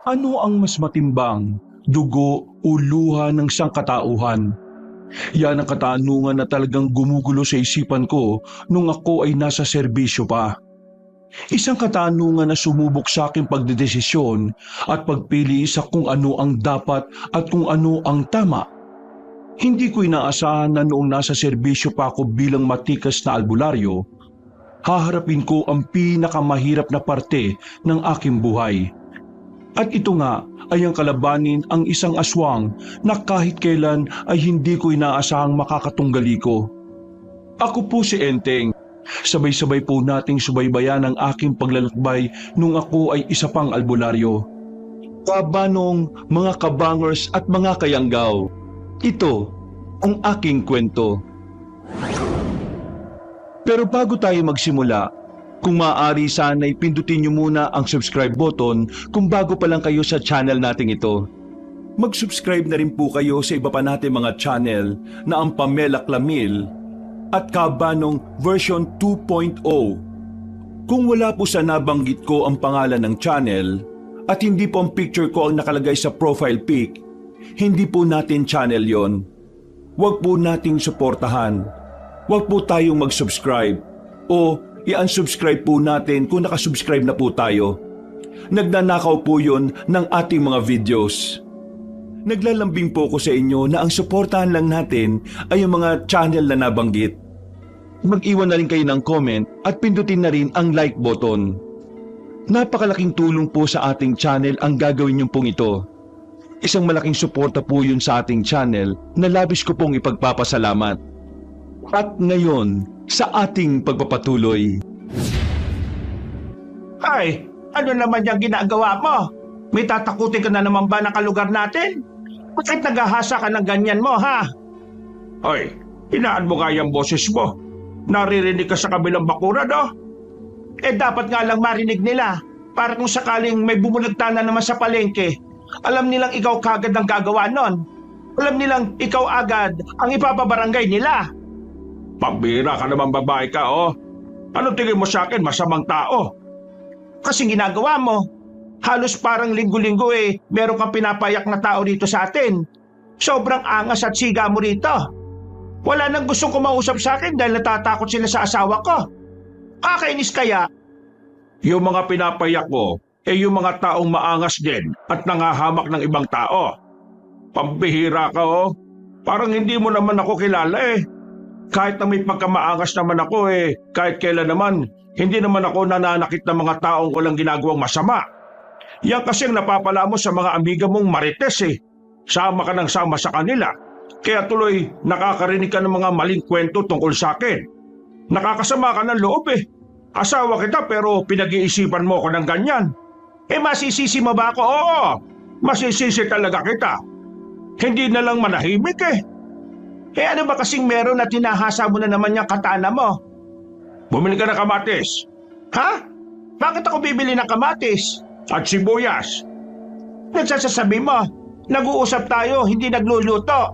Ano ang mas matimbang, dugo o luha ng sangkatauhan? Yan ang katanungan na talagang gumugulo sa isipan ko nung ako ay nasa serbisyo pa. Isang katanungan na sumubok sa aking pagdedesisyon at pagpili sa kung ano ang dapat at kung ano ang tama. Hindi ko inaasahan na noong nasa serbisyo pa ako bilang matikas na albularyo, haharapin ko ang pinakamahirap na parte ng aking buhay. At ito nga ay ang kalabanin ang isang aswang na kahit kailan ay hindi ko inaasahang makakatunggali ko. Ako po si Enteng. Sabay-sabay po nating subaybayan ang aking paglalakbay nung ako ay isa pang albularyo. Kabanong, mga kabangers at mga kayanggaw, ito ang aking kwento. Pero bago tayo magsimula, kung maaari sana'y pindutin niyo muna ang subscribe button kung bago pa lang kayo sa channel nating ito. Mag-subscribe na rin po kayo sa iba pa nating mga channel na ang Pamela Clamil at Kabanong version 2.0. Kung wala po sa nabanggit ko ang pangalan ng channel at hindi po ang picture ko ang nakalagay sa profile pic, hindi po natin channel yon. Huwag po nating suportahan. Huwag po tayong mag-subscribe o i-unsubscribe po natin kung nakasubscribe na po tayo. Nagnanakaw po yun ng ating mga videos. Naglalambing po ko sa inyo na ang suportahan lang natin ay ang mga channel na nabanggit. Mag-iwan na rin kayo ng comment at pindutin na rin ang like button. Napakalaking tulong po sa ating channel ang gagawin niyo pong ito. Isang malaking suporta po yun sa ating channel na labis ko pong ipagpapasalamat. At ngayon, sa ating pagpapatuloy. Ay, ano naman yung ginagawa mo? May tatakutin ka na naman ba ng kalugar natin? Bakit naghahasa ka ng ganyan mo, ha? Hoy, hinaan mo nga yung boses mo. Naririnig ka sa kabilang bakuran, oh? Eh dapat nga lang marinig nila. Para kung sakaling may bumulagta na naman sa palengke, alam nilang ikaw kagad ang gagawa nun. Alam nilang ikaw agad ang ipapabarangay nila. Pambira ka naman, babae ka, oh. Ano tingin mo sa akin, masamang tao? Kasi ginagawa mo. Halos parang linggo-linggo meron kang pinapayak na tao dito sa atin. Sobrang angas at siga mo rito. Wala nang gustong kumausap sa akin dahil natatakot sila sa asawa ko. Kakainis kaya? Yung mga pinapayak mo, yung mga taong maangas din at nangahamak ng ibang tao. Pambihira ka, oh. Parang hindi mo naman ako kilala, Kahit na may pagkamaangas naman ako, kahit kailan naman, hindi naman ako nananakit ng mga taong walang ginagawang masama. Yan kasi ang napapala mo sa mga amiga mong marites, Sama ka ng sama sa kanila. Kaya tuloy nakakarinig ka ng mga maling kwento tungkol sa akin. Nakakasama ka ng loob, Asawa kita pero pinag-iisipan mo ko ng ganyan. Masisisi mo ba ako? Oo, masisisi talaga kita. Hindi na lang manahimik, ano ba kasing meron na tinahasa mo na naman yung katana mo? Bumili ka ng kamatis. Ha? Bakit ako bibili ng kamatis? At sibuyas. Nagsasasabi mo, nag-uusap tayo, hindi nagluluto.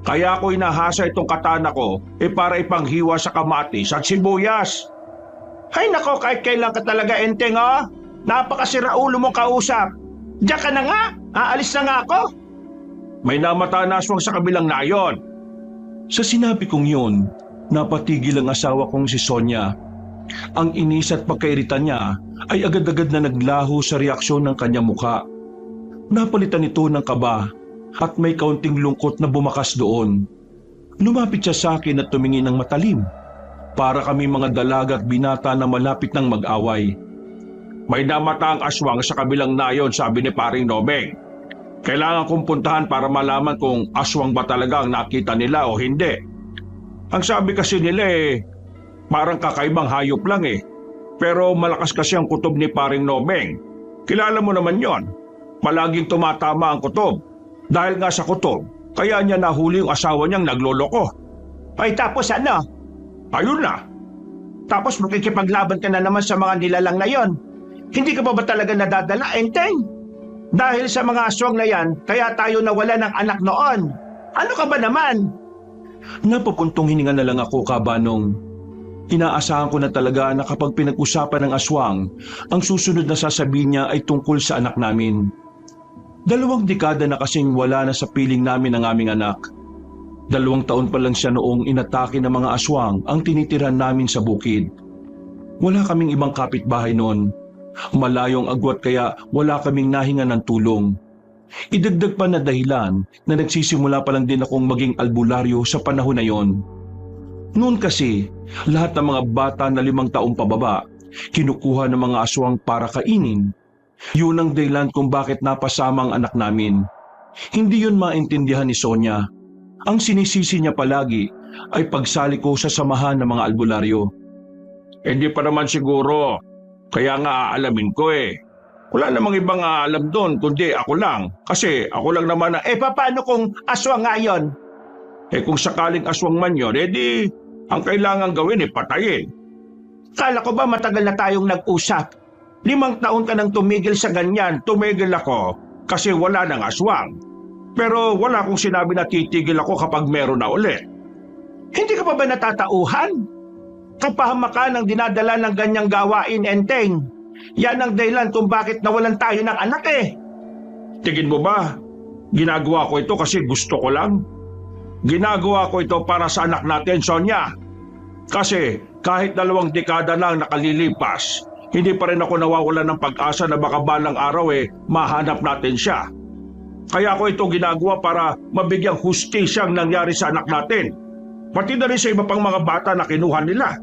Kaya ako inahasa itong katana ko, para ipanghiwa sa kamatis at sibuyas. Ay nako, kahit kailan ka talaga, Enteng, oh. Napakasira ulo mong kausap. Diyan ka na nga, aalis na nga ako. May namata na aswang sa kabilang nayon. Sa sinabi kong yun, napatigil ang asawa kong si Sonia. Ang inis at pagkairita niya ay agad-agad na naglaho sa reaksyon ng kanyang mukha. Napalitan ito ng kaba at may kaunting lungkot na bumakas doon. Lumapit siya sa akin at tumingin ng matalim. Para kami mga dalaga at binata na malapit ng mag-away. May namata ang aswang sa kabilang nayon, sabi ni Paring Nobeng. Kailangan kong puntahan para malaman kung aswang ba talaga ang nakita nila o hindi. Ang sabi kasi nila parang kakaibang hayop lang Pero malakas kasi ang kutob ni Paring Nobeng. Kilala mo naman yon. Palaging tumatama ang kutob. Dahil nga sa kutob, kaya niya nahuli yung asawa niyang nagloloko. Ay tapos ano? Ayun na. Tapos makikipaglaban ka na naman sa mga nilalang na yon. Hindi ka ba talaga nadadala, Enteng? Dahil sa mga aswang na yan, kaya tayo nawala ng anak noon. Ano ka ba naman? Napapuntong hininga na lang ako, Kabanong. Inaasahan ko na talaga na kapag pinag-usapan ng aswang, ang susunod na sasabihin niya ay tungkol sa anak namin. 2 dekada na kasing wala na sa piling namin ang aming anak. 2 taon pa lang siya noong inatake ng mga aswang ang tinitirahan namin sa bukid. Wala kaming ibang kapitbahay noon. Malayong agwat kaya wala kaming nahinga ng tulong. Idagdag pa na dahilan na nagsisimula pa lang din akong maging albularyo sa panahon na yon. Noon kasi, lahat ng mga bata na 5 taong pababa, kinukuha ng mga aswang para kainin. Yun ang dahilan kung bakit napasama ang anak namin. Hindi yun maintindihan ni Sonia. Ang sinisisi niya palagi ay pagsali ko sa samahan ng mga albularyo. Hindi pa naman siguro. Kaya nga aalamin ko eh. Wala namang ibang aalam doon kundi ako lang. Kasi ako lang naman paano kung aswang nga yun? Kung sakaling aswang man yun, di ang kailangan gawin patayin. Kala ko ba matagal na tayong nag-usap? 5 taon ka nang tumigil sa ganyan. Tumigil ako kasi wala nang aswang. Pero wala akong sinabi na titigil ako kapag meron na ulit. Hindi ka pa ba natatauhan? Kapahamakan ang dinadala ng ganyang gawain, Enteng. Yan ang dahilan kung bakit nawalan tayo ng anak Tingin mo ba, ginagawa ko ito kasi gusto ko lang? Ginagawa ko ito para sa anak natin, Sonia. Kasi kahit 2 dekada lang nakalilipas, hindi pa rin ako nawawalan ng pag-asa na baka balang araw mahanap natin siya. Kaya ako ito ginagawa para mabigyang hustisyang nangyari sa anak natin. Pati na rin sa iba pang mga bata na kinuha nila.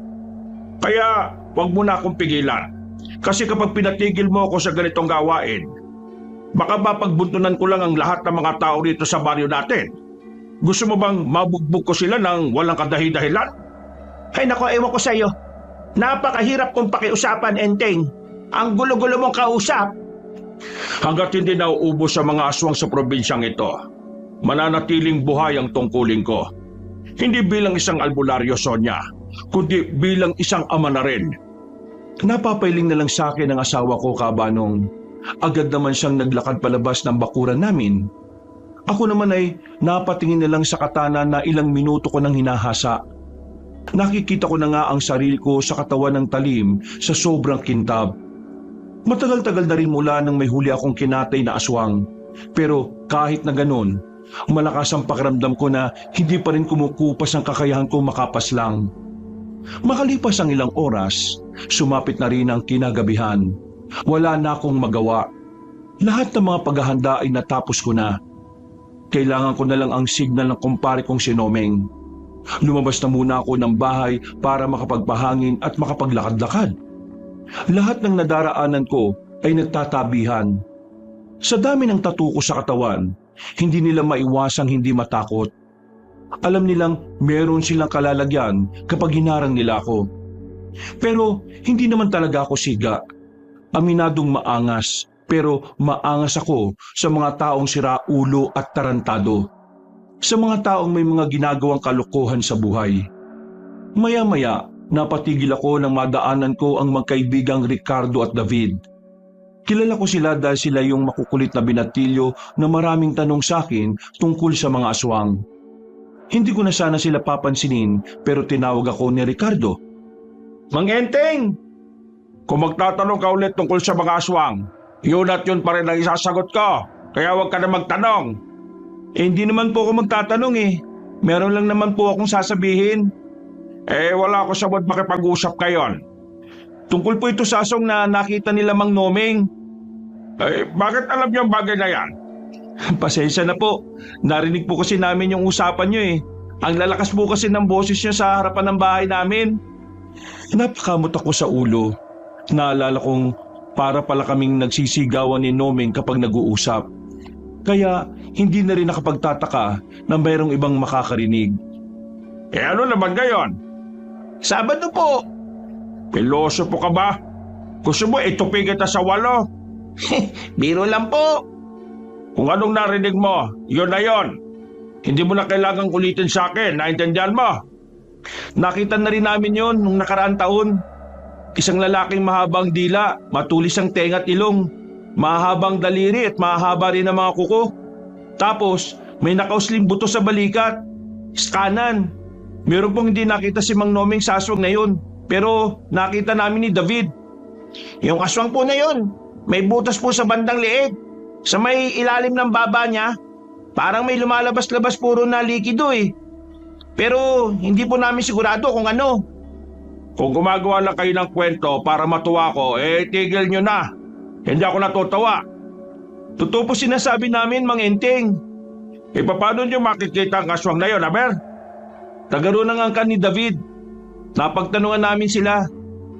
Kaya wag mo na akong pigilan. Kasi kapag pinatigil mo ako sa ganitong gawain, baka mapagbuntunan ko lang ang lahat ng mga tao rito sa baryo natin. Gusto mo bang mabugbog ko sila ng walang kadahi-dahilan? Ay nako, ewan ko sa iyo. Napakahirap kong pakiusapan, Enteng. Ang gulo-gulo mong kausap. Hanggat hindi nauubos sa mga aswang sa probinsyang ito, mananatiling buhay ang tungkulin ko. Hindi bilang isang albularyo, Sonia, kundi bilang isang ama na rin. Napapailing na lang sa akin ang asawa ko, Kabanong. Agad naman siyang naglakad palabas ng bakuran namin. Ako naman ay napatingin na lang sa katana na ilang minuto ko nang hinahasa. Nakikita ko na nga ang sarili ko sa katawan ng talim sa sobrang kintab. Matagal-tagal na rin mula nang may huli akong kinatay na aswang. Pero kahit na ganun, malakas ang pakiramdam ko na hindi pa rin kumukupas ang kakayahan kong makapaslang. Makalipas ang ilang oras, sumapit na rin ang kinagabihan. Wala na akong magawa. Lahat ng mga paghahanda ay natapos ko na. Kailangan ko na lang ang signal ng kumpare kong si Nomeng. Lumabas na muna ako ng bahay para makapagpahangin at makapaglakad-lakad. Lahat ng nadaraanan ko ay nagtatabihan. Sa dami ng tattoo ko sa katawan, hindi nila maiwasang hindi matakot. Alam nilang meron silang kalalagyan kapag hinarang nila ako. Pero hindi naman talaga ako siga. Aminadong maangas, pero maangas ako sa mga taong siraulo at tarantado. Sa mga taong may mga ginagawang kalokohan sa buhay. Maya-maya, napatigil ako nang madaanan ko ang magkaibigang Ricardo at David. Kilala ko sila dahil sila yung makukulit na binatilyo na maraming tanong sa akin tungkol sa mga aswang. Hindi ko na sana sila papansinin pero tinawag ako ni Ricardo. Mang Enteng! Kung magtatanong ka ulit tungkol sa mga aswang, yun at yun pa rin ang isasagot ko. Kaya huwag ka na magtanong. Hindi naman po ako magtatanong Meron lang naman po akong sasabihin. Wala ako sa mood makipag-usap kayon. Tungkol po ito sa aswang na nakita nila Mang Nomeng. Bakit alam niyo ang bagay na yan? Pasensya na po. Narinig po kasi namin yung usapan niyo Ang lalakas po kasi ng boses niyo sa harapan ng bahay namin. Napakamot ako sa ulo. Naalala kong para pala kaming nagsisigawan ni Nomeng kapag nag-uusap. Kaya hindi na rin nakapagtataka na mayroong ibang makakarinig. Ano naman gayon? Sabado po. Piloso po ka ba? Gusto mo itupin kita sa 8? Biro lang po. Kung anong narinig mo, yun na yun. Hindi mo na kailangang ulitin sa akin, naintindihan mo? Nakita na rin namin yun nung nakaraang taon. Isang lalaking mahabang dila, matulis ang tenga at ilong, mahabang daliri at mahaba rin ang mga kuko. Tapos may nakausling buto sa balikat. Sa kanan. Meron pong hindi nakita si Mang Nomeng sa aswang na yun. Pero nakita namin ni David. Yung aswang po na yun, may butas po sa bandang liig. Sa may ilalim ng baba niya, parang may lumalabas-labas puro na likido eh. Pero hindi po namin sigurado kung ano. Kung gumagawa lang kayo ng kwento para matuwa ko, tigil nyo na. Hindi ako natutuwa. Totoo po sinasabi namin, Mang Enteng. Paano nyo makikita ang aswang na yun, aber? Tagaro ng angkan ni David. Napagtanungan namin sila.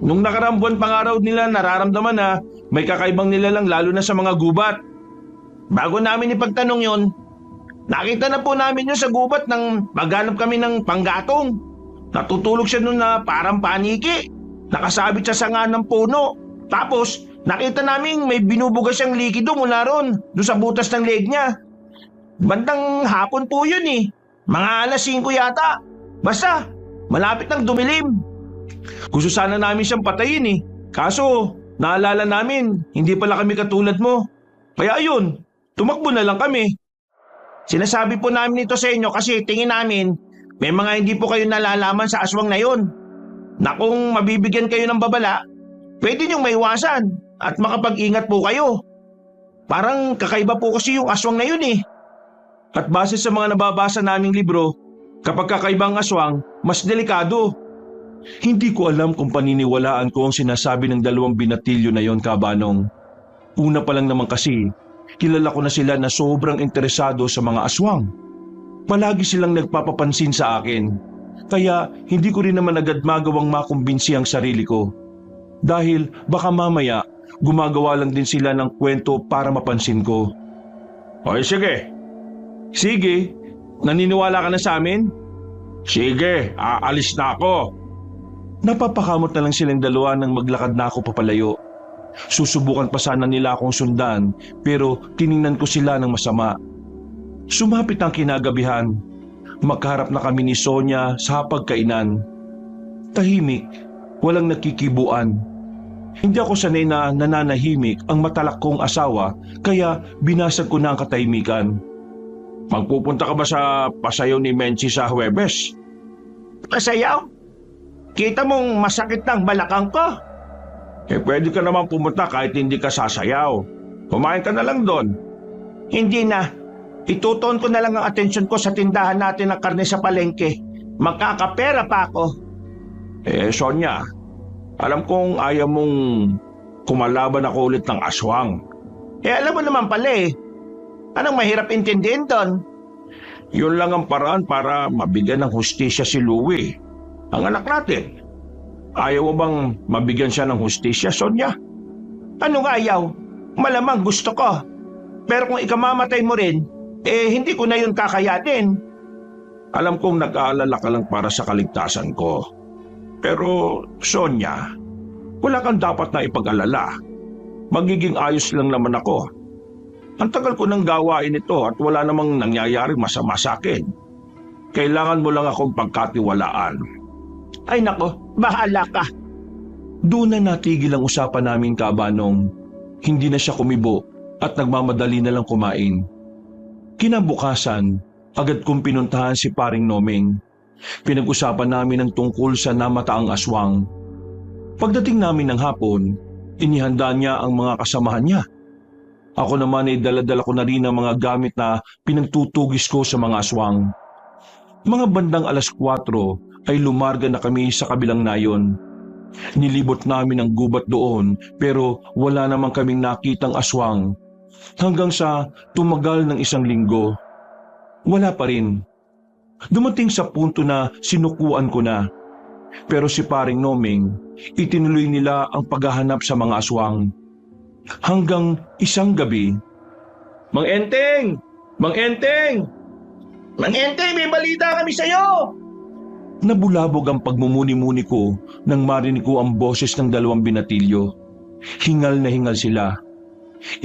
Nung nakaraang buwan pang-araw nila nararamdaman na may kakaibang nilalang lalo na sa mga gubat. Bago namin ipagtanong yon, nakita na po namin yun sa gubat nang maghanap kami ng panggatong. Natutulog siya nun na parang paniki. Nakasabit sa sanga ng puno. Tapos nakita namin may binubugas siyang likido mula ron doon sa butas ng leeg niya. Bandang hapon po yun eh. Mga alas 5 yata. Basta malapit ng dumilim. Gusto sana namin siyang patayin eh. Kaso naalala namin hindi pala kami katulad mo. Kaya ayun, tumakbo na lang kami. Sinasabi po namin ito sa inyo kasi tingin namin may mga hindi po kayo nalalaman sa aswang na yun. Na kung mabibigyan kayo ng babala, pwede niyong maiwasan at makapag-ingat po kayo. Parang kakaiba po kasi yung aswang na yun eh. At base sa mga nababasa naming libro, kapag kakaibang aswang, mas delikado. Hindi ko alam kung paniniwalaan ko ang sinasabi ng 2 binatilyo na yon, Kabanong. Una pa lang naman kasi, kilala ko na sila na sobrang interesado sa mga aswang. Palagi silang nagpapapansin sa akin. Kaya hindi ko rin naman agad magawang makumbinsi ang sarili ko. Dahil baka mamaya gumagawa lang din sila ng kwento para mapansin ko. Oy, sige. Sige, naniniwala ka na sa amin? Sige, aalis na ako. Napapakamot na lang silang dalawa nang maglakad na ako papalayo. Susubukan pa sana nila akong sundan pero tiningnan ko sila ng masama. Sumapit ang kinagabihan. Magkaharap na kami ni Sonia sa pagkainan. Tahimik, walang nakikibuan. Hindi ako sanay na nananahimik ang matalak kong asawa kaya binasag ko na ang katahimikan. Magpupunta ka ba sa pasayaw ni Menchi sa Huwebes? Pasayaw? Kita mong masakit ng balakang ko? Pwede ka naman pumunta kahit hindi ka sasayaw. Kumain ka na lang doon. Hindi na. Itutuon ko na lang ang atensyon ko sa tindahan natin ng karne sa palengke. Makakapera pa ako. Sonia, alam kong ayaw mong kumalaban ako ulit ng aswang. Alam mo naman pala eh. Anong mahirap intindihin doon? Yun lang ang paraan para mabigyan ng hustisya si Louie, ang anak natin. Ayaw mo bang mabigyan siya ng hustisya, Sonia? Anong ayaw? Malamang gusto ko. Pero kung ikamamatay mo rin, hindi ko na yun kakayanin. Alam kong nag-aalala ka lang para sa kaligtasan ko. Pero, Sonia, wala kang dapat na ipag-alala. Magiging ayos lang naman ako. Ang tagal ko nang gawain ito at wala namang nangyayari masama sa akin. Kailangan mo lang akong pagkatiwalaan. Ay nako, bahala ka. Doon na natigil ang usapan namin, Kabanong. Hindi na siya kumibo at nagmamadali na lang kumain. Kinabukasan, agad kong pinuntahan si Paring Nomeng. Pinag-usapan namin ang tungkol sa namataang aswang. Pagdating namin ng hapon, inihanda niya ang mga kasamahan niya. Ako naman ay dala-dala ko na rin ang mga gamit na pinagtutugis ko sa mga aswang. Mga bandang alas 4 ay lumarga na kami sa kabilang nayon. Nilibot namin ang gubat doon pero wala naman kaming nakitang aswang. Hanggang sa tumagal ng 1 linggo. Wala pa rin. Dumating sa punto na sinukuan ko na. Pero si Paring Nomeng, itinuloy nila ang paghahanap sa mga aswang. Hanggang isang gabi. Mang Enteng! Mang Enteng! Mang Enteng, may balita kami sa'yo! Nabulabog ang pagmumuni-muni ko nang marinig ko ang boses ng 2 binatilyo. Hingal na hingal sila.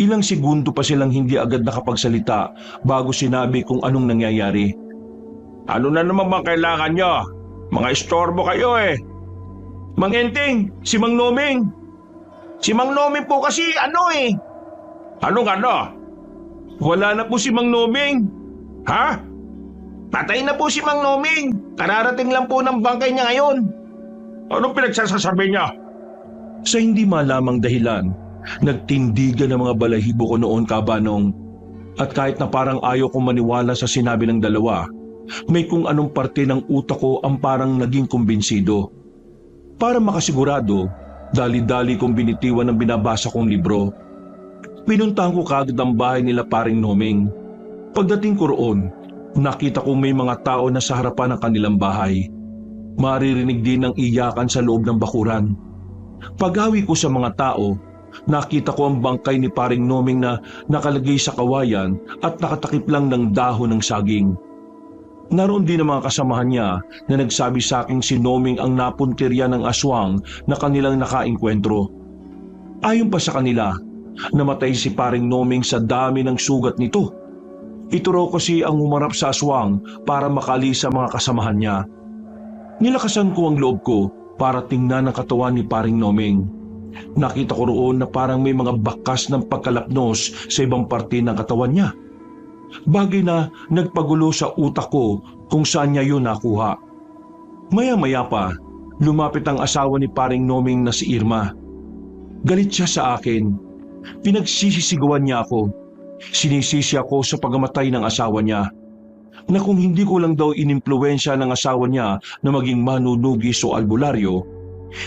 Ilang segundo pa silang hindi agad nakapagsalita bago sinabi kung anong nangyayari. Ano na naman bang kailangan nyo? Mga istorbo kayo eh. Mang Enteng, si Mang Nomeng. Si Mang Nomeng po kasi Anong ano? Wala na po si Mang Nomeng. Ha? Patay na po si Mang Nomeng. Kararating lang po ng bangkay niya ngayon. Anong pinagsasasabi niya? Sa hindi malamang dahilan, nagtindigan ang mga balahibo ko noon, Kabanong. At kahit na parang ayaw kong maniwala sa sinabi ng dalawa, may kung anong parte ng utak ko ang parang naging kumbinsido. Para makasigurado, dali-dali kong binitiwan ang binabasa kong libro. Pinuntahan ko kaagad ang bahay nila Paring Noming. Pagdating ko roon, nakita kong may mga tao na sa harapan ng kanilang bahay. Maririnig din ang iyakan sa loob ng bakuran. Paghawi ko sa mga tao, nakita ko ang bangkay ni Paring Noming na nakalagay sa kawayan at nakatakip lang ng dahon ng saging. Naroon din ang mga kasamahan niya na nagsabi sa aking si Noming ang napuntirya ng aswang na kanilang nakainkwentro. Ayon pa sa kanila, namatay si Paring Noming sa dami ng sugat nito. Ito raw kasi ang umarap sa aswang para makali sa mga kasamahan niya. Nilakasan ko ang loob ko para tingnan ang katawan ni Paring Noming. Nakita ko roon na parang may mga bakas ng pagkalapnos sa ibang parte ng katawan niya. Bagay na nagpagulo sa utak ko kung saan niya yun nakuha. Maya-maya pa, lumapit ang asawa ni Paring Noming na si Irma. Galit siya sa akin. Pinagsisisigawan niya ako. Sinisisi ako sa pagamatay ng asawa niya. Na kung hindi ko lang daw inimpluwensya ng asawa niya na maging manunugis o albularyo,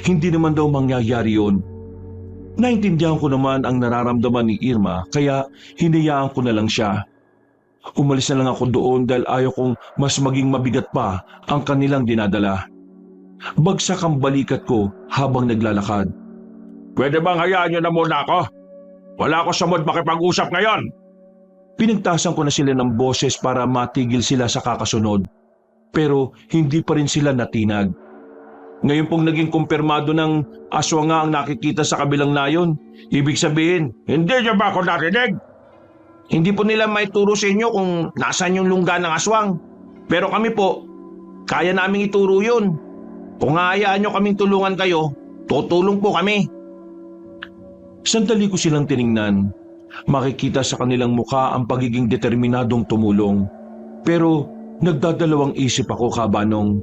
hindi naman daw mangyayari yun. Naintindihan ko naman ang nararamdaman ni Irma kaya hinayaan ko na lang siya. Umalis na lang ako doon dahil ayaw kong mas maging mabigat pa ang kanilang dinadala. Bagsak ang balikat ko habang naglalakad. Pwede bang hayaan niyo na muna ako? Wala ako sa mood makipag-usap ngayon. Pinagtasan ko na sila ng boses para matigil sila sa kakasunod. Pero hindi pa rin sila natinag. Ngayon pong naging kumpirmado ng aswang nga ang nakikita sa kabilang nayon, ibig sabihin, Hindi niyo ba ako narinig? Hindi po nila maituro sa inyo kung nasaan yung lungga ng aswang. Pero kami po, kaya naming ituro yun. Kung hayaan nyo kaming tulungan kayo, tutulong po kami. Sandali ko silang tiningnan. Makikita sa kanilang mukha ang pagiging determinadong tumulong. Pero nagdadalawang isip ako, Kabanong.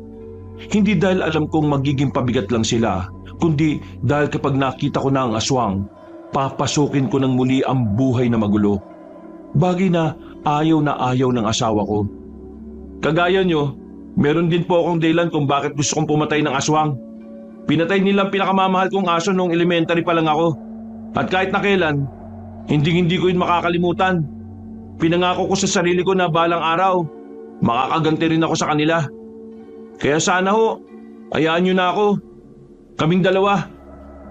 Hindi dahil alam kong magiging pabigat lang sila, kundi dahil kapag nakita ko na ang aswang, papasukin ko ng muli ang buhay na magulo. Bagay na ayaw ng asawa ko. Kagaya nyo, meron din po akong dahilan kung bakit gusto kong pumatay ng aswang. Pinatay nilang pinakamamahal kong aso nung elementary pa lang ako. At kahit na kailan, hindi ko yun makakalimutan. Pinangako ko sa sarili ko na balang araw, makakaganti rin ako sa kanila. Kaya sana ho, hayaan nyo na ako. Kaming dalawa,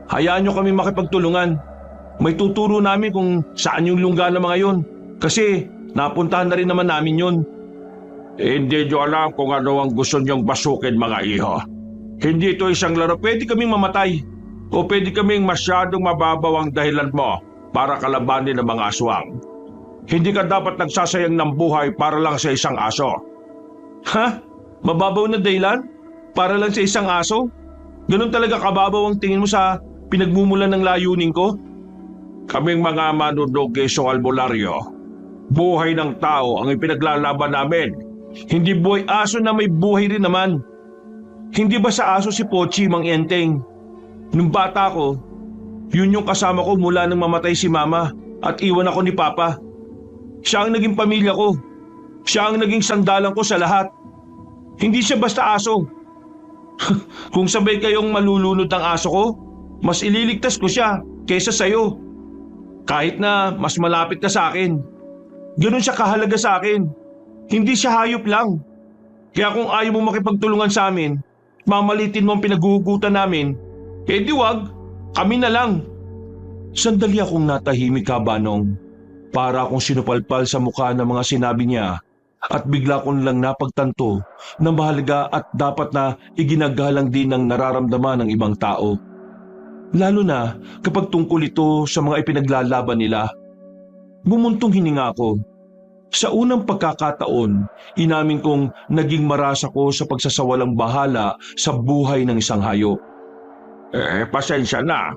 hayaan nyo kami makipagtulungan. May tuturo namin kung saan yung lungga ng mga yun. Kasi napuntahan na rin naman namin yun. Hindi nyo alam kung ano ang gusto nyong basukin, mga iho. Hindi ito isang laro. Pwede kaming mamatay. O pwede kaming masyadong mababaw ang dahilan mo para kalabanin ng mga aswang. Hindi ka dapat nagsasayang ng buhay para lang sa isang aso. Ha? Mababaw na dahilan? Para lang sa isang aso? Ganun talaga kababaw ang tingin mo sa pinagmumulan ng layunin ko? Kaming mga manunugis o albularyo, buhay ng tao ang ipinaglalaban namin. Hindi buhay aso na may buhay rin naman. Hindi ba sa aso si Pochi, Mang Enteng? Nung bata ko, yun yung kasama ko mula nang mamatay si Mama at iwan ako ni Papa. Siya ang naging pamilya ko. Siya ang naging sandalan ko sa lahat. Hindi siya basta aso. Kung sabay kayong malulunod ng aso ko, mas ililigtas ko siya kaysa sa'yo. Kahit na mas malapit ka sa akin. Ganun siya kahalaga sa akin. Hindi siya hayop lang. Kaya kung ayaw mo makipagtulungan sa amin, mamalitin mo ang pinaghuhugutan namin, eh di wag, kami na lang. Sandali akong natahimik, Kabanong. Para akong sinupalpal sa mukha ng mga sinabi niya at bigla ko lang napagtanto na mahalaga at dapat na iginagalang din ng nararamdaman ng ibang tao. Lalo na kapag tungkol ito sa mga ipinaglalaban nila. Bumuntong hininga ako. Sa unang pagkakataon, inamin kong naging maras ako sa pagsasawalang bahala sa buhay ng isang hayop. Pasensya na.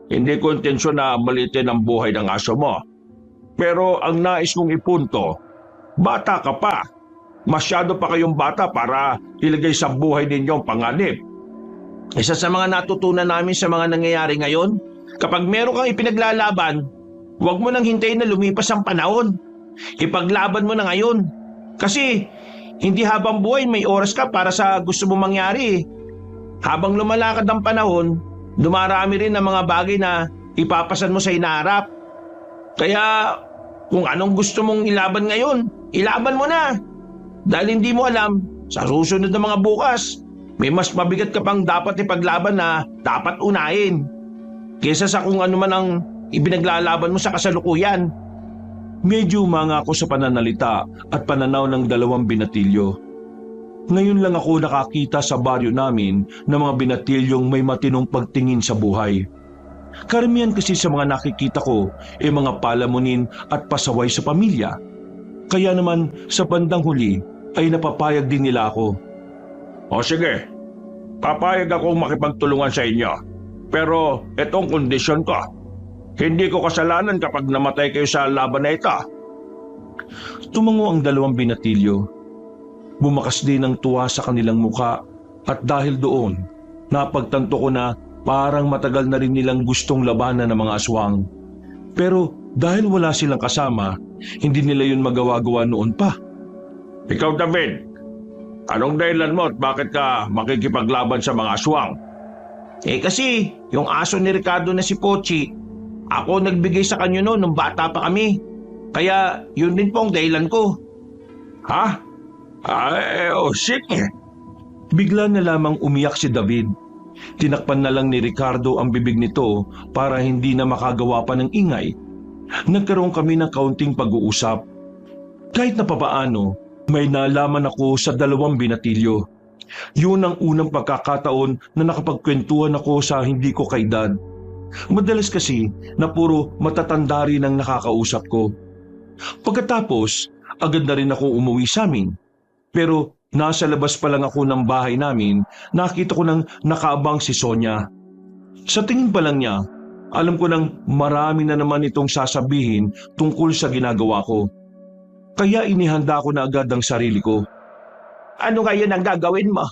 Hindi ko intensyon na malitin ang buhay ng aso mo. Pero ang nais kong ipunto, bata ka pa. Masyado pa kayong bata para ilagay sa buhay ninyong panganib. Isa sa mga natutunan namin sa mga nangyayari ngayon, kapag meron kang ipinaglalaban, huwag mo nang hintayin na lumipas ang panahon. Ipaglaban mo na ngayon. Kasi hindi habang buhay may oras ka para sa gusto mo mangyari. Habang lumalakad ang panahon, dumarami rin ang mga bagay na ipapasan mo sa hinaharap. Kaya kung anong gusto mong ilaban ngayon, ilaban mo na. Dahil hindi mo alam, sa susunod na mga bukas, may mas mabigat ka pang dapat ipaglaban na dapat unahin. Kesa sa kung ano man ang ibinaglalaban mo sa kasalukuyan. Medyo umanga ako sa pananalita at pananaw ng dalawang binatilyo. Ngayon lang ako nakakita sa baryo namin ng mga binatilyong may matinong pagtingin sa buhay. Karamihan kasi sa mga nakikita ko ay mga palamunin at pasaway sa pamilya. Kaya naman sa bandang huli ay napapayag din nila ako. O sige, papayag akong makipagtulungan sa inyo. Pero itong kondisyon ko, hindi ko kasalanan kapag namatay kayo sa laban na ito. Tumango ang dalawang binatilyo. Bumakas din ang tuwa sa kanilang muka at dahil doon, napagtanto ko na parang matagal na rin nilang gustong labanan ng mga aswang. Pero dahil wala silang kasama, hindi nila yun magawa-gawa noon pa. Ikaw, David, anong dahilan mo at bakit ka makikipaglaban sa mga aswang? Kasi yung aso ni Ricardo na si Pochi, ako nagbigay sa kanya noon nung bata pa kami. Kaya yun din po ang dahilan ko. Ha? Sige. Bigla na lamang umiyak si David. Tinakpan na lang ni Ricardo ang bibig nito para hindi na makagawa pa ng ingay. Nagkaroon kami ng kaunting pag-uusap. Kahit na papaano, may nalaman ako sa dalawang binatilyo. Yun ang unang pagkakataon na nakapagkwentuhan ako sa hindi ko kaedad. Madalas kasi na puro matatanda rin ang nakakausap ko. Pagkatapos, agad na rin ako umuwi sa amin. Pero nasa labas pa lang ako ng bahay namin, nakita ko nang nakaabang si Sonia. Sa tingin pa lang niya, alam ko nang marami na naman itong sasabihin tungkol sa ginagawa ko. Kaya inihanda ko na agad ang sarili ko. Ano ngayon ang gagawin mo?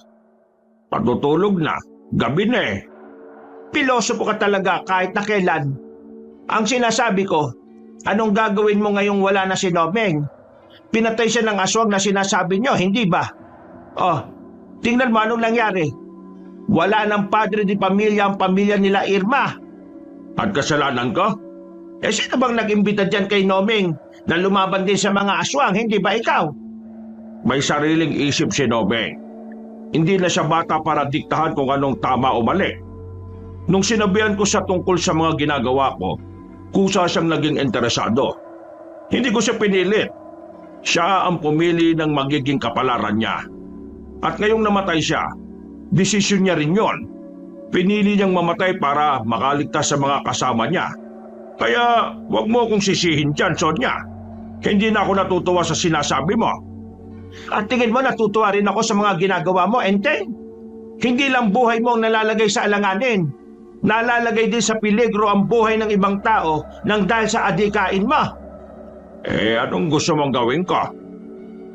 Patutulog na. Gabi na eh. Pilosopo ka talaga kahit na kailan. Ang sinasabi ko, anong gagawin mo ngayong wala na si Nomeng? Pinatay siya ng aswang na sinasabi nyo, hindi ba? Oh, tingnan mo anong nangyari. Wala ng padre di pamilya ang pamilya nila Irma. At kasalanan ko? Sino bang nag-imbita dyan kay Nomeng na lumaban din sa mga aswang, hindi ba ikaw? May sariling isip si Nomeng. Hindi na siya bata para diktahan kung anong tama o mali. Nung sinabihan ko siya tungkol sa mga ginagawa ko, kusa siyang naging interesado. Hindi ko siya pinilit. Siya ang pumili ng magiging kapalaran niya. At ngayong namatay siya, desisyon niya rin yon. Pinili niyang mamatay para makaligtas sa mga kasama niya. Kaya wag mo akong sisihin dyan, Sonia. Hindi na ako natutuwa sa sinasabi mo. At tingin mo natutuwa rin ako sa mga ginagawa mo, Enteng? Hindi lang buhay mo ang nalalagay sa alanganin. Nalalagay din sa peligro ang buhay ng ibang tao nang dahil sa adikain mo. Anong gusto mong gawin ko?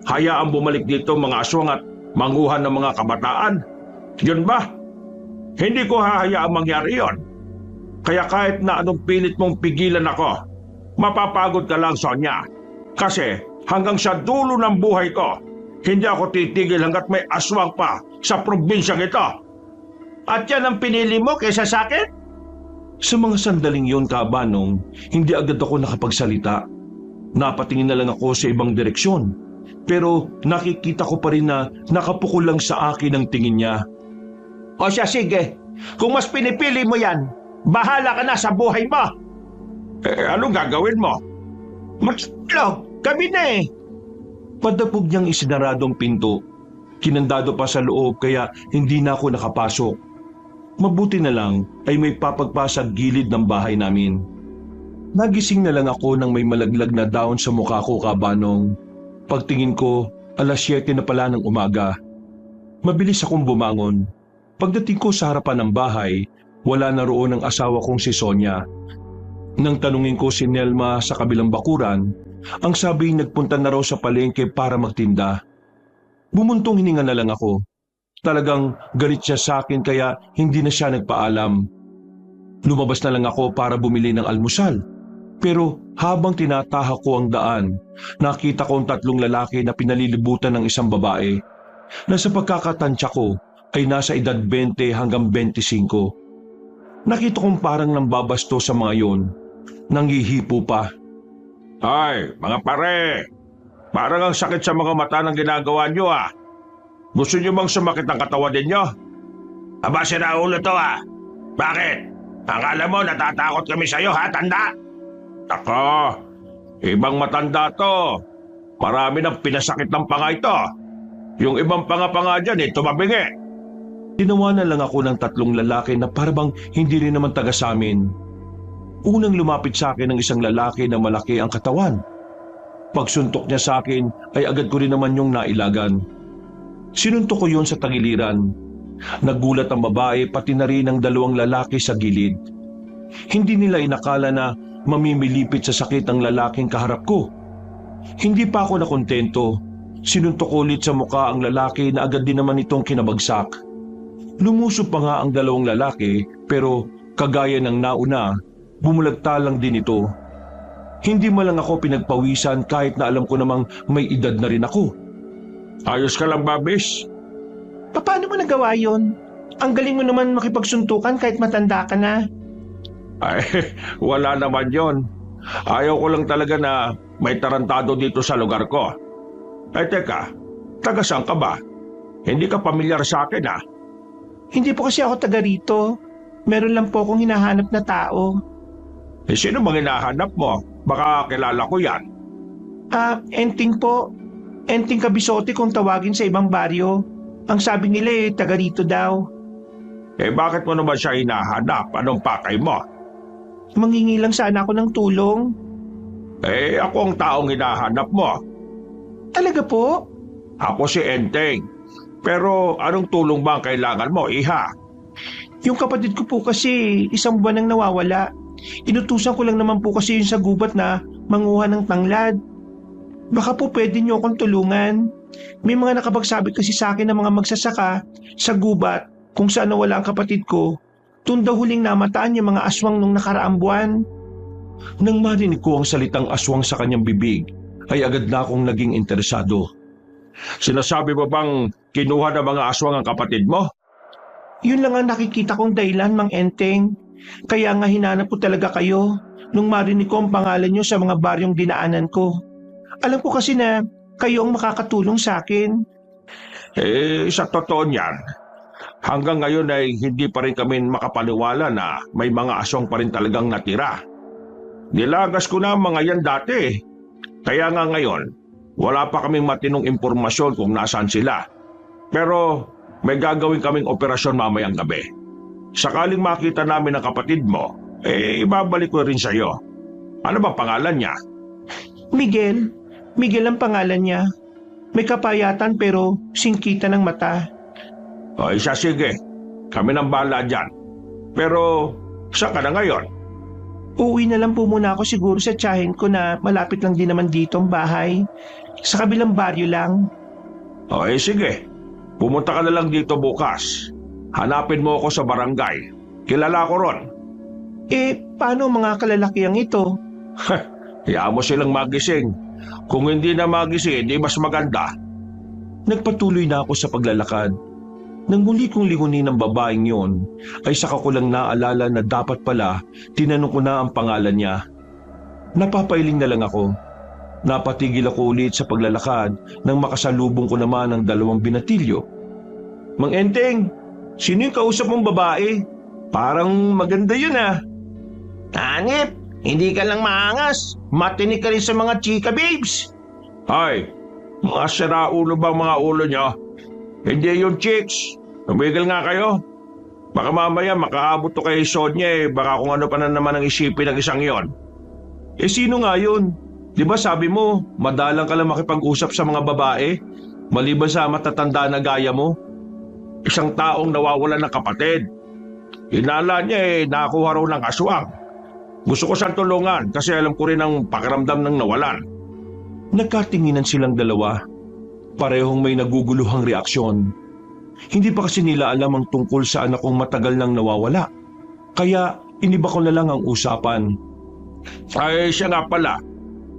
Hayaan bumalik dito mga aswang at manguhan ng mga kabataan? Yun ba? Hindi ko hahayaang mangyari yon. Kaya kahit na anong pilit mong pigilan ako, mapapagod ka lang, Sonia. Kasi hanggang sa dulo ng buhay ko, hindi ako titigil hanggat may aswang pa sa probinsyang ito. At yan ang pinili mo kaysa sa akin? Sa mga sandaling yun, Kabanong, hindi agad ako nakapagsalita. Napatingin na lang ako sa ibang direksyon. Pero nakikita ko pa rin na nakapukol lang sa akin ang tingin niya. O siya, sige. Kung mas pinipili mo yan, bahala ka na sa buhay mo. Anong gagawin mo? Matulog, gabi na eh. Padapog niyang isinaradong pinto. Kinandado pa sa loob kaya hindi na ako nakapasok. Mabuti na lang ay may papagpa sa gilid ng bahay namin. Nagising na lang ako nang may malaglag na daon sa mukha ko, Kabanong. Pagtingin ko, 7:00 na pala ng umaga. Mabilis akong bumangon. Pagdating ko sa harapan ng bahay, wala na roon ang asawa kong si Sonia. Nang tanungin ko si Nelma sa kabilang bakuran, ang sabi nagpunta na raw sa palengke para magtinda. Bumuntong hininga na lang ako. Talagang galit siya sa akin kaya hindi na siya nagpaalam. Lumabas na lang ako para bumili ng almusal. Pero habang tinatahak ko ang daan, nakita ko ang 3 lalaki na pinalilibutan ng isang babae na sa pagkakatansya ko ay nasa edad 20 hanggang 25. Nakita kong parang nambabasto sa mga yon. Nanghihipo pa. Ay, mga pare, parang ang sakit sa mga mata ng ginagawa nyo ah. Gusto nyo bang sumakit ang katawan ninyo? Aba, sira ulo to ah. Bakit? Akala mo natatakot kami sa'yo ha, tanda? Ako, ibang matanda to. Marami nang pinasakit ng panga ito. Yung ibang panga-panga dyan tumabingi. Tinawanan lang ako ng 3 lalaki na parang hindi rin naman taga sa amin. Unang lumapit sa akin ng isang lalaki na malaki ang katawan. Pagsuntok niya sa akin ay agad ko rin naman yung nailagan. Sinuntok ko yon sa tagiliran. Nagulat ang babae pati na rin ang 2 lalaki sa gilid. Hindi nila inakala na mamimilipit sa sakit ang lalaking kaharap ko. Hindi pa ako nakontento. Sinuntok ulit sa muka ang lalaki na agad din naman itong kinabagsak. Lumusob pa nga ang 2 lalaki pero kagaya ng nauna, bumulagta lang din ito. Hindi man lang ako pinagpawisan kahit na alam ko namang may edad na rin ako. Ayos ka lang, Babis? Paano mo nagawa yon? Ang galing mo naman makipagsuntukan kahit matanda ka na. Ay, wala naman yon. Ayaw ko lang talaga na may tarantado dito sa lugar ko. Ay teka, taga saan ka ba? Hindi ka pamilyar sa akin ah. Hindi po kasi ako taga rito. Meron lang po akong hinahanap na tao. Sino bang hinahanap mo? Baka kilala ko yan. Enting po. Enting Kabisote kung tawagin sa ibang baryo. Ang sabi nila taga rito daw. Bakit mo naman siya hinahanap? Anong pakay mo? Mangingi lang sana ako ng tulong. Ako ang taong hinahanap mo. Talaga po? Ako si Enteng. Pero anong tulong ba ang kailangan mo, iha? Yung kapatid ko po kasi 1 buwan nang nawawala. Inutusan ko lang naman po kasi yun sa gubat na manguha ng tanglad. Baka po pwede niyo akong tulungan. May mga nakapagsabi kasi sa akin ng mga magsasaka sa gubat kung saan nawala ang kapatid ko. Doon daw huling namataan yung mga aswang nung nakaraang buwan. Nang marinig ko ang salitang aswang sa kanyang bibig, ay agad na akong naging interesado. Sinasabi mo bang kinuha ng mga aswang ang kapatid mo? Yun lang ang nakikita kong dahilan, Mang Enteng. Kaya nga hinanap ko talaga kayo nung marinig ko ang pangalan niyo sa mga baryong dinaanan ko. Alam ko kasi na kayo ang makakatulong sa akin. Sa totoo niyan, hanggang ngayon ay hindi pa rin kami makapaniwala na may mga aswang pa rin talagang natira. Nilagas ko na ang mga yan dati. Kaya nga ngayon, wala pa kaming matinong impormasyon kung nasaan sila. Pero may gagawin kaming operasyon mamayang gabi. Sakaling makita namin ang kapatid mo, ibabalik ko rin sa iyo. Ano ba pangalan niya? Miguel. Miguel ang pangalan niya. May kapayatan pero singkita ng mata. Siya sige. Kami nang bahala dyan. Pero saan ka na ngayon? Uuwi na lang po muna ako siguro sa tiyahin ko na malapit lang din naman dito ang bahay. Sa kabilang baryo lang. Sige. Pumunta ka na lang dito bukas. Hanapin mo ako sa barangay. Kilala ko ron. Paano mga kalalakiang ito? Hayaan mo silang magising. Kung hindi na magising, di mas maganda. Nagpatuloy na ako sa paglalakad. Nang muli kong lingunin ng babaeng yon, ay saka ko lang naalala na dapat pala tinanong ko na ang pangalan niya. Napapailing na lang ako. Napatigil ako ulit sa paglalakad nang makasalubong ko naman ang 2 binatilyo. Mang Enteng, sino yung kausap mong babae? Parang maganda yun ah. Hanip, hindi ka lang maangas. Matinig ka rin sa mga chika babes. Ay, mga siraulo bang mga ulo nyo? Hindi yung chicks. Tumigil nga kayo. Baka mamaya makaabot to kay Sonya baka kung ano pa na naman ang isipin ng isang yon. Sino nga yun? Di ba sabi mo, madalang ka lang makipag-usap sa mga babae, maliban sa matatanda na gaya mo? Isang taong nawawalan ng kapatid. Hinala niya nakuha raw ng aswang. Gusto ko siyang tulungan kasi alam ko rin ang pakiramdam ng nawalan. Nagkatinginan silang 2. Parehong may naguguluhang reaksyon. Hindi pa kasi nila alam ang tungkol sa anak kong matagal nang nawawala. Kaya iniba ko na lang ang usapan. Ay, siya nga pala.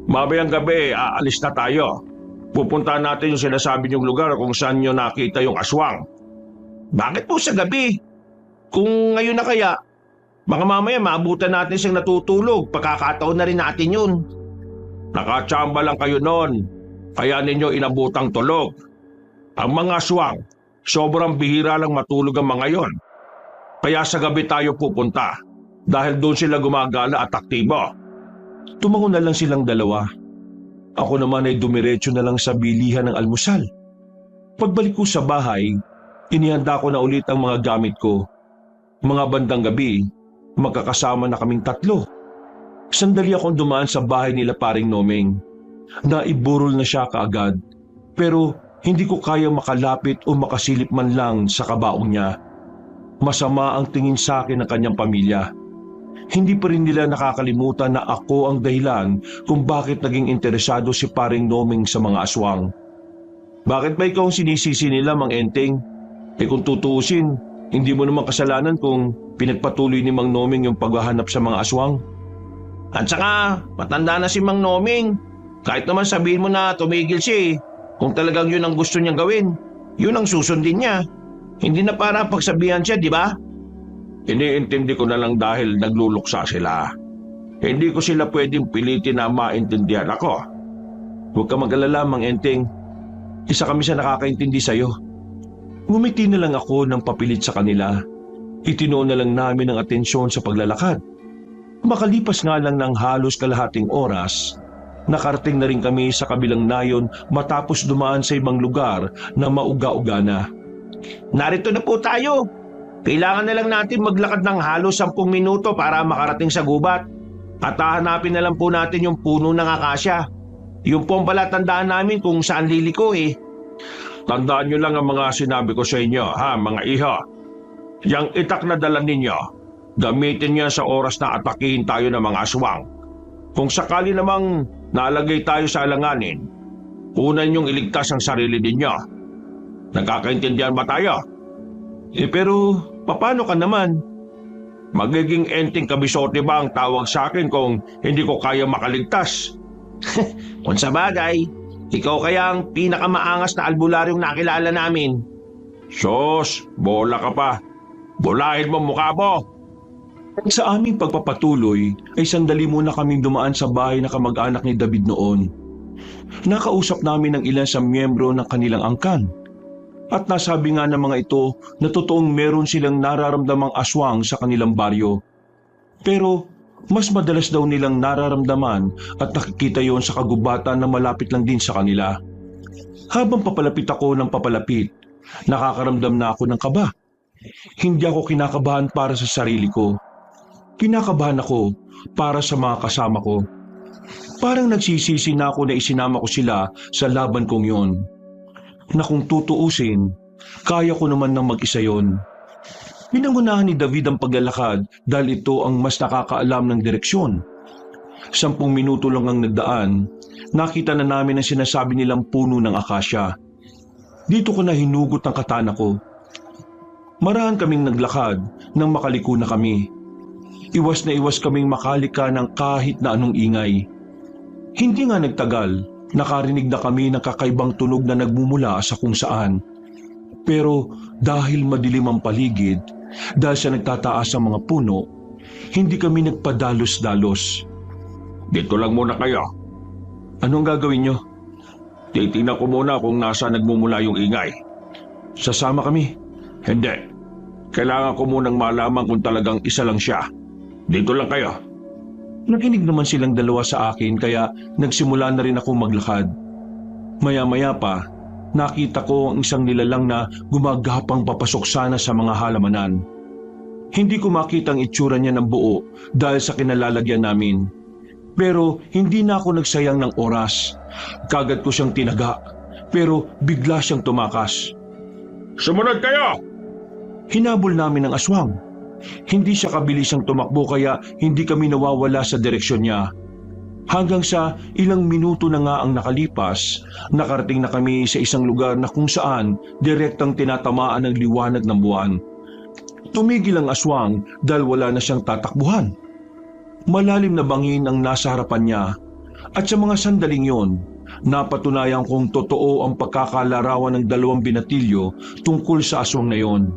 Mamayang gabi, aalis na tayo. Pupuntahan natin yung sinasabi niyong lugar kung saan niyo nakita yung aswang. Bakit po sa gabi? Kung ngayon na kaya, baka mamaya maabutan natin siyang natutulog. Pagkakataon na rin natin yun. Nakatsamba lang kayo noon, kaya ninyo inabutang tulog. Ang mga aswang, sobrang bihira lang matulog ang mga yon. Kaya sa gabi tayo pupunta, dahil doon sila gumagala at aktibo. Tumango na lang silang dalawa. Ako naman ay dumiretso na lang sa bilihan ng almusal. Pagbalik ko sa bahay, inihanda ko na ulit ang mga gamit ko. Mga bandang gabi, magkakasama na kaming tatlo. Sandali akong dumaan sa bahay nila paring Nomeng. Naiburol na siya kaagad, pero hindi ko kaya makalapit o makasilip man lang sa kabaong niya. Masama ang tingin sa akin ng kanyang pamilya. Hindi pa rin nila nakakalimutan na ako ang dahilan kung bakit naging interesado si paring Nomeng sa mga aswang. Bakit ba ikaw ang sinisisi nila, Mang Enteng? Kung tutuusin, hindi mo naman kasalanan kung pinagpatuloy ni Mang Nomeng yung paghahanap sa mga aswang. At saka, matanda na si Mang Nomeng. Kahit naman sabihin mo na tumigil siya, kung talagang yun ang gusto niyang gawin, yun ang susundin niya. Hindi na para pagsabihan siya, di ba? Iniintindi ko na lang dahil nagluluksa sila. Hindi ko sila pwedeng pilitin na maintindihan ako. Huwag ka mag-alala, Mang Enteng. Isa kami sa nakakaintindi sa'yo. Ngumiti na lang ako ng papilit sa kanila. Itinoon na lang namin ang atensyon sa paglalakad. Makalipas nga lang ng halos kalahating oras, nakarating na rin kami sa kabilang nayon matapos dumaan sa ibang lugar na mauga-uga na. Narito na po tayo. Kailangan na lang natin maglakad ng halos 10 minuto para makarating sa gubat. At hahanapin na lang po natin yung puno ng akasya. Yung po ang palatandaan namin kung saan liliko eh. Tandaan nyo lang ang mga sinabi ko sa inyo, ha, mga iho. Yang itak na dala ninyo, gamitin niya sa oras na atakihin tayo ng mga aswang. Kung sakali namang nalagay tayo sa alanganin, unan niyong iligtas ang sarili ninyo. Nagkakaintindihan ba tayo? Pero paano ka naman? Magiging Enteng Kabisote ba ang tawag sa akin kung hindi ko kaya makaligtas? Kung sa bagay, ikaw kaya ang pinakamaangas na albularyong nakilala namin. Sos, bola ka pa. Bulahin mo mukha mo. Sa aming pagpapatuloy ay sandali muna kaming dumaan sa bahay na kamag-anak ni David noon. Nakausap namin ang ilan sa miyembro ng kanilang angkan. At nasabi nga ng mga ito na totoong meron silang nararamdamang aswang sa kanilang baryo. Pero mas madalas daw nilang nararamdaman at nakikita yon sa kagubatan na malapit lang din sa kanila. Habang papalapit ako ng papalapit, nakakaramdam na ako ng kaba. Hindi ako kinakabahan para sa sarili ko. Kinakabahan ako para sa mga kasama ko. Parang nagsisisi na ako na isinama ko sila sa laban kong yon. Na kung tutuusin, kaya ko naman nang mag-isa yon. Pinangunahan ni David ang paglalakad dahil ito ang mas nakakaalam ng direksyon. 10 minuto lang ang nagdaan, nakita na namin ang sinasabi nilang puno ng akasya. Dito ko na hinugot ang katana ko. Marahan kaming naglakad nang makaliko na kami. Iwas na iwas kaming makalika ng kahit na anong ingay. Hindi nga nagtagal, nakarinig na kami ng kakaibang tunog na nagmumula sa kung saan. Pero dahil madilim ang paligid, dahil sa nagtataas ang mga puno, hindi kami nagpadalos-dalos. Dito lang muna kayo. Anong gagawin nyo? Titingnan ko muna kung nasa nagmumula yung ingay. Sasama kami. Hindi. Kailangan ko munang malaman kung talagang isa lang siya. Dito lang kayo. Nakinig naman silang dalawa sa akin kaya nagsimula na rin ako maglakad. Maya-maya pa, nakita ko ang isang nilalang na gumagapang papasok sana sa mga halamanan. Hindi ko makita ang itsura niya ng buo dahil sa kinalalagyan namin. Pero hindi na ako nagsayang ng oras. Kagad ko siyang tinaga, pero bigla siyang tumakas. Sumunod kayo! Hinabol namin ang aswang. Hindi siya kabilis ang tumakbo kaya hindi kami nawawala sa direksyon niya. Hanggang sa ilang minuto na nga ang nakalipas, nakarating na kami sa isang lugar na kung saan direktang tinatamaan ng liwanag ng buwan. Tumigil ang aswang dahil wala na siyang tatakbuhan. Malalim na bangin ang nasa harapan niya at sa mga sandaling yon, napatunayan kong totoo ang pagkakalarawan ng dalawang binatilyo tungkol sa aswang na yon.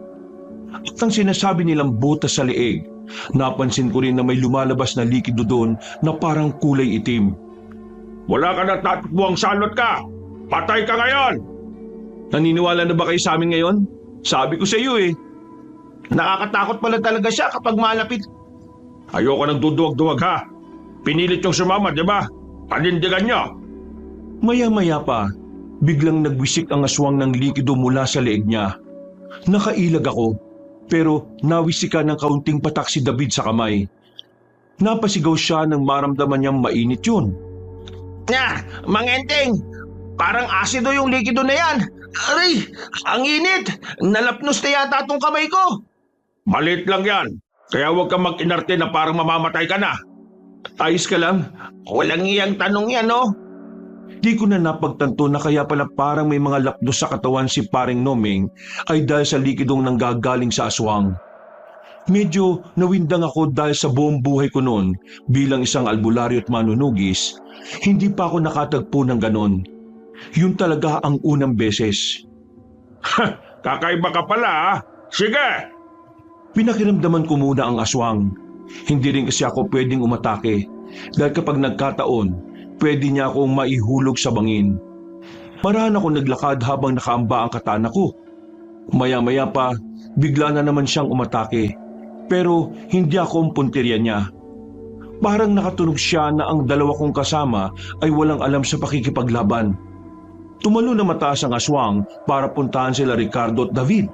At ang sinasabi nilang butas sa leeg, napansin ko rin na may lumalabas na likido doon na parang kulay itim. Wala ka na tatakbuhang salot ka! Patay ka ngayon! Naniniwala na ba kayo sa amin ngayon? Sabi ko sa iyo eh. Nakakatakot pala talaga siya kapag malapit. Ayoko nang duduwag-duwag ha! Pinilit yung sumama, di ba? Panindigan nyo! Maya-maya pa, biglang nagwisik ang aswang ng likido mula sa leeg niya. Nakailag ako, pero nawisikan ng kaunting patak si David sa kamay. Napasigaw siya nang maramdaman niyang mainit yun. Mang Enteng, parang asido yung likido na yan. Aray, ang init. Nalapnos na yata tong kamay ko. Malit lang yan. Kaya huwag kang mag-inarte na parang mamamatay ka na. Ayos ka lang? Walang iyang tanong yan, no? Di ko na napagtanto na kaya pala parang may mga lapdos sa katawan si paring Nomeng ay dahil sa likidong nanggagaling sa aswang. Medyo nawindang ako dahil sa buong buhay ko noon bilang isang albularyo at manunugis, hindi pa ako nakatagpo ng ganon. Yun talaga ang unang beses. Kakaiba ka pala ha? Sige! Pinakiramdaman ko muna ang aswang. Hindi rin kasi ako pwedeng umatake dahil kapag nagkataon, pwede niya akong maihulog sa bangin. Marahan ako naglakad habang nakaamba ang katana ko. Maya-maya pa, bigla na naman siyang umatake. Pero hindi ako ang punteriya niya. Parang nakatunog siya na ang dalawa kong kasama ay walang alam sa pakikipaglaban. Tumalo na mataas ang aswang para puntahan sila Ricardo at David.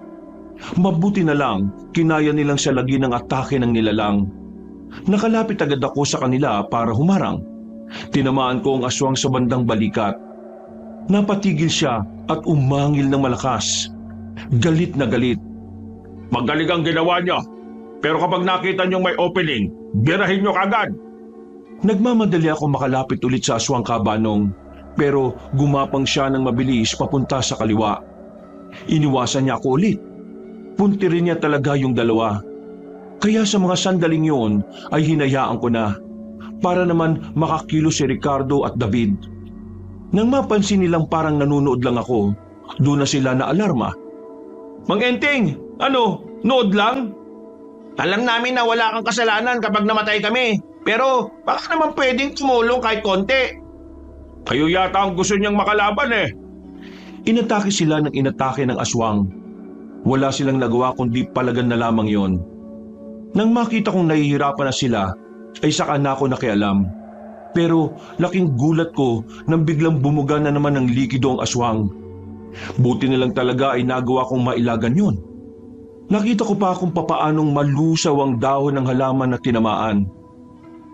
Mabuti na lang, kinaya nilang salagi ng atake ng nilalang. Nakalapit agad ako sa kanila para humarang. Tinamaan ko ang aswang sa bandang balikat. Napatigil siya at umangil ng malakas. Galit na galit. Magaling ang ginawa nyo. Pero kapag nakita nyong may opening, birahin nyo kagad. Nagmamadali ako makalapit ulit sa aswang kabanong, pero gumapang siya ng mabilis papunta sa kaliwa. Iniwasan niya ako ulit. Puntirin niya talaga yung dalawa. Kaya sa mga sandaling yon ay hinayaan ko na, para naman makakilo si Ricardo at David. Nang mapansin nilang parang nanunood lang ako, doon na sila na alarma. Mang Enteng, ano, nood lang? Alam namin na wala kang kasalanan kapag namatay kami. Pero baka naman pwedeng tumulong kahit konti. Kayo yata ang gusto niyang makalaban eh. Inatake sila ng inatake ng aswang. Wala silang nagawa kundi palagan na lamang yon. Nang makita kong nahihirapan na sila, ay saka na ako nakialam. Pero laking gulat ko nang biglang bumuga na naman ng likido ang aswang. Buti na lang talaga ay nagawa kong mailagan yon. Nakita ko pa kung papaanong malusaw ang dahon ng halaman na tinamaan.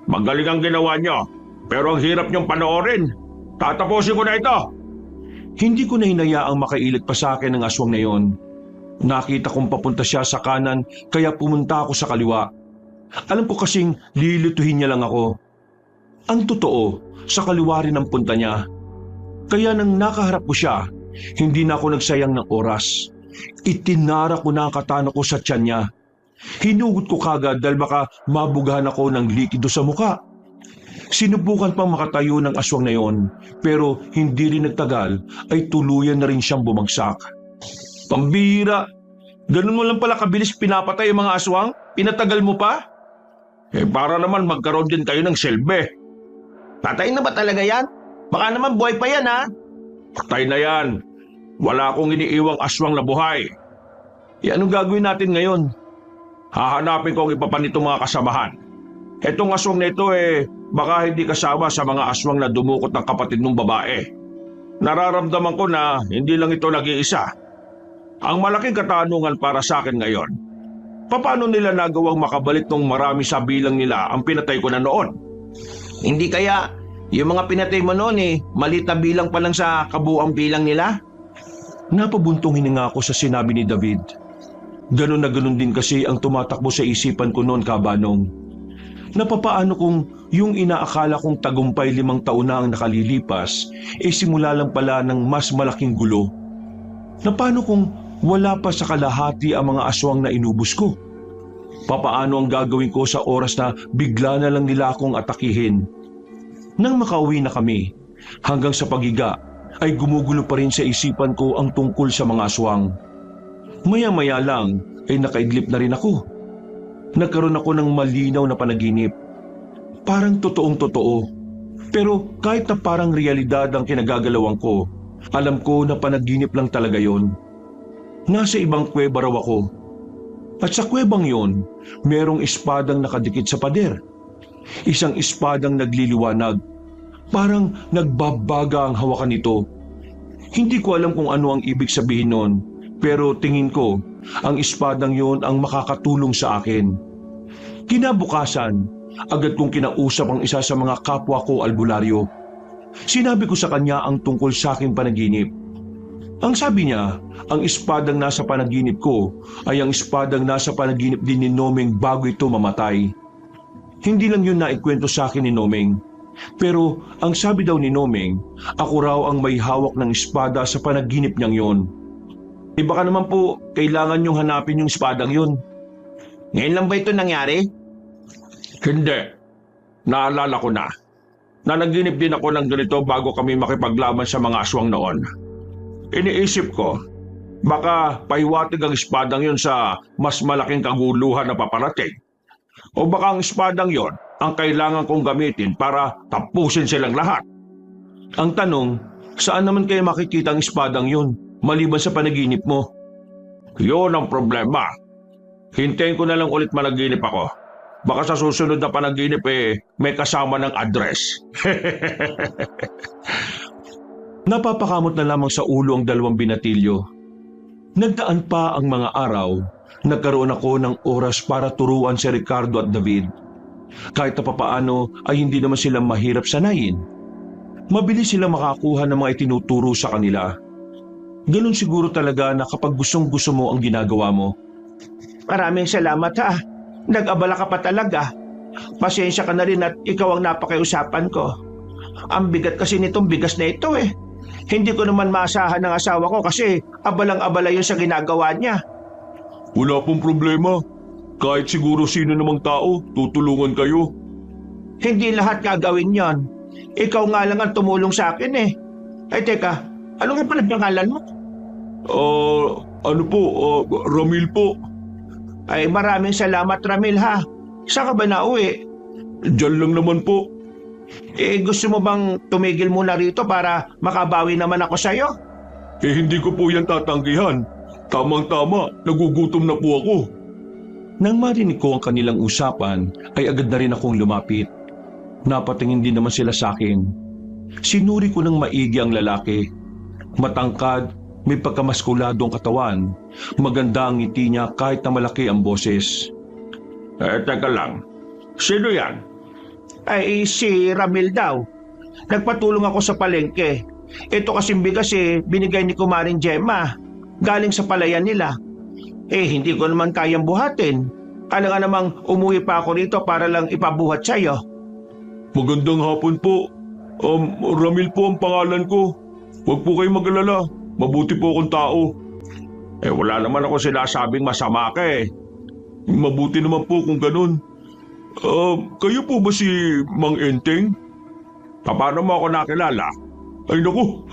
Magaling ang ginawa nyo, pero ang hirap nyong panoorin. Tatapusin ko na ito. Hindi ko na hinayaang makailit pa sa akin ang aswang na yon. Nakita kong papunta siya sa kanan kaya pumunta ako sa kaliwa. Alam ko kasing lilituhin niya lang ako. Ang totoo, sa kaliwa rin ang punta niya. Kaya nang nakaharap ko siya, hindi na ako nagsayang ng oras. Itinara ko na ang katana ko sa tiyan niya. Hinugot ko kagad dahil baka mabugahan ako ng likido sa muka. Sinubukan pang makatayo ng aswang na yon, pero hindi rin nagtagal ay tuluyan na rin siyang bumagsak. Pambira! Ganun mo lang pala kabilis pinapatay ang mga aswang? Pinatagal mo pa? Para naman magkaroon din kayo ng silbi. Patay na ba talaga yan? Baka naman buhay pa yan ha? Patay na yan. Wala akong iniiwang aswang na buhay. Anong gagawin natin ngayon? Hahanapin ko ang iba pa nitong mga kasamahan. Etong aswang na ito baka hindi kasama sa mga aswang na dumukot ng kapatid ng babae. Nararamdaman ko na hindi lang ito nag-iisa. Ang malaking katanungan para sa akin ngayon, paano nila nagawang makabalik ng marami sa bilang nila ang pinatay ko na noon? Hindi kaya yung mga pinatay mo noon maliit na bilang pa lang sa kabuang bilang nila? Napabuntong hininga ako sa sinabi ni David. Ganon na ganon din kasi ang tumatakbo sa isipan ko noon, kabanong. Napapaano kung yung inaakala kong tagumpay 5 taon na ang nakalilipas, simula lang pala ng mas malaking gulo. Na paano kung wala pa sa kalahati ang mga aswang na inubos ko? Papaano ang gagawin ko sa oras na bigla na lang nila akong atakihin? Nang makauwi na kami, hanggang sa pagiga, ay gumugulo pa rin sa isipan ko ang tungkol sa mga aswang. Maya-maya lang ay nakaidlip na rin ako. Nagkaroon ako ng malinaw na panaginip. Parang totoong-totoo. Pero kahit na parang realidad ang kinagagalawan ko, alam ko na panaginip lang talaga yon. Nasa ibang kuweba raw ako. At sa kuwebang yon, merong espadang nakadikit sa pader. Isang espadang nagliliwanag. Parang nagbabaga ang hawakan nito. Hindi ko alam kung ano ang ibig sabihin nun, pero tingin ko, ang espadang yon ang makakatulong sa akin. Kinabukasan, agad kong kinausap ang isa sa mga kapwa ko albularyo. Sinabi ko sa kanya ang tungkol sa aking panaginip. Ang sabi niya, ang espadang nasa panaginip ko ay ang espadang nasa panaginip din ni Nomeng bago ito mamatay. Hindi lang yun naikwento sa akin ni Nomeng. Pero ang sabi daw ni Nomeng, ako raw ang may hawak ng espada sa panaginip niyang yon. Baka naman po, kailangan niyong hanapin yung espadang yun. Ngayon lang ba ito nangyari? Hindi. Naalala ko na. Nanaginip din ako ng ganito bago kami makipaglaban sa mga aswang noon. Iniisip ko, baka paiwatig ang espadang yon sa mas malaking kaguluhan na paparating. O baka ang espadang yon ang kailangan kong gamitin para tapusin silang lahat. Ang tanong, saan naman kayo makikita ang espadang yun, maliban sa panaginip mo? Yun ang problema. Hintayin ko na lang ulit managinip ako. Baka sa susunod na panaginip may kasama ng address. Napapakamot na lamang sa ulo ang 2 binatilyo. Nagdaan pa ang mga araw, nagkaroon ako ng oras para turuan si Ricardo at David. Kahit na papaano ay hindi naman sila mahirap sanayin. Mabilis sila makakuha ng mga itinuturo sa kanila. Ganun siguro talaga na kapag gustong-gusto mo ang ginagawa mo. Maraming salamat ha. Nag-abala ka pa talaga. Pasensya ka na rin at ikaw ang napakiusapan ko. Ang bigat kasi nitong bigas na ito eh. Hindi ko naman maasahan ng asawa ko kasi abalang-abala yun sa ginagawa niya. Wala pong problema. Kahit siguro sino namang tao, tutulungan kayo. Hindi lahat gagawin yon. Ikaw nga lang ang tumulong sa akin eh. Ay teka, ano nga pala pangalan mo? Ramil po. Ay maraming salamat Ramil ha. Saan ka ba nauwi? Diyan lang naman po. Gusto mo bang tumigil muna rito para makabawi naman ako sa'yo? Hindi ko po yan tatanggihan. Tamang-tama, nagugutom na po ako. Nang marinig ko ang kanilang usapan, ay agad na rin akong lumapit. Napatingin din naman sila sa akin. Sinuri ko ng maigi ang lalaki. Matangkad, may pagkamaskuladong katawan. Maganda ang ngiti niya kahit na malaki ang boses. Teka lang. Sino yan? Ay si Ramil daw. Nagpatulong ako sa palengke. Ito kasing bigas binigay ni Kumaring Gemma. Galing sa palayan nila. Hindi ko naman kayang buhatin. Kailangan namang umuwi pa ako rito para lang ipabuhat sa'yo. Magandang hapon po. Ramil po ang pangalan ko. Huwag po kayong mag-alala. Mabuti po akong tao. Wala naman ako sinasabing masama ka eh. Mabuti naman po kung ganun. Kayo po ba si Mang Enteng? Paano mo ako nakilala? Ay naku,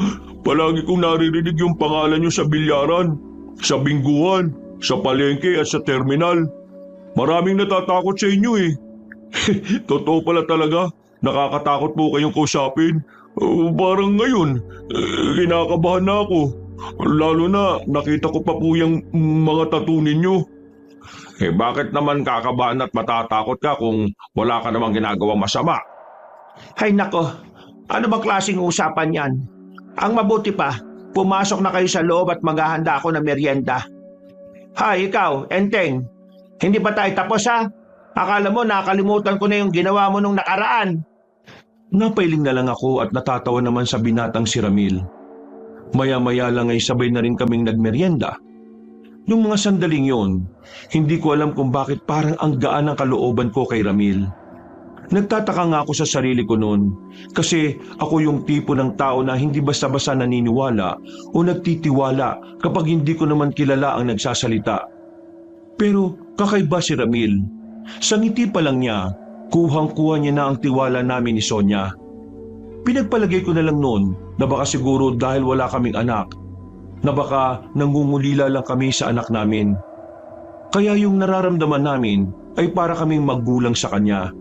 palagi kong naririnig yung pangalan niyo sa bilyaran, sa bingguhan, sa palengke at sa terminal. Maraming natatakot sa inyo eh. Totoo pala talaga, nakakatakot po kayong kausapin. Parang ngayon, kinakabahan na ako. Lalo na nakita ko pa po yung mga tattoo ninyo. Bakit naman kakabahan at matatakot ka kung wala ka namang ginagawang masama? Hay nako, ano bang klaseng usapan yan? Ang mabuti pa, pumasok na kayo sa loob at maghahanda ako ng merienda. Hay ikaw, Enteng, hindi pa tayo tapos ha? Akala mo nakalimutan ko na yung ginawa mo nung nakaraan. Napailing na lang ako at natatawa naman sa binatang si Ramil. Maya-maya lang ay sabay na rin kaming nagmerienda. Nung mga sandaling yon, hindi ko alam kung bakit parang ang gaan ng kalooban ko kay Ramil. Nagtataka nga ako sa sarili ko noon kasi ako yung tipo ng tao na hindi basta-basta naniniwala o nagtitiwala kapag hindi ko naman kilala ang nagsasalita. Pero kakaiba si Ramil. Sa ngiti pa lang niya, kuhang-kuha niya na ang tiwala namin ni Sonia. Pinagpalagay ko na lang noon na baka siguro dahil wala kaming anak, na baka nangungulila lang kami sa anak namin. Kaya yung nararamdaman namin ay para kaming magulang sa kanya.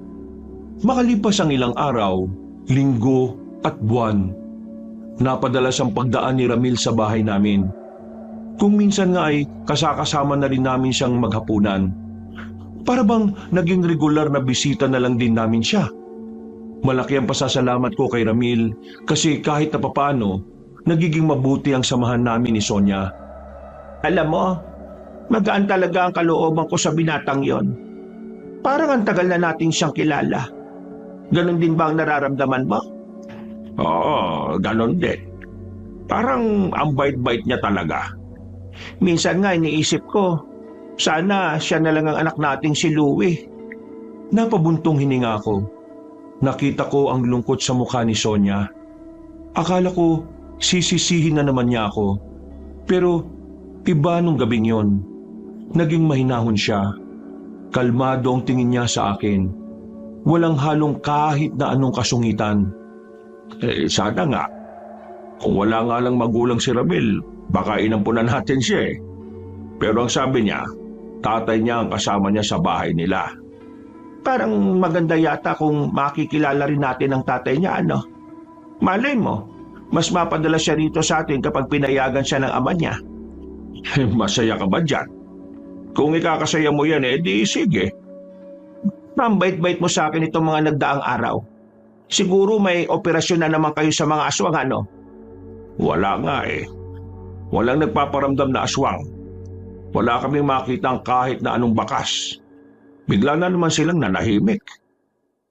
Makalipas ang ilang araw, linggo at buwan, napadalas ang pagdaan ni Ramil sa bahay namin. Kung minsan nga ay kasakasama na rin namin siyang maghapunan. Para bang naging regular na bisita na lang din namin siya. Malaki ang pasasalamat ko kay Ramil kasi kahit na papaano, nagiging mabuti ang samahan namin ni Sonia. Alam mo, magaan talaga ang kalooban ko sa binatang yon. Parang ang tagal na nating siyang kilala. Ganon din ba ang nararamdaman mo? Oo, ganon din. Parang ang bait-bait niya talaga. Minsan nga iniisip ko, sana siya na lang ang anak nating si Louie. Napabuntong hininga ako. Nakita ko ang lungkot sa mukha ni Sonia. Akala ko sisisihin na naman niya ako. Pero iba nung gabing yon. Naging mahinahon siya. Kalmado ang tingin niya sa akin. Walang halong kahit na anong kasungitan. Sana nga. Kung wala nga lang magulang si Ramil, baka inampunan natin siya eh. Pero ang sabi niya, tatay niya ang kasama niya sa bahay nila. Parang maganda yata kung makikilala rin natin ang tatay niya, ano? Malay mo, mas mapadala siya rito sa atin kapag pinayagan siya ng ama niya. Masaya ka ba dyan? Kung ikakasaya mo yan di sige. Ang bait-bait mo sa akin itong mga nagdaang araw. Siguro may operasyon na naman kayo sa mga aswang, ano? Wala nga eh. Walang nagpaparamdam na aswang. Wala kaming makitang kahit na anong bakas. Bigla na naman silang nanahimik.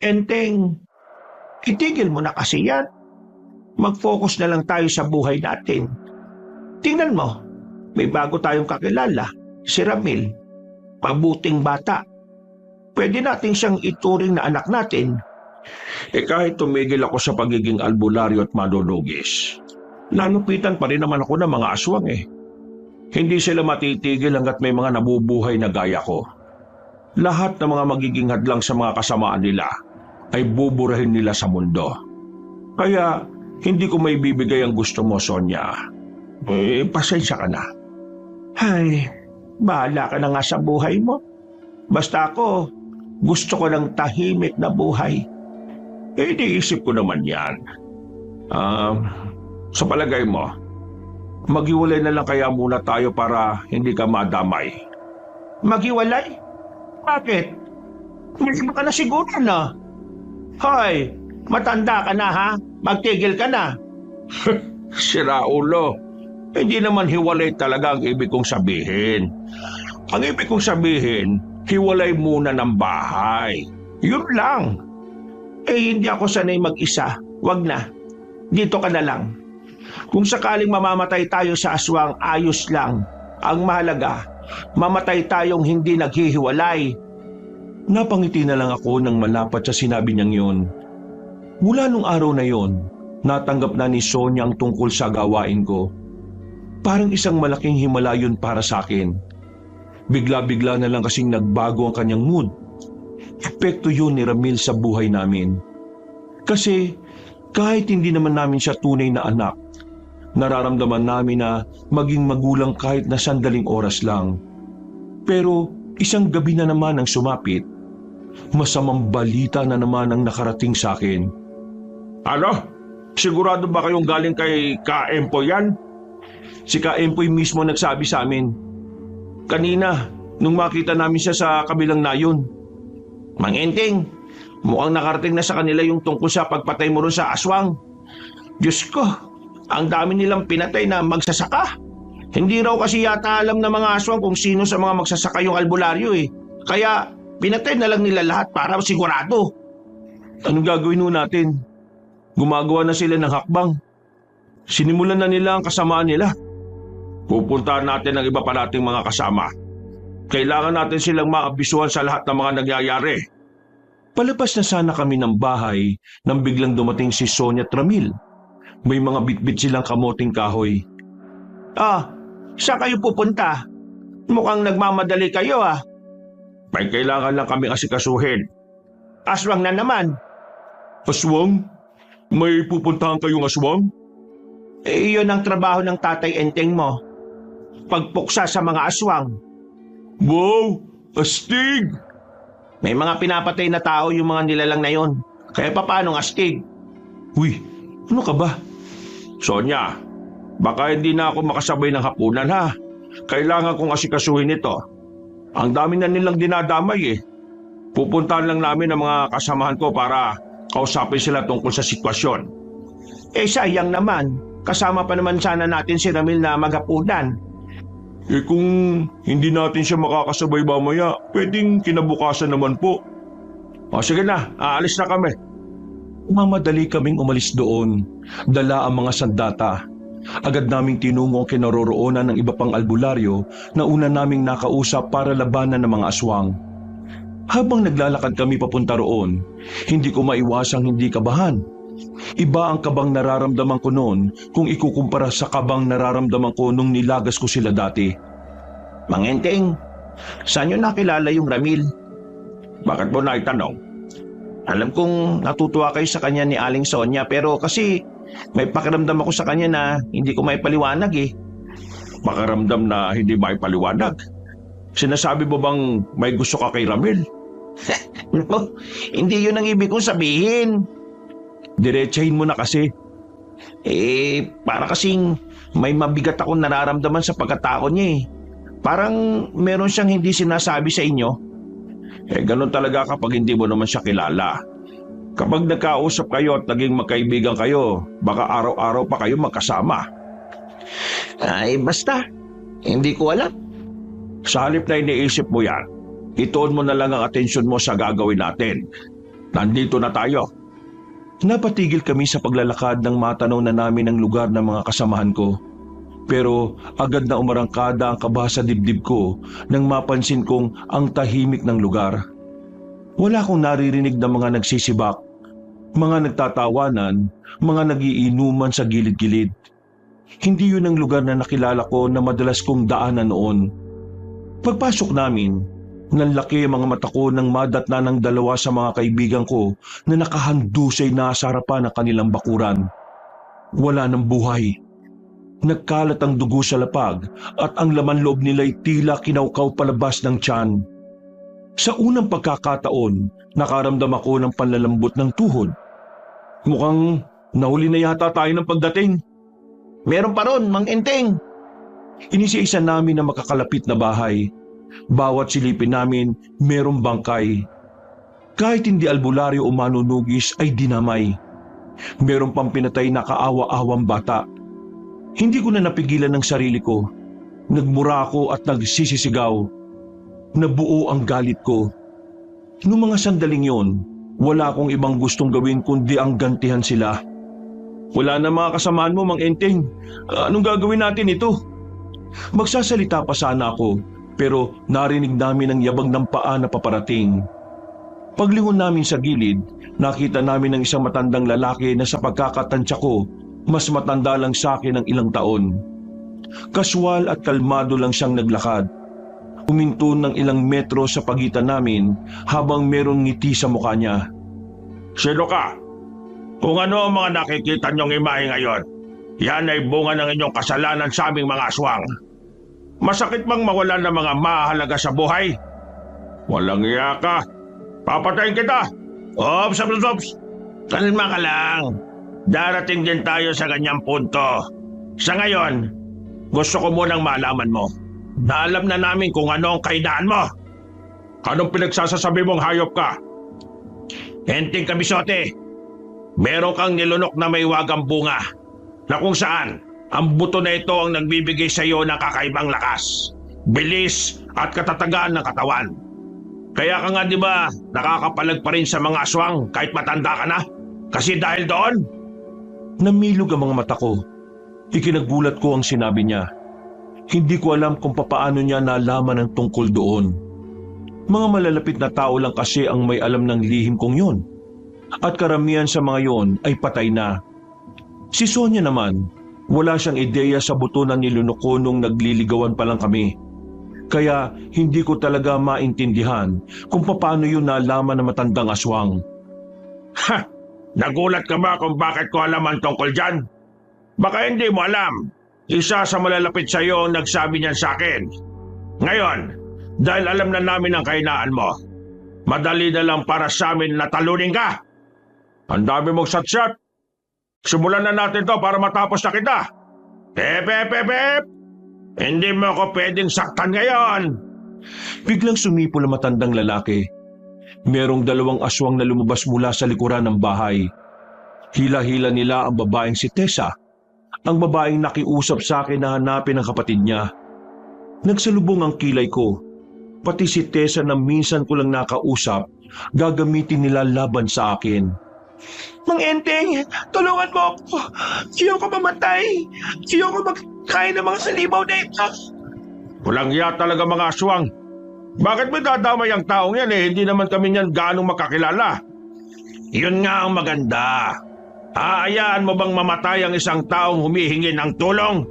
Enteng, itigil mo na kasi yan. Mag-focus na lang tayo sa buhay natin. Tingnan mo, may bago tayong kakilala, si Ramil. Mabuting bata. Pwede natin siyang ituring na anak natin. Kahit tumigil ako sa pagiging albularyo at madudugis, nanupitan pa rin naman ako ng mga aswang eh. Hindi sila matitigil hanggat may mga nabubuhay na gaya ko. Lahat ng mga magiging hadlang sa mga kasamaan nila ay buburahin nila sa mundo. Kaya hindi ko may bibigay ang gusto mo, Sonia. Pasensya ka na. Ay, bahala ka na nga sa buhay mo. Basta ako, gusto ko ng tahimik na buhay. Iniisip ko naman yan. Sa palagay mo, maghiwalay na lang kaya muna tayo para hindi ka madamay. Maghiwalay? Bakit? Hindi ka na siguro na. Hoy, matanda ka na ha? Magtigil ka na. Sira ulo. Hindi naman hiwalay talaga ang ibig kong sabihin. Ang ibig kong sabihin, hiwalay muna ng bahay. Yun lang. Hindi ako sanay mag-isa. Wag na. Dito ka na lang. Kung sakaling mamamatay tayo sa aswang, ayos lang. Ang mahalaga, mamatay tayong hindi naghihiwalay. Napangiti na lang ako nang malapat sa sinabi niyang yun. Mula nung araw na yon, natanggap na ni Sonia ang tungkol sa gawain ko. Parang isang malaking himala yun para sa akin. Bigla-bigla na lang kasing nagbago ang kanyang mood. Epekto yun ni Ramil sa buhay namin. Kasi kahit hindi naman namin siya tunay na anak, nararamdaman namin na maging magulang kahit na sandaling oras lang. Pero isang gabi na naman ang sumapit, masamang balita na naman ang nakarating sa akin. Ano? Sigurado ba kayong galing kay Ka-Empoy yan? Si Ka-Empoy mismo nagsabi sa amin. Kanina, nung makita namin siya sa kabilang nayon. Mang Enteng, mukhang nakarating na sa kanila yung tungkol sa pagpatay mo ron sa aswang. Diyos ko, ang dami nilang pinatay na magsasaka. Hindi raw kasi yata alam ng mga aswang kung sino sa mga magsasaka yung albularyo eh. Kaya pinatay na lang nila lahat para sigurado. Anong gagawin nun natin? Gumagawa na sila ng hakbang. Sinimulan na nila ang kasamaan nila. Pupuntahan natin ang iba pa nating mga kasama. Kailangan natin silang maabisuhan sa lahat ng mga nangyayari. Palabas na sana kami ng bahay nang biglang dumating si Sonia at Ramil. May mga bitbit silang kamoting kahoy. Saan kayo pupunta? Mukhang nagmamadali kayo May kailangan lang kami asikasuhin. Aswang na naman. Aswang? May pupuntahan kayong aswang? Iyon ang trabaho ng Tatay Enteng mo. Pagpuksa sa mga aswang. Wow! Astig! May mga pinapatay na tao yung mga nilalang na yon. Kaya paano astig? Uy, ano ka ba? Sonia, baka hindi na ako makasabay ng hapunan ha. Kailangan kong asikasuhin ito. Ang dami na nilang dinadamay Pupuntahan lang namin ang mga kasamahan ko para kausapin sila tungkol sa sitwasyon. Sayang naman. Kasama pa naman sana natin si Ramil na maghapunan. Kung hindi natin siya makakasabay mamaya, pwedeng kinabukasan naman po. Sige na, aalis na kami. Mamadali kaming umalis doon. Dala ang mga sandata. Agad naming tinungo ang kinaroroonan ng iba pang albularyo na una naming nakausap para labanan ng mga aswang. Habang naglalakad kami papunta roon, hindi ko maiwasang hindi kabahan. Iba ang kabang nararamdaman ko noon kung ikukumpara sa kabang nararamdaman ko nung nilagas ko sila dati. Mang Enteng, saan nyo nakilala yung Ramil? Bakit mo naitanong? Alam kong natutuwa kayo sa kanya ni Aling Sonia pero kasi may pakiramdam ako sa kanya na hindi ko maipaliwanag Pakiramdam na hindi maipaliwanag? Sinasabi mo bang may gusto ka kay Ramil? No, hindi yun ang ibig kong sabihin. Diretsahin mo na kasi. Para kasing may mabigat akong nararamdaman sa pagkatao niya Parang meron siyang hindi sinasabi sa inyo. Ganun talaga kapag hindi mo naman siya kilala. Kapag nagkausap kayo at naging magkaibigan kayo, baka araw-araw pa kayo magkasama. Basta. Hindi ko alam. Sa halip na iniisip mo yan, ituon mo na lang ang atensyon mo sa gagawin natin. Nandito na tayo. Napatigil kami sa paglalakad nang matanaw na namin ang lugar ng mga kasamahan ko. Pero agad na umarangkada ang kaba sa dibdib ko nang mapansin kong ang tahimik ng lugar. Wala akong naririnig na mga nagsisibak, mga nagtatawanan, mga nagiinuman sa gilid-gilid. Hindi yun ang lugar na nakilala ko na madalas kong daanan noon. Pagpasok namin, nanlaki ang mga mata ko nang madatna ng dalawa sa mga kaibigan ko na nakahandusay na sa harapan ng kanilang bakuran. Wala ng buhay. Nagkalat ang dugo sa lapag at ang laman loob nila'y tila kinaukaw palabas ng tiyan. Sa unang pagkakataon, nakaramdam ako ng panlalambot ng tuhod. Mukhang nahuli na yata tayo ng pagdating. Meron pa ron, Mang Enteng. Inisiisa namin na makakalapit na bahay. Bawat silipin namin, merong bangkay. Kahit hindi albularyo o manunugis ay dinamay. Meron pang pinatay na kaawa-awang bata. Hindi ko na napigilan ng sarili ko. Nagmura ako at nagsisisigaw. Nabuo ang galit ko. Noong mga sandaling yon, wala akong ibang gustong gawin kundi ang gantihan sila. Wala na mga kasamaan mo, Mang Enteng. Anong gagawin natin ito? Magsasalita pa sana ako, pero narinig namin ang yabag ng paa na paparating. Paglingon namin sa gilid, nakita namin ang isang matandang lalaki na sa pagkakatansya ko, mas matanda lang sa akin ng ilang taon. Kaswal at kalmado lang siyang naglakad. Huminto ng ilang metro sa pagitan namin habang merong ngiti sa mukha niya. Sino ka? Kung ano ang mga nakikita niyong imahe ngayon, yan ay bunga ng inyong kasalanan sa aming mga aswang. Masakit bang mawalan ng mga mahalaga sa buhay? Walang iya ka. Papatayin kita. Ops. Kalma ka lang. Darating din tayo sa ganyang punto. Sa ngayon, gusto ko munang malaman mo na alam na namin kung ano ang kahinaan mo. Anong pinagsasasabi mong hayop ka? Enteng Kabisote, meron kang nilunok na may wagang bunga na kung saan ang buto na ito ang nagbibigay sa iyo ng kakaibang lakas, bilis at katatagaan ng katawan. Kaya ka nga di ba nakakapalag pa rin sa mga aswang kahit matanda ka na? Kasi dahil doon? Namilog ang mga mata ko. Ikinagulat ko ang sinabi niya. Hindi ko alam kung papaano niya nalaman ang tungkol doon. Mga malalapit na tao lang kasi ang may alam ng lihim kong yun. At karamihan sa mga yon ay patay na. Si Sonia naman, wala siyang ideya sa buto na nilunok ko nung nagliligawan pa lang kami. Kaya hindi ko talaga maintindihan kung paano yun nalaman ng matandang aswang. Ha! Nagulat ka ba kung bakit ko alam ang tungkol dyan? Baka hindi mo alam. Isa sa malalapit sa iyo ang nagsabi niyan sa akin. Ngayon, dahil alam na namin ang kahinaan mo, madali na lang para sa amin na talunin ka. Ang dami mong satsat. Simulan na natin to para matapos na kita. Pep! Hindi mo ako pwedeng saktan ngayon. Biglang sumipol ang matandang lalaki. Merong 2 aswang na lumabas mula sa likuran ng bahay. Hila-hila nila ang babaeng si Tessa, ang babaeng nakiusap sa akin na hanapin ang kapatid niya. Nagsalubong ang kilay ko. Pati si Tessa na minsan ko lang nakausap, gagamitin nila laban sa akin. Mang Enteng, tulungan mo ako. Ayoko mamatay. Ayoko magkain ng mga salibaw na ito. Walang iya talaga mga aswang. Bakit may dadamay ang taong yan Hindi naman kami niyan gaanong makakilala. Yun nga ang maganda. Aayaan mo bang mamatay ang isang taong humihingi ng tulong?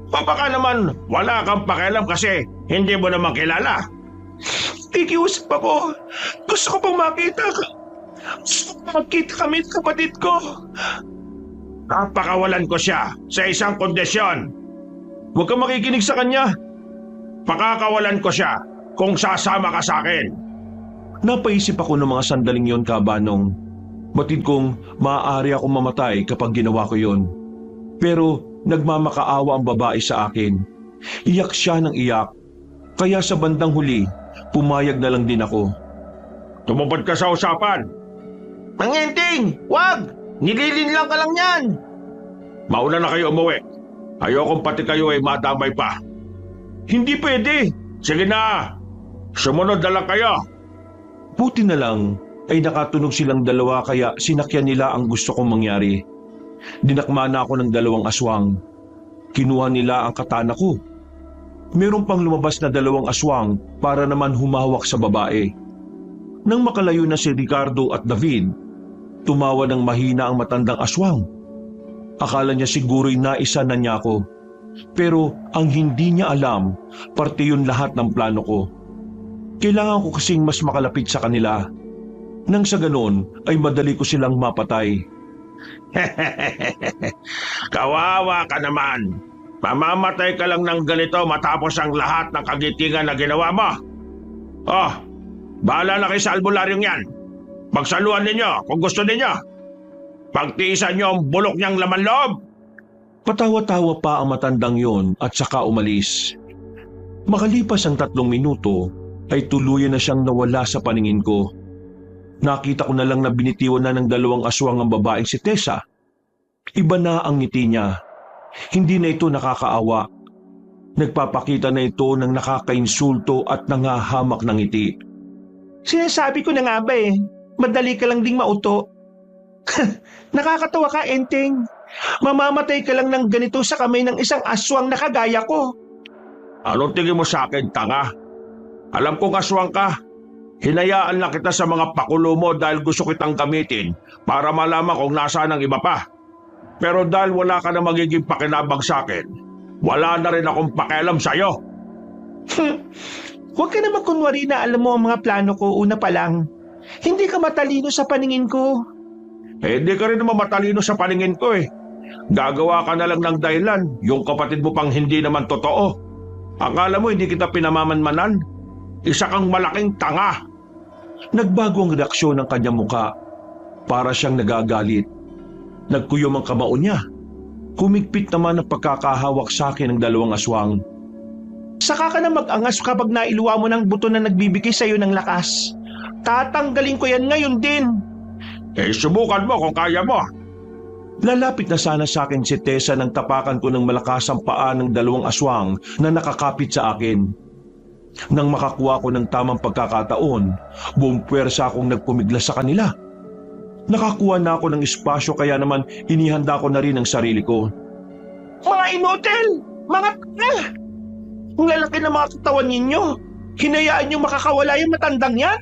O baka naman wala kang pakialam kasi hindi mo naman kilala. Pikiusap ako. Gusto ko pang makita ka. Gusto ko makita kami at kapatid ko. Papakawalan ko siya sa isang kondisyon. Huwag kang makikinig sa kanya. Pakakawalan ko siya kung sasama ka sa akin. Napaisip ako ng mga sandaling yon, Kabanong. Batid kong maaari akong mamatay kapag ginawa ko yon. Pero nagmamakaawa ang babae sa akin. Iyak siya ng iyak. Kaya sa bandang huli, pumayag na lang din ako. Tumupad ka sa usapan. Mang Enteng, wag! Nililinlang ka lang yan. Mauna na kayo umuwi. Ayokong pati kayo ay madamay pa. Hindi pwede. Sige na. Sumunod na lang kayo. Buti na lang ay nakatunog silang 2 kaya sinakyan nila ang gusto kong mangyari. Dinakma na ako ng 2 aswang. Kinuha nila ang katana ko. Meron pang lumabas na 2 aswang para naman humawak sa babae. Nang makalayo na si Ricardo at David, tumawa ng mahina ang matandang aswang. Akala niya siguro'y naisa na niya ako. Pero ang hindi niya alam, parte yun lahat ng plano ko. Kailangan ko kasing mas makalapit sa kanila. Nang sa ganon ay madali ko silang mapatay. Kawawa ka naman. Mamamatay ka lang ng ganito matapos ang lahat ng kagitingan na ginawa mo. Oh, bahala na kayo sa albularyong yan. Pagsaluhan ninyo kung gusto ninyo. Pagtiisan nyo ang bulok niyang laman loob. Patawa-tawa pa ang matandang yon at saka umalis. Makalipas ang 3 minuto ay tuluyan na siyang nawala sa paningin ko. Nakita ko na lang na binitiwan na ng 2 aswang ang babaeng si Tessa. Iba na ang ngiti niya. Hindi na ito nakakaawa. Nagpapakita na ito ng nakakainsulto at nangahamak ng ngiti. Sinasabi ko na nga ba madali ka lang ding mauto. Nakakatawa ka, Enteng. Mamamatay ka lang ng ganito sa kamay ng isang aswang na kagaya ko. Anong tingin mo sa akin, tanga? Alam kong aswang ka. Hinayaan lang kita sa mga pakulo mo dahil gusto kitang gamitin para malaman kung nasaan ang iba pa. Pero dahil wala ka na magiging pakinabang sa akin, wala na rin akong pakialam sa'yo. Huwag ka naman kunwari na alam mo ang mga plano ko una pa lang. Hindi ka matalino sa paningin ko. Hindi ka rin naman matalino sa paningin ko Gagawa ka na lang ng dahilan, yung kapatid mo pang hindi naman totoo. Akala mo hindi kita pinamamanmanan? Isa kang malaking tanga. Nagbago ang reaksyon ng kanyang muka. Para siyang nagagalit. Nagkuyom ang kamao niya. Kumigpit naman ang pagkakahawak sa akin ng 2 aswang. Saka ka na mag-angas kapag nailuwa mo ng buto na nagbibigay sa'yo ng lakas. Tatanggalin ko yan ngayon din. Subukan mo kung kaya mo. Lalapit na sana sa akin si Tessa nang tapakan ko ng malakas ang paa ng 2 aswang na nakakapit sa akin. Nang makakuha ko ng tamang pagkakataon, buong puwersa akong nagpumiglas sa kanila. Nakakuha na ako ng espasyo kaya naman inihanda ko na rin ang sarili ko. Mga inutil! Mga tanga! Ang lalaki ng mga katawan ninyo. Hinayaan niyo makakawala yung matandang yan?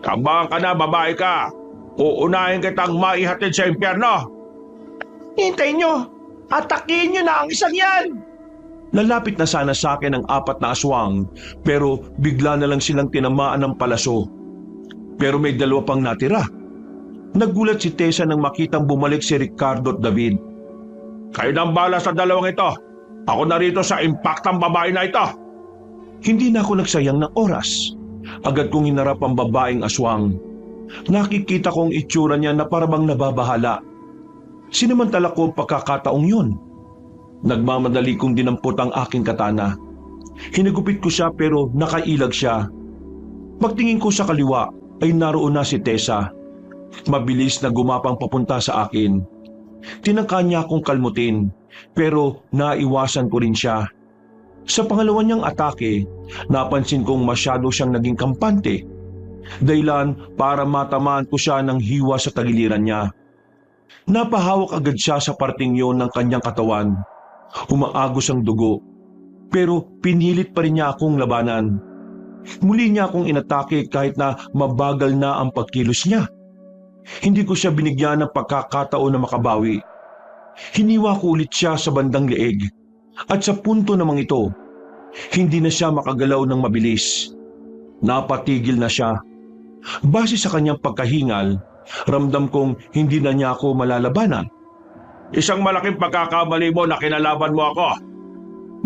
Kabang ka na, babae ka. Uunahin kitang maihatid sa impyerno. Hintayin niyo. Atakihin niyo na ang isang yan. Lalapit na sana sa akin ang 4 na aswang pero bigla na lang silang tinamaan ng palaso. Pero may 2 pang natira. Nagulat si Tessa nang makitang bumalik si Ricardo at David. Kayo nang bala sa 2 ito. Ako narito sa impaktang babae na ito. Hindi na ako nagsayang ng oras. Agad kong hinarap ang babaeng aswang. Nakikita kong itsura niya na parabang nababahala. Sinamantala ko ang pagkakataong yun. Nagmamadali kong dinampot ang aking katana. Hinagupit ko siya pero nakailag siya. Pagtingin ko sa kaliwa ay naroon na si Tessa. Mabilis na gumapang papunta sa akin. Tinangka niya akong kalmutin pero naiwasan ko rin siya. Sa pangalawa niyang atake, napansin kong masyado siyang naging kampante. Dahilan para matamaan ko siya ng hiwa sa tagiliran niya. Napahawak agad siya sa parting yon ng kanyang katawan. Umaagos ang dugo, pero pinilit pa rin niya akong labanan. Muli niya akong inatake kahit na mabagal na ang pagkilos niya. Hindi ko siya binigyan ng pagkakataon na makabawi. Hiniwa ko ulit siya sa bandang leeg, at sa punto namang ito, hindi na siya makagalaw ng mabilis. Napatigil na siya. Base sa kanyang pagkahingal, ramdam kong hindi na niya ako malalabanan. Isang malaking pagkakamali mo na kinalaban mo ako.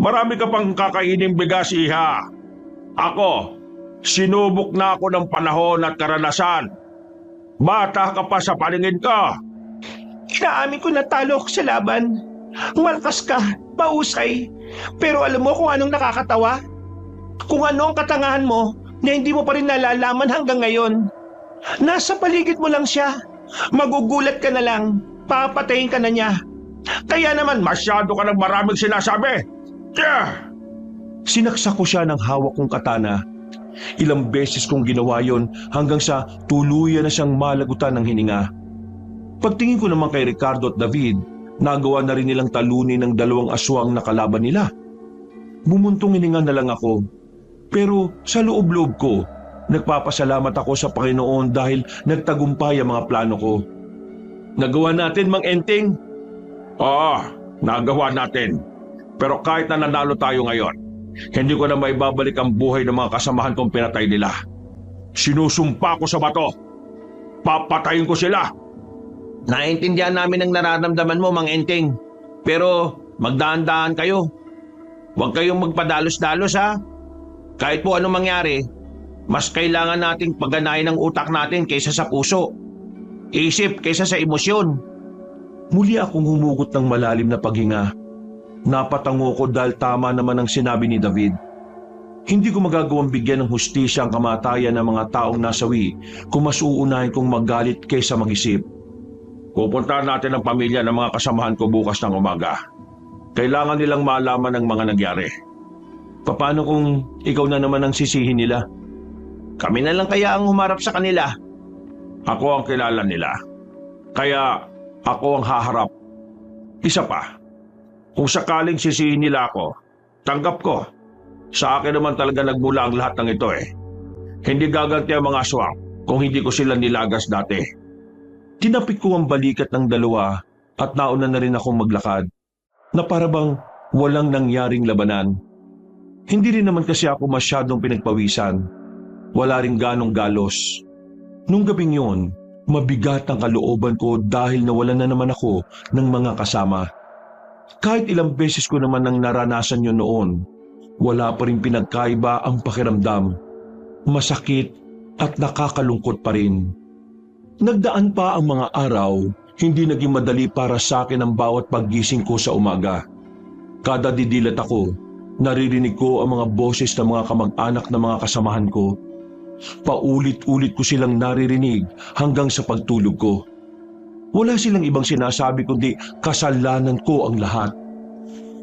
Marami ka pang kakainin bigas, iha. Ako, sinubok na ako ng panahon at karanasan. Bata ka pa sa paningin ko. Inaamin ko na talo ako sa laban. Malakas ka, pausay. Pero alam mo kung anong nakakatawa? Kung ano ang katangahan mo na hindi mo pa rin nalalaman hanggang ngayon. Nasa paligid mo lang siya. Magugulat ka na lang. Papatayin ka na niya. Kaya naman masyado ka ng maraming sinasabi. Yeah! Sinaksak ko siya ng hawak kong katana. Ilang beses kong ginawa yon hanggang sa tuluyan na siyang malagutan ng hininga. Pagtingin ko naman kay Ricardo at David, nagawa na rin nilang talunin ng 2 aswang na kalaban nila. Bumuntong hininga na lang ako. Pero sa loob-loob ko, nagpapasalamat ako sa Panginoon dahil nagtagumpay ang mga plano ko. Nagawa natin, Mang Enteng. Oo, nagawa natin. Pero kahit na nanalo tayo ngayon, hindi ko na maibabalik ang buhay ng mga kasamahan kong pinatay nila. Sinusumpa ko sa bato. Papatayin ko sila. Naintindihan namin ang nararamdaman mo, Mang Enteng. Pero magdaan-daan kayo. Huwag kayong magpadalos-dalos, ha? Kahit po anong mangyari, mas kailangan nating pagganahin ang utak natin kaysa sa puso. Isip kaysa sa emosyon. Muli akong humugot ng malalim na paghinga. Napatango ko dahil tama naman ang sinabi ni David. Hindi ko magagawang bigyan ng hustisya ang kamatayan ng mga taong nasawi kung mas uunahin kong magalit kaysa mag-isip. Pupuntahan natin ang pamilya ng mga kasamahan ko bukas ng umaga. Kailangan nilang malaman ang mga nangyari. Paano kung ikaw na naman ang sisihin nila? Kami na lang kaya ang humarap sa kanila. Ako ang kilala nila. Kaya ako ang haharap. Isa pa, kung sakaling sisihin nila ako, tanggap ko. Sa akin naman talaga nagmula ang lahat ng ito eh. Hindi gaganti ang mga aswang kung hindi ko sila nilagas dati. Tinapik ko ang balikat ng 2 at nauna na rin akong maglakad, na parabang walang nangyaring labanan. Hindi rin naman kasi ako masyadong pinagpawisan. Wala ring ganong galos. Nung gabing yun, mabigat ang kalooban ko dahil nawalan na naman ako ng mga kasama. Kahit ilang beses ko naman nang naranasan yun noon, wala pa rin pinagkaiba ang pakiramdam. Masakit at nakakalungkot pa rin. Nagdaan pa ang mga araw, hindi naging madali para sa akin ang bawat paggising ko sa umaga. Kada didilat ako, naririnig ko ang mga boses ng mga kamag-anak na mga kasamahan ko. Paulit-ulit ko silang naririnig hanggang sa pagtulog ko. Wala silang ibang sinasabi kundi kasalanan ko ang lahat.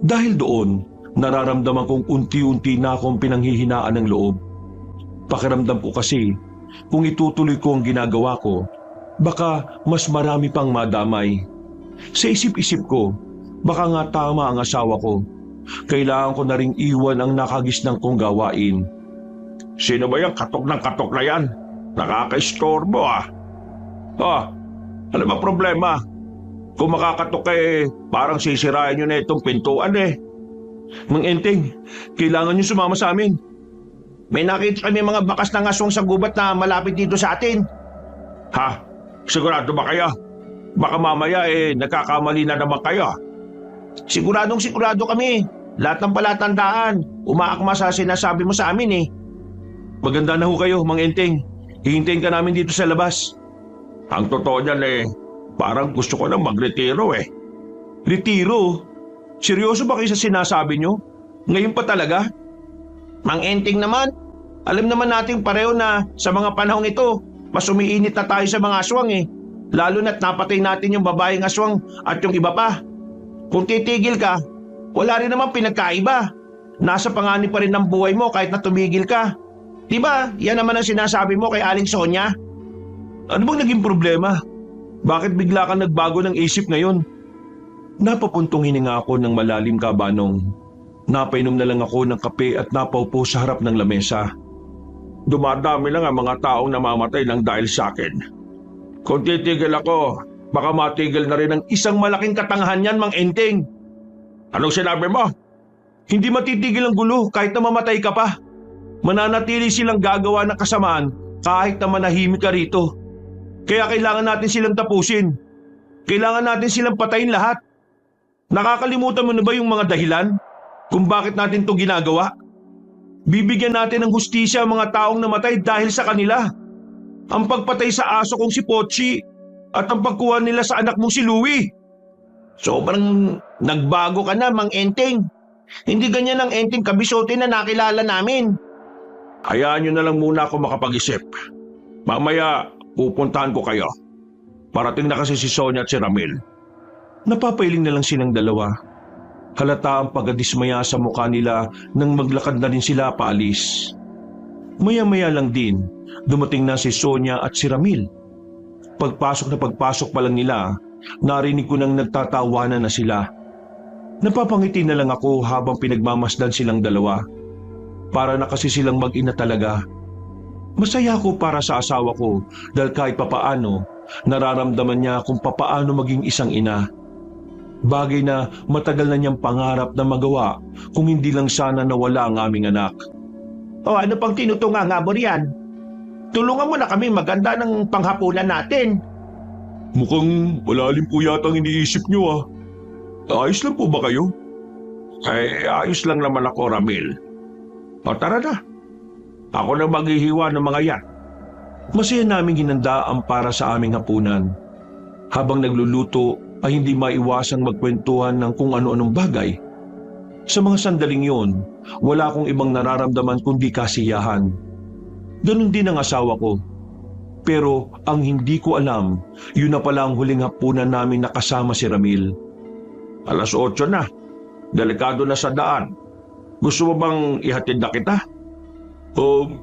Dahil doon, nararamdaman kong unti-unti na akong pinanghihinaan ng loob. Pakiramdam ko kasi, kung itutuloy ko ang ginagawa ko, baka mas marami pang madamay. Sa isip-isip ko, baka nga tama ang asawa ko. kailangan ko na ring iwan ang nakagisnang kong gawain. Sino ba yung katok ng katok na yan? Nakaka-istorbo ano ba problema? Kung makakatok parang sisirain nyo na itong pintuan Mang Enteng, kailangan niyo sumama sa amin. May nakita kami mga bakas ng aswang sa gubat na malapit dito sa atin. Ha? Sigurado ba kayo? Baka mamaya nagkakamali na naman kayo. Sigurado kami. Lahat ng palatandaan, umaakma sa sinasabi mo sa amin Maganda na ho kayo, Mang Enteng. Hihintayin ka namin dito sa labas. Ang totoo niyan parang gusto ko na magretiro Retiro? Seryoso ba kayo sa sinasabi nyo? Ngayon pa talaga? Mang Enteng naman, alam naman nating pareho na sa mga panahong ito, mas umiinit na tayo sa mga aswang Lalo na't napatay natin yung babaeng aswang at yung iba pa. Kung titigil ka, wala rin naman pinagkaiba. Nasa panganib pa rin ng buhay mo kahit na tumigil ka. Diba, yan naman ang sinasabi mo kay Aling Sonia? Ano bang naging problema? Bakit bigla kang nagbago ng isip ngayon? Napapuntong hininga ako ng malalim, Kabanong. Napainom na lang ako ng kape at napaupo sa harap ng lamesa. Dumadami lang ang mga taong namamatay ng dahil sa akin. Kung titigil ako, baka matigil na rin ang isang malaking katangahan yan, Mang Enteng. Anong sinabi mo? Hindi matitigil ang gulo kahit na mamatay ka pa. Mananatili silang gagawa ng kasamaan kahit na manahimik ka rito. Kaya kailangan natin silang tapusin. Kailangan natin silang patayin lahat. Nakakalimutan mo na ba yung mga dahilan kung bakit natin ito ginagawa? Bibigyan natin ng hustisya ang mga taong namatay dahil sa kanila. Ang pagpatay sa aso kong si Pochi at ang pagkuha nila sa anak mong si Louie. Sobrang nagbago ka na, Mang Enteng. Hindi ganyan ang Enteng Kabisote na nakilala namin. Hayaan nyo na lang muna ako makapag-isip. Mamaya, pupuntahan ko kayo. Parating na kasi si Sonia at si Ramil. Napapailing na lang silang dalawa. Halata ang pagkadismaya sa mukha nila nang maglakad na rin sila paalis. Maya-maya lang din, dumating na si Sonia at si Ramil. Pagpasok pa lang nila, narinig ko nang nagtatawanan na sila. Napapangiti na lang ako habang pinagmamasdan silang dalawa. Para na kasi silang mag-ina talaga. Masaya ako para sa asawa ko dahil kahit papaano, nararamdaman niya kung papaano maging isang ina. Bagay na matagal na niyang pangarap na magawa kung hindi lang sana nawala ang aming anak. Ano pang tinutunganga mo riyan? Tulungan mo na kami maganda ng panghapunan natin. Mukhang malalim po yata ang iniisip niyo Ayos lang po ba kayo? Ayos lang naman ako, Ramil. Tara na. Ako na maghihiwa ng mga yan. Masaya naming hinanda ang para sa aming hapunan. Habang nagluluto ay hindi maiwasang magkwentuhan ng kung ano-anong bagay. Sa mga sandaling yon, wala akong ibang nararamdaman kundi kasiyahan. Ganun din ang asawa ko. Pero ang hindi ko alam, yun na pala ang huling hapunan namin nakasama si Ramil. 8:00 na. Delikado na sa daan. Gusto mo bang ihatid na kita?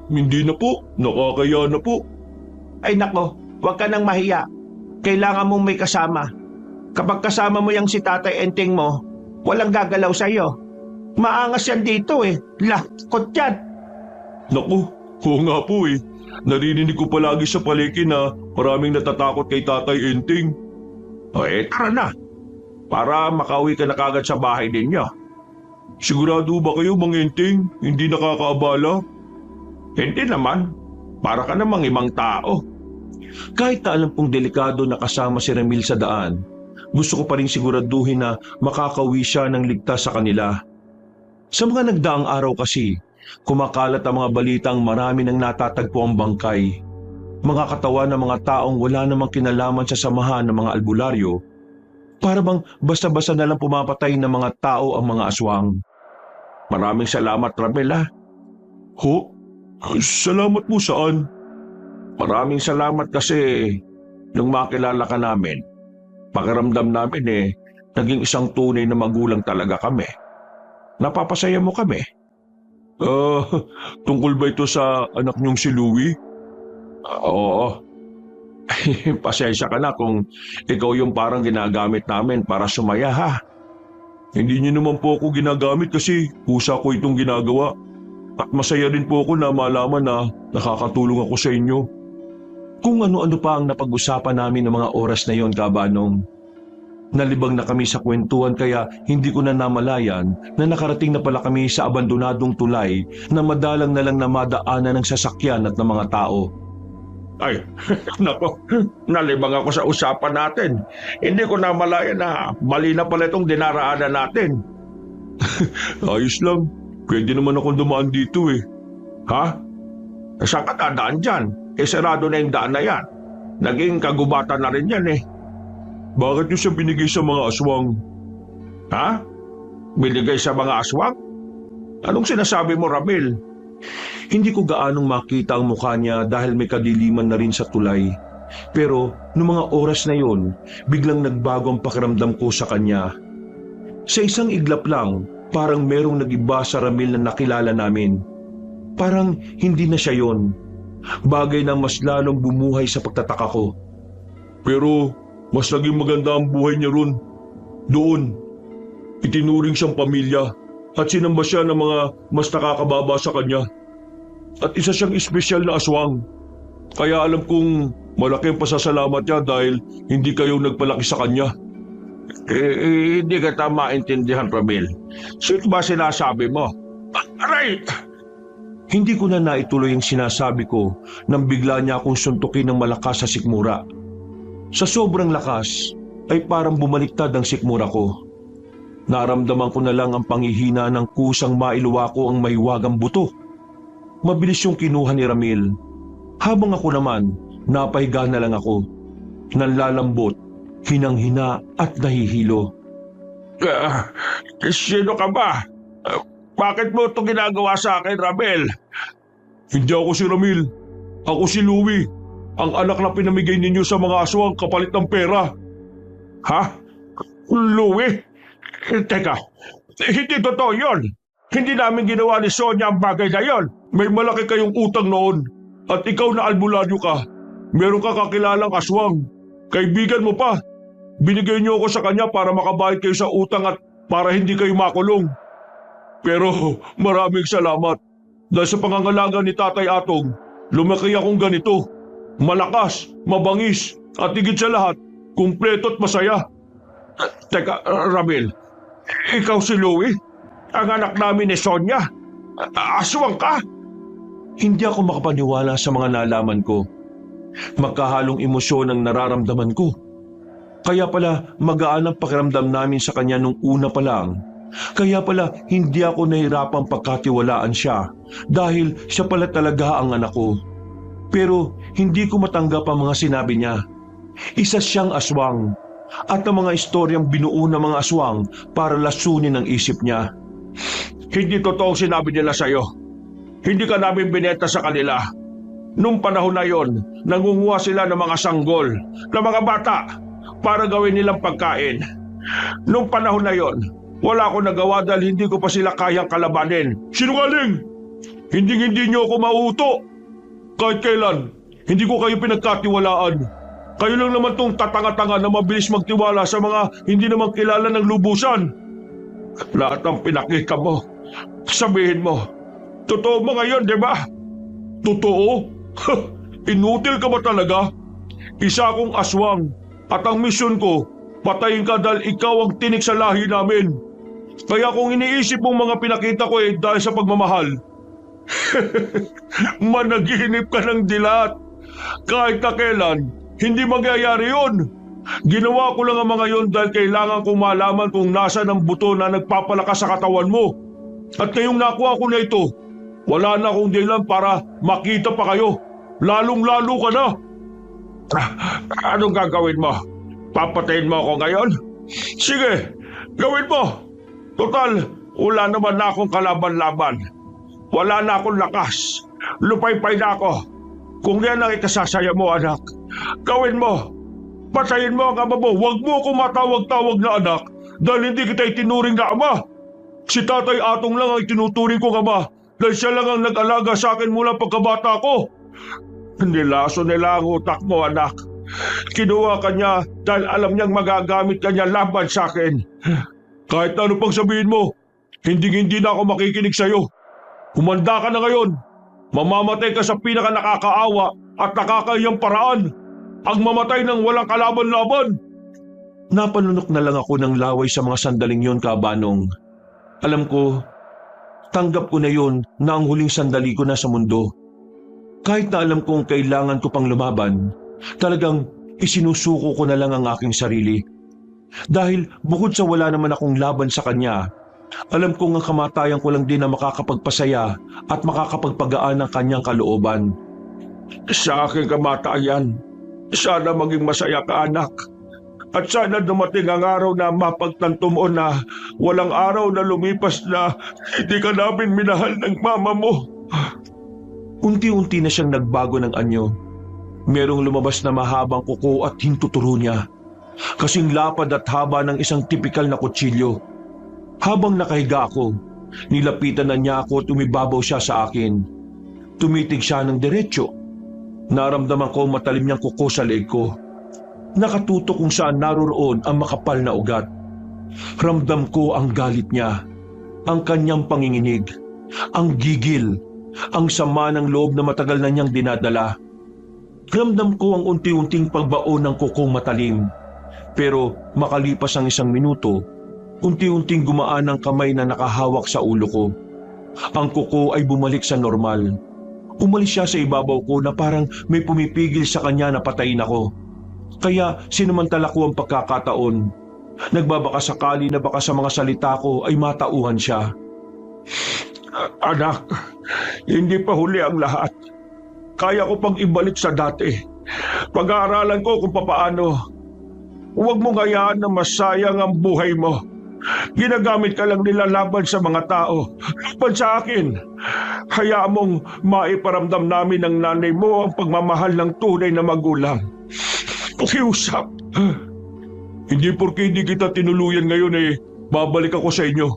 Hindi na po. Nakakaya na po. Ay nako, huwag ka nang mahiya. Kailangan mong may kasama. Kapag kasama mo yung si Tatay Enteng mo, walang gagalaw sa'yo. Maangas yan dito Lakot yan. Naku, oo nga po Narinig ko palagi sa palengke na maraming natatakot kay Tatay Enteng. Tara na. Para makauwi ka na kagad sa bahay ninyo. Sigurado ba kayo, Mang Enteng? Hindi nakakaabala? Hindi naman. Para ka namang ibang tao. Kahit na alam kong delikado na kasama si Ramil sa daan, gusto ko pa rin siguraduhin na makakauwi siya ng ligtas sa kanila. Sa mga nagdaang araw kasi, kumakalat ang mga balitang marami nang natatagpo ang bangkay. Mga katawan ng mga taong wala namang kinalaman sa samahan ng mga albularyo. Para bang basta-basta na lang pumapatay ng mga tao ang mga aswang. Maraming salamat, Ramil Salamat po saan? Maraming salamat kasi nung makilala ka namin, pakiramdam namin naging isang tunay na magulang talaga kami. Napapasaya mo kami. Tungkol ba ito sa anak niyong si Louie? Oo. Pasensya ka na kung ikaw yung parang ginagamit namin para sumaya Hindi niyo naman po ako ginagamit kasi kusa ko itong ginagawa. At masaya din po ako na malaman na nakakatulong ako sa inyo. Kung ano-ano pa ang napag-usapan namin ng mga oras na yon, Kabanong. Nalibang na kami sa kwentuhan kaya hindi ko na namalayan na nakarating na pala kami sa abandonadong tulay na madalang na lang na madaanan ng sasakyan at ng mga tao. Ay, nako, nalibang ako sa usapan natin. Hindi ko namalayan na mali na pala itong dinaraanan natin. Ayos lang, pwede naman akong dumaan dito eh. Ha? Saan ka dadaan dyan? Sarado na yung daan na yan. Naging kagubatan na rin yan eh. Bakit niyo siya binigay sa mga aswang? Ha? Binigay sa mga aswang? Anong sinasabi mo, Ramil? Hindi ko gaanong makita ang mukha niya dahil may kadiliman na rin sa tulay. Pero noong mga oras na yon, biglang nagbago ang pakiramdam ko sa kanya. Sa isang iglap lang, parang merong nag-iba sa Ramil na nakilala namin. Parang hindi na siya yon. Bagay na mas lalong bumuhay sa pagtataka ko. Pero mas naging maganda ang buhay niya ron. Doon, itinuring siyang pamilya at sinamba siya ng mga mas nakakababa sa kanya. At isa siyang espesyal na aswang. Kaya alam kong malaki ang pasasalamat niya dahil hindi kayo nagpalaki sa kanya. Hindi kita maintindihan, Ramil. Sino ba sinasabi mo? Aray! Hindi ko na naituloy ang sinasabi ko nang bigla niya akong suntukin ng malakas sa sikmura. Sa sobrang lakas ay parang bumaliktad ang sikmura ko. Naramdaman ko na lang ang panghihina ng kusang mailuwa ko ang mahiwagang buto. Mabilis yung kinuha ni Ramil. Habang ako naman, napahiga na lang ako. Nanlalambot, hinang-hina at nahihilo. Sino ka ba? Bakit mo ito ginagawa sa akin, Ramil? Hindi ako si Ramil. Ako si Louie, ang anak na pinamigay ninyo sa mga aswang kapalit ng pera. Ha? Louie? Teka, hindi totoo yun. Hindi namin ginawa ni Sonia ang bagay na yon. May malaki kayong utang noon at ikaw na albularyo ka. Meron ka kakilalang aswang. Kaibigan mo pa. Binigay niyo ako sa kanya para makabayad kayo sa utang at para hindi kayo makulong. Pero maraming salamat. Dahil sa pangangalaga ni Tatay Atong, lumaki akong ganito. Malakas, mabangis, at higit sa lahat, kumpleto at masaya. Teka, Ramil, ikaw si Louie? Ang anak namin ni Sonia? Aswang ka? Hindi ako makapaniwala sa mga nalaman ko. Magkahalong emosyon ang nararamdaman ko. Kaya pala magaan ang pakiramdam namin sa kanya nung una pa lang. Kaya pala hindi ako nahirapang pagkatiwalaan siya dahil siya pala talaga ang anak ko. Pero hindi ko matanggap ang mga sinabi niya. Isa siyang aswang at ang mga istoryang binuo ng mga aswang para lasunin ang isip niya. Hindi totoo sinabi nila sa'yo. Hindi ka namin binenta sa kanila. Nung panahon na yon, nangunguha sila ng mga sanggol, ng mga bata, para gawin nilang pagkain. Nung panahon na yon, wala akong nagawa dahil hindi ko pa sila kayang kalabanin. Sinungaling! Hindi niyo ako mauuto. Kahit kailan, hindi ko kayo pinagkatiwalaan. Kayo lang naman tong tatanga-tanga na mabilis magtiwala sa mga hindi naman kilala ng lubusan. Lahat ng pinakita mo, sabihin mo, totoo mo ngayon, di ba? Totoo? Inutil ka ba talaga? Isa akong aswang at ang misyon ko, patayin ka dahil ikaw ang tinik sa lahi namin. Kaya kung iniisip mong mga pinakita ko dahil sa pagmamahal, managinip ka ng dilat. Kahit na kailan, hindi mangyayari yun. Ginawa ko lang ang mga yon dahil kailangan kong malaman kung nasaan ang buto na nagpapalakas sa katawan mo. At ngayong nakuha ko na ito, wala na akong dahilan para makita pa kayo. Lalong-lalo ka na. Anong gagawin mo? Papatayin mo ako ngayon? Sige, gawin mo. Total, wala naman na akong kalaban-laban. Wala na akong lakas. Lupay-pay na ako. Kung yan ang ikasasaya mo, anak, gawin mo. Patayin mo ang ama mo. Huwag mo akong matawag-tawag na anak dahil hindi kita itinuring na ama. Si Tatay Atong lang ang itinuturing kong ama dahil siya lang ang nag-alaga sa akin mula pagkabata ko. Nilaso nila ang utak mo, anak. Kinuha ka niya dahil alam niyang magagamit ka niya laban sa akin. Kahit na ano pang sabihin mo, hindi na ako makikinig sa'yo. Humanda ka na ngayon. Mamamatay ka sa pinaka nakakaawa at nakakahiyang paraan. Ang mamatay ng walang kalaban-laban. Napanunok na lang ako ng laway sa mga sandaling yon, Kabanong. Alam ko, tanggap ko na yon na ang huling sandali ko na sa mundo. Kahit na alam kong kailangan ko pang lumaban, talagang isinusuko ko na lang ang aking sarili. Dahil bukod sa wala naman akong laban sa kanya, alam kong ang kamatayan ko lang din na makakapagpasaya at makakapagpagaan ng kanyang kalooban. Sa aking kamatayan, sana maging masaya ka, anak. At sana dumating ang araw na mapagtanto mo na walang araw na lumipas na hindi ka namin minahal ng mama mo. Unti-unti na siyang nagbago ng anyo. Merong lumabas na mahabang kuko at hintuturo niya. Kasing lapad at haba ng isang tipikal na kutsilyo. Habang nakahiga ako, nilapitan na niya ako at umibabaw siya sa akin. Tumitig siya ng diretsyo. Naramdaman ko matalim niyang kuko sa leeg ko. Nakatutok kung saan naroroon ang makapal na ugat. Ramdam ko ang galit niya, ang kanyang panginginig, ang gigil, ang sama ng loob na matagal na niyang dinadala. Ramdam ko ang unti-unting pagbaon ng kukong matalim. Pero makalipas ang 1 minuto, unti-unting gumaan ang kamay na nakahawak sa ulo ko. Ang kuko ay bumalik sa normal. Umalis siya sa ibabaw ko na parang may pumipigil sa kanya na patayin ako. Kaya sinumantala ko ang pagkakataon. Nagbabaka sakali na baka sa mga salita ko ay matauhan siya. Anak, hindi pa huli ang lahat. Kaya ko pang ibalik sa dati. Pag-aaralan ko kung papaano. Huwag mong hayaan na masayang ang buhay mo. Ginagamit ka lang nila laban sa mga tao, laban sa akin. Hayaan mong maiparamdam namin ng nanay mo ang pagmamahal ng tunay na magulang. Pakiusap. Hindi porke hindi kita tinuluyan ngayon babalik ako sa inyo.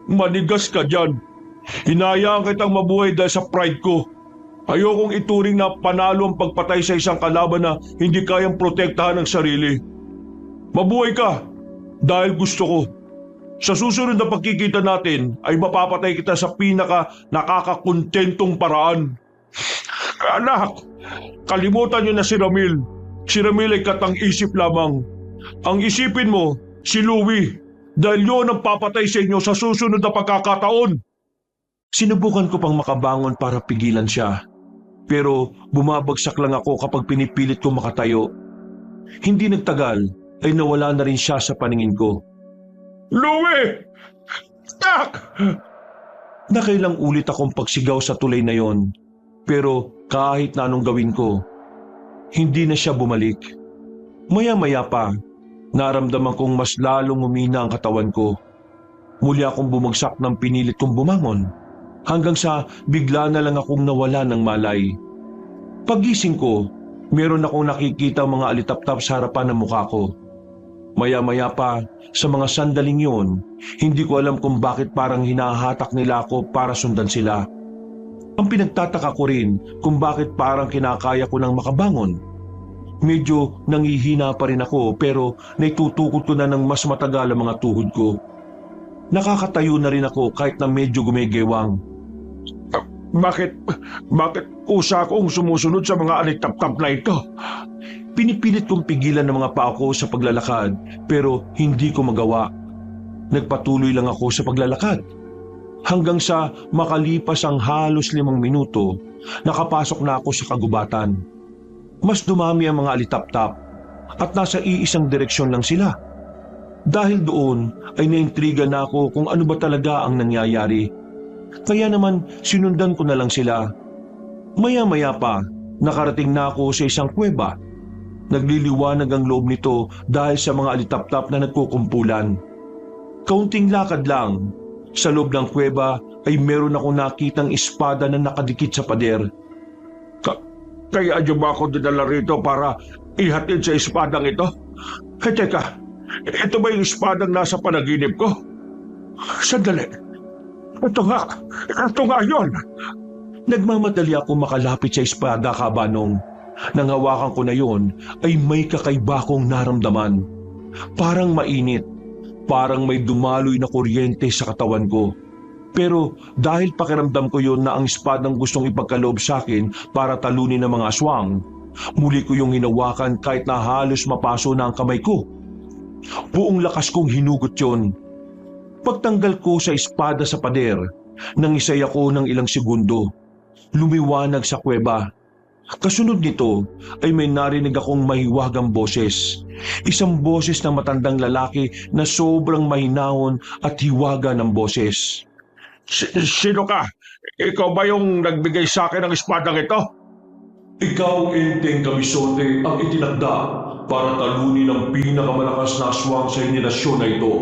Manigas ka dyan. Hinayaan kitang mabuhay dahil sa pride ko. Ayokong ituring na panalo ang pagpatay sa isang kalaban na hindi kayang protektahan ng sarili. Mabuhay ka dahil gusto ko. Sa susunod na pagkikita natin ay mapapatay kita sa pinaka nakakakontentong paraan. Anak, kalimutan niyo na si Ramil. Si Ramil ay katang-isip lamang. Ang isipin mo, si Louie, dahil yun ang papatay sa inyo sa susunod na pagkakataon. Sinubukan ko pang makabangon para pigilan siya. Pero bumabagsak lang ako kapag pinipilit ko makatayo. Hindi nagtagal ay nawala na rin siya sa paningin ko. Louie! Tak! Nakailang ulit akong pagsigaw sa tulay na yon. Pero kahit na anong gawin ko, hindi na siya bumalik. Maya-maya pa, naramdaman kong mas lalong umina ang katawan ko. Muli akong bumagsak ng pinilit kong bumangon. Hanggang sa bigla na lang akong nawala ng malay. Paggising ko, meron akong nakikita mga alitaptap sa harapan ng mukha ko. Maya-maya pa, sa mga sandaling yun, hindi ko alam kung bakit parang hinahatak nila ako para sundan sila. Ang pinagtataka ko rin kung bakit parang kinakaya ko nang makabangon. Medyo nangihina pa rin ako pero naitutukod ko na ng mas matagal ang mga tuhod ko. Nakakatayo na rin ako kahit na medyo gumigewang. Bakit usa akong sumusunod sa mga alitap-tap na ito? Pinipilit kong pigilan ng mga paa ko sa paglalakad pero hindi ko magawa. Nagpatuloy lang ako sa paglalakad. Hanggang sa makalipas ang halos 5 minuto, nakapasok na ako sa kagubatan. Mas dumami ang mga alitap-tap at nasa iisang direksyon lang sila. Dahil doon ay naintriga na ako kung ano ba talaga ang nangyayari. Kaya naman sinundan ko na lang sila. Maya-maya pa, nakarating na ako sa isang kuweba. Nagliliwanag ang loob nito dahil sa mga alitap-tap na nagkukumpulan. Kaunting lakad lang, sa loob ng kuweba ay meron akong nakitang espada na nakadikit sa pader. Kaya niyo ba ako dinala rito para ihatid sa espadang ito? Teka, ito ba yung espadang nasa panaginip ko? Sandali. Ito nga yun. Nagmamadali ako makalapit sa espada, Kabanong. Nang hawakan ko na yon ay may kakaiba kong naramdaman. Parang mainit, Parang may dumaloy na kuryente sa katawan ko. Pero dahil pakiramdam ko yon na ang espadang gustong ipagkaloob sa akin para talunin ng mga aswang, muli ko yung hinawakan kahit na halos mapaso na ang kamay ko. Buong lakas kong hinugot yon. Pagtanggal ko sa espada sa pader, nangisay ako ng ilang segundo. Lumiwanag sa kuweba. Kasunod nito ay may narinig akong mahiwagang boses. Isang boses ng matandang lalaki na sobrang mahinahon at hiwaga ng boses. Sino ka? Ikaw ba yung nagbigay sa akin ng espadang ito? Ikaw, Enteng Kabisote, ang itinakda para talunin ang pinakamalakas na aswang sa henerasyon na ito.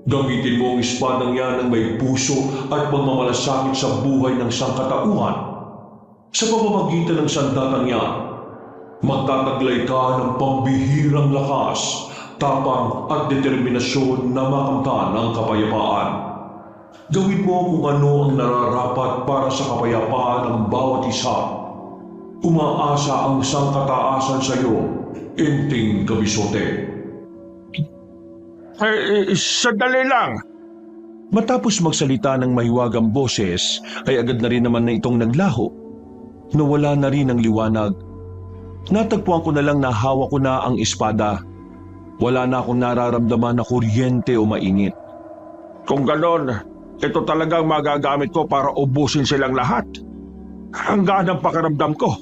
Gamitin mo ang espadang yan ng may puso at pagmamalasakit sa buhay ng sangkatauhan. Sa pamamagitan ng sandatang yan, magtataglay ka ng pambihirang lakas, tapang at determinasyon na makamtan ang kapayapaan. Gawin mo kung ano ang nararapat para sa kapayapaan ng bawat isa. Umaasa ang sangkataasan sa iyo, Enteng Kabisote. Sandali lang. Matapos magsalita ng mahiwagang boses, ay agad na rin naman na itong naglaho. Nawala na rin ang liwanag. Natagpuan ko na lang na hawak ko na ang espada. Wala na akong nararamdaman na kuryente o mainit. Kung ganon, ito talagang magagamit ko para ubusin silang lahat. Ang gaan ng pakiramdam ko.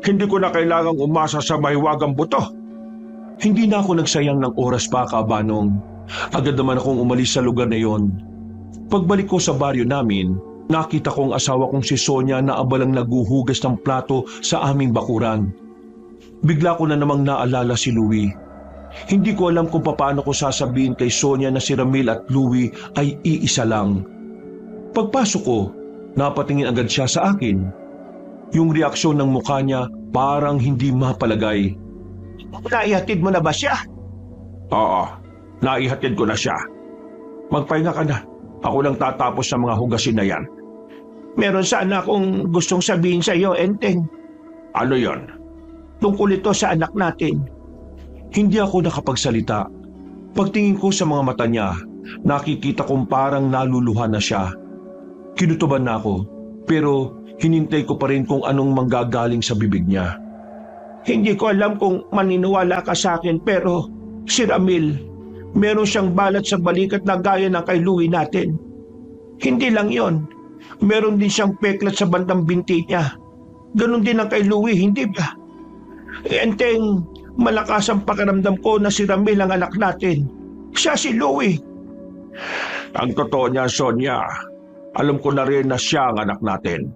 Hindi ko na kailangang umasa sa mahiwagang buto. Hindi na ako nagsayang ng oras pa, Kabanong. Agad naman akong umalis sa lugar na yon. Pagbalik ko sa baryo namin, nakita ko ang asawa kong si Sonia na abalang naguhugas ng plato sa aming bakuran. Bigla ko na namang naalala si Louie. Hindi ko alam kung paano ko sasabihin kay Sonia na si Ramil at Louie ay iisa lang. Pagpasok ko, napatingin agad siya sa akin. Yung reaksyon ng mukha niya parang hindi mapalagay. Naihatid mo na ba siya? Oo, naihatid ko na siya. Magpahinga ka na. Ako lang tatapos sa mga hugasin na yan. Meron sana akong gustong sabihin sa iyo, Enteng. Ano yon? Tungkol ito sa anak natin. Hindi ako nakapagsalita. Pagtingin ko sa mga mata niya, nakikita kong parang naluluha na siya. Kinutuban na ako, pero hinintay ko pa rin kung anong manggagaling sa bibig niya. Hindi ko alam kung maniniwala ka sa akin, pero si Ramil, meron siyang balat sa balikat na gaya ng kay Louie natin. Hindi lang yon, meron din siyang peklat sa bandang binti niya. Ganon din ang kay Louie, hindi ba? Enteng, malakas ang pakiramdam ko na si Ramil ang anak natin. Siya si Louie. Ang totoo niya, Sonia, alam ko na rin na siya ang anak natin.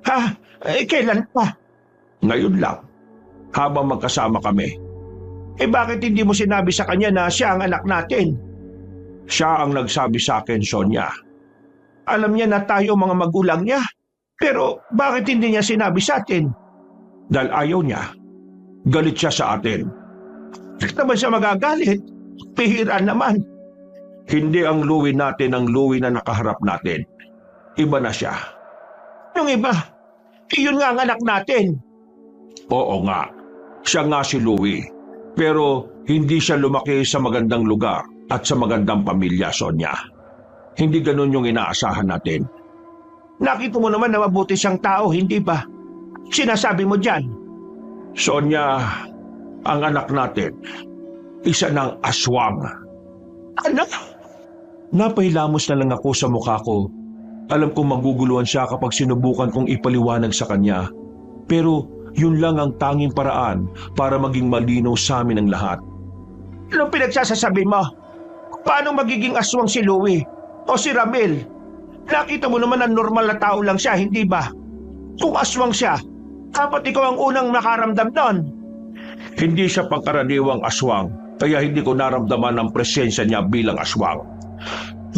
Ha? Kailan pa? Ngayon lang, habang magkasama kami. Bakit hindi mo sinabi sa kanya na siya ang anak natin? Siya ang nagsabi sa akin, Sonia. Alam niya na tayo mga magulang niya. Pero bakit hindi niya sinabi sa atin? Dahil ayaw niya. Galit siya sa atin. Bakit naman siya magagalit? Pihiraan naman. Hindi ang Louie natin ang Louie na nakaharap natin. Iba na siya. Yung iba, iyon nga ang anak natin. Oo nga, siya nga si Louie. Pero hindi siya lumaki sa magandang lugar at sa magandang pamilya, Sonia. Hindi ganun yung inaasahan natin. Nakita mo naman na mabuti siyang tao, hindi ba? Sinasabi mo dyan. Sonia, ang anak natin, isa ng aswang. Anak? Napahilamos na lang ako sa mukha ko. Alam kong maguguluhan siya kapag sinubukan kong ipaliwanag sa kanya. Pero yun lang ang tanging paraan para maging malinaw sa amin ang lahat. Anong pinagsasasabi mo? Paano magiging aswang si Louie? O si Ramil? Nakita mo naman na normal na tao lang siya, hindi ba? Kung aswang siya, dapat ikaw ang unang nakaramdam nun. Hindi siya pangkaraniwang aswang, kaya hindi ko naramdaman ang presensya niya bilang aswang.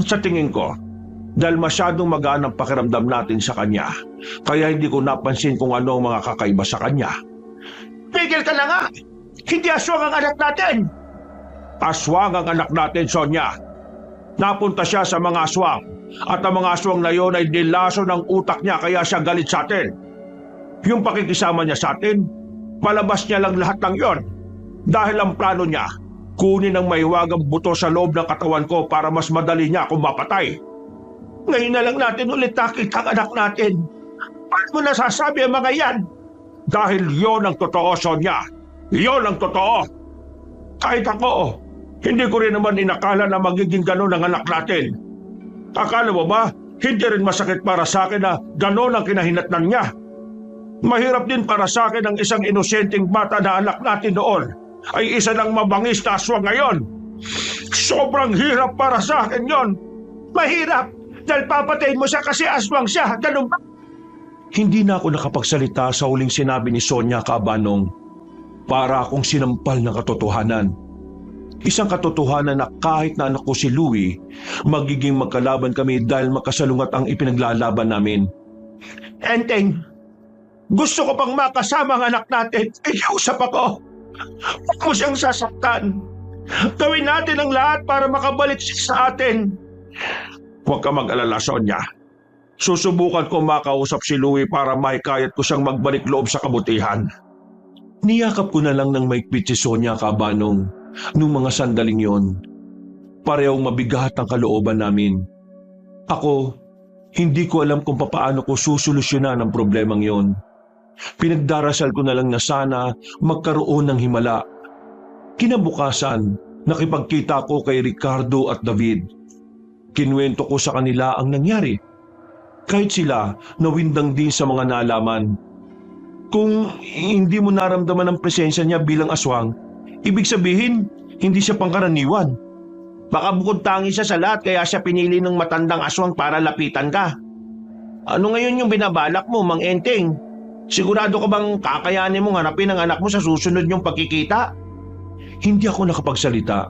Sa tingin ko, dahil masyadong magaan ang pakiramdam natin sa kanya, kaya hindi ko napansin kung ano ang mga kakaiba sa kanya. Tigil ka na nga! Hindi aswang ang anak natin! Aswang ang anak natin, Sonia. Napunta siya sa mga aswang, at ang mga aswang na yon ay nilaso ng utak niya kaya siya galit sa atin. Yung pakikisama niya sa atin, palabas niya lang lahat ng yon. Dahil ang plano niya, kunin ang mahiwagang buto sa loob ng katawan ko para mas madali niya akong mapatay. Ngayon na lang natin ulit nakita ang anak natin. Paano mo nasasabi ang mga yan? Dahil yon ang totoo, Sonia. Yon ang totoo. Kahit ako, hindi ko rin naman inakala na magiging ganun ang anak natin. Akala mo ba, hindi rin masakit para sa akin na ganun ang kinahinatnan niya? Mahirap din para sa akin ang isang inosenteng bata na anak natin noon ay isa ng mabangis na aswang ngayon. Sobrang hirap para sa akin yon. Mahirap dahil papatayin mo siya kasi aswang siya. Ganun ba? Hindi na ako nakapagsalita sa huling sinabi ni Sonia Cabanong. Para akong sinampal ng katotohanan. Isang katotohanan na kahit na anak ko si Louie, magiging magkalaban kami dahil makasalungat ang ipinaglalaban namin. Enteng, gusto ko pang makasama ang anak natin. Ikiusap ako. Huwag mo siyang sasaktan. Gawin natin ang lahat para makabalik siya sa atin. Huwag ka mag-alala, Sonia. Susubukan ko makausap si Louie para mahikayat ko siyang magbalik loob sa kabutihan. Niyakap ko na lang ng maigpit si Sonia Cabanong nung mga sandaling yon. Parehong mabigat ang kalooban namin. Ako, hindi ko alam kung papaano ko susolusyonan ang problemang yon. Pinagdarasal ko na lang na sana magkaroon ng himala. Kinabukasan, nakipagkita ko kay Ricardo at David. Kinuwento ko sa kanila ang nangyari. Kahit sila, nawindang din sa mga nalaman. Kung hindi mo naramdaman ang presensya niya bilang aswang, ibig sabihin, hindi siya pangkaraniwan. Baka bukod tangi siya sa lahat kaya siya pinili ng matandang aswang para lapitan ka. Ano ngayon yung binabalak mo, Mang Enteng? Sigurado ka bang kakayanin mong hanapin ang anak mo sa susunod niyong pagkikita? Hindi ako nakapagsalita.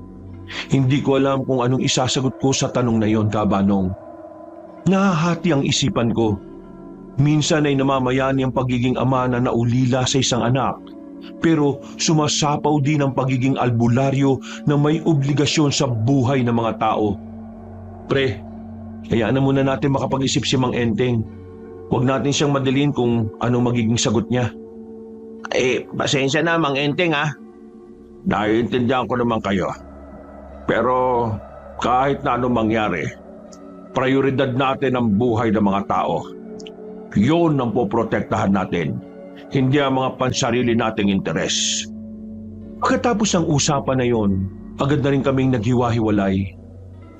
Hindi ko alam kung anong isasagot ko sa tanong na yon, Cabanong. Nahahati ang isipan ko. Minsan ay namamayani ang pagiging ama na naulila sa isang anak. Pero sumasapaw din ang pagiging albularyo na may obligasyon sa buhay ng mga tao. Pre, hayaan na muna natin makapag-isip si Mang Enteng. Huwag natin siyang madalin kung anong magiging sagot niya. Pasensya na, Mang Enteng ha. Naiintindihan ko naman kayo. Pero kahit na anong mangyari, prioridad natin ang buhay ng mga tao. Yun ang poprotektahan natin, hindi ang mga pansarili nating interes. Pagkatapos ng usapan na yon, agad na rin kaming naghiwa-hiwalay.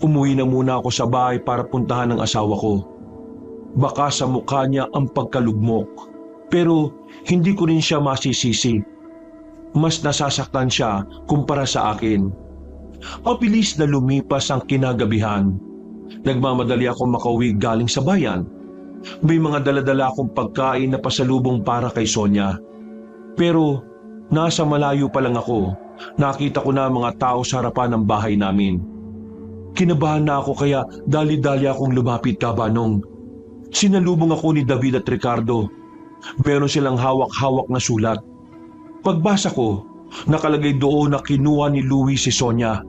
Umuwi na muna ako sa bahay para puntahan ang asawa ko. Baka sa mukha niya ang pagkalugmok, pero hindi ko rin siya masisisi. Mas nasasaktan siya kumpara sa akin. Mabilis na lumipas ang kinagabihan. Nagmamadali ako makauwi galing sa bayan. May mga daladala akong pagkain na pasalubong para kay Sonia. Pero nasa malayo pa lang ako, nakita ko na mga tao sa harapan ng bahay namin. Kinabahan na ako kaya dali-dali akong lumapit, Cabanong. Sinalubong ako ni David at Ricardo. Meron silang hawak-hawak na sulat. Pagbasa ko, nakalagay doon na kinuha ni Louie si Sonia.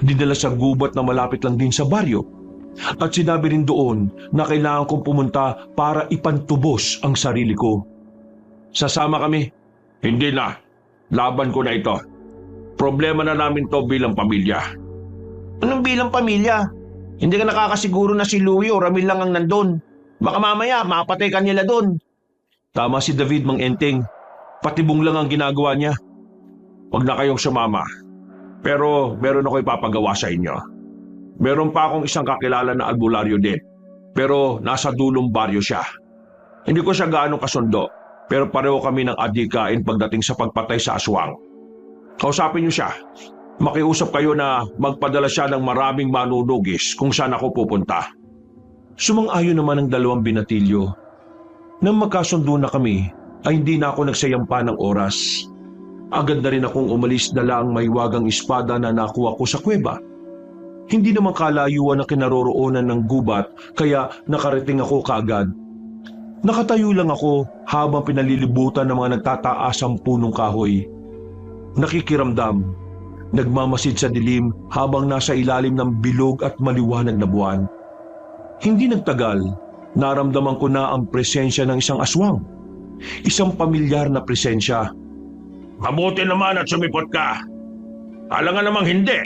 Dinala sa gubat na malapit lang din sa baryo. At sinabi rin doon na kailangan kong pumunta para ipantubos ang sarili ko. Sasama kami. Hindi na. Laban ko na ito. Problema na namin to bilang pamilya. Anong bilang pamilya? Hindi ka nakakasiguro na si Louie o Ramil lang ang nandun. Baka mamaya mapatay ka nila doon. Tama si David, Mang Enteng. Patibong lang ang ginagawa niya. Huwag na kayong sumama. Pero meron ako ipapagawa sa inyo. Meron pa akong isang kakilala na albularyo din. Pero nasa dulong baryo siya. Hindi ko siya gaano kasundo. Pero pareho kami ng adikain pagdating sa pagpatay sa aswang. Kausapin niyo siya. Makiusap kayo na magpadala siya ng maraming manunugis kung saan ako pupunta. Sumang-ayon naman ang dalawang binatilyo. Nang magkasundo na kami, ay hindi na ako nagsayang pa ng oras. Agad na rin akong umalis dala ang mahiwagang espada na nakuha ko sa kuweba. Hindi naman kalayuan ang kinaroroonan ng gubat kaya nakarating ako kaagad. Nakatayo lang ako habang pinalilibutan ng mga nagtataasang punong kahoy. Nakikiramdam, nagmamasid sa dilim habang nasa ilalim ng bilog at maliwanag na buwan. Hindi nagtagal, naramdaman ko na ang presensya ng isang aswang. Isang pamilyar na presensya. Mabuti naman at sumipot ka. Alangan namang hindi.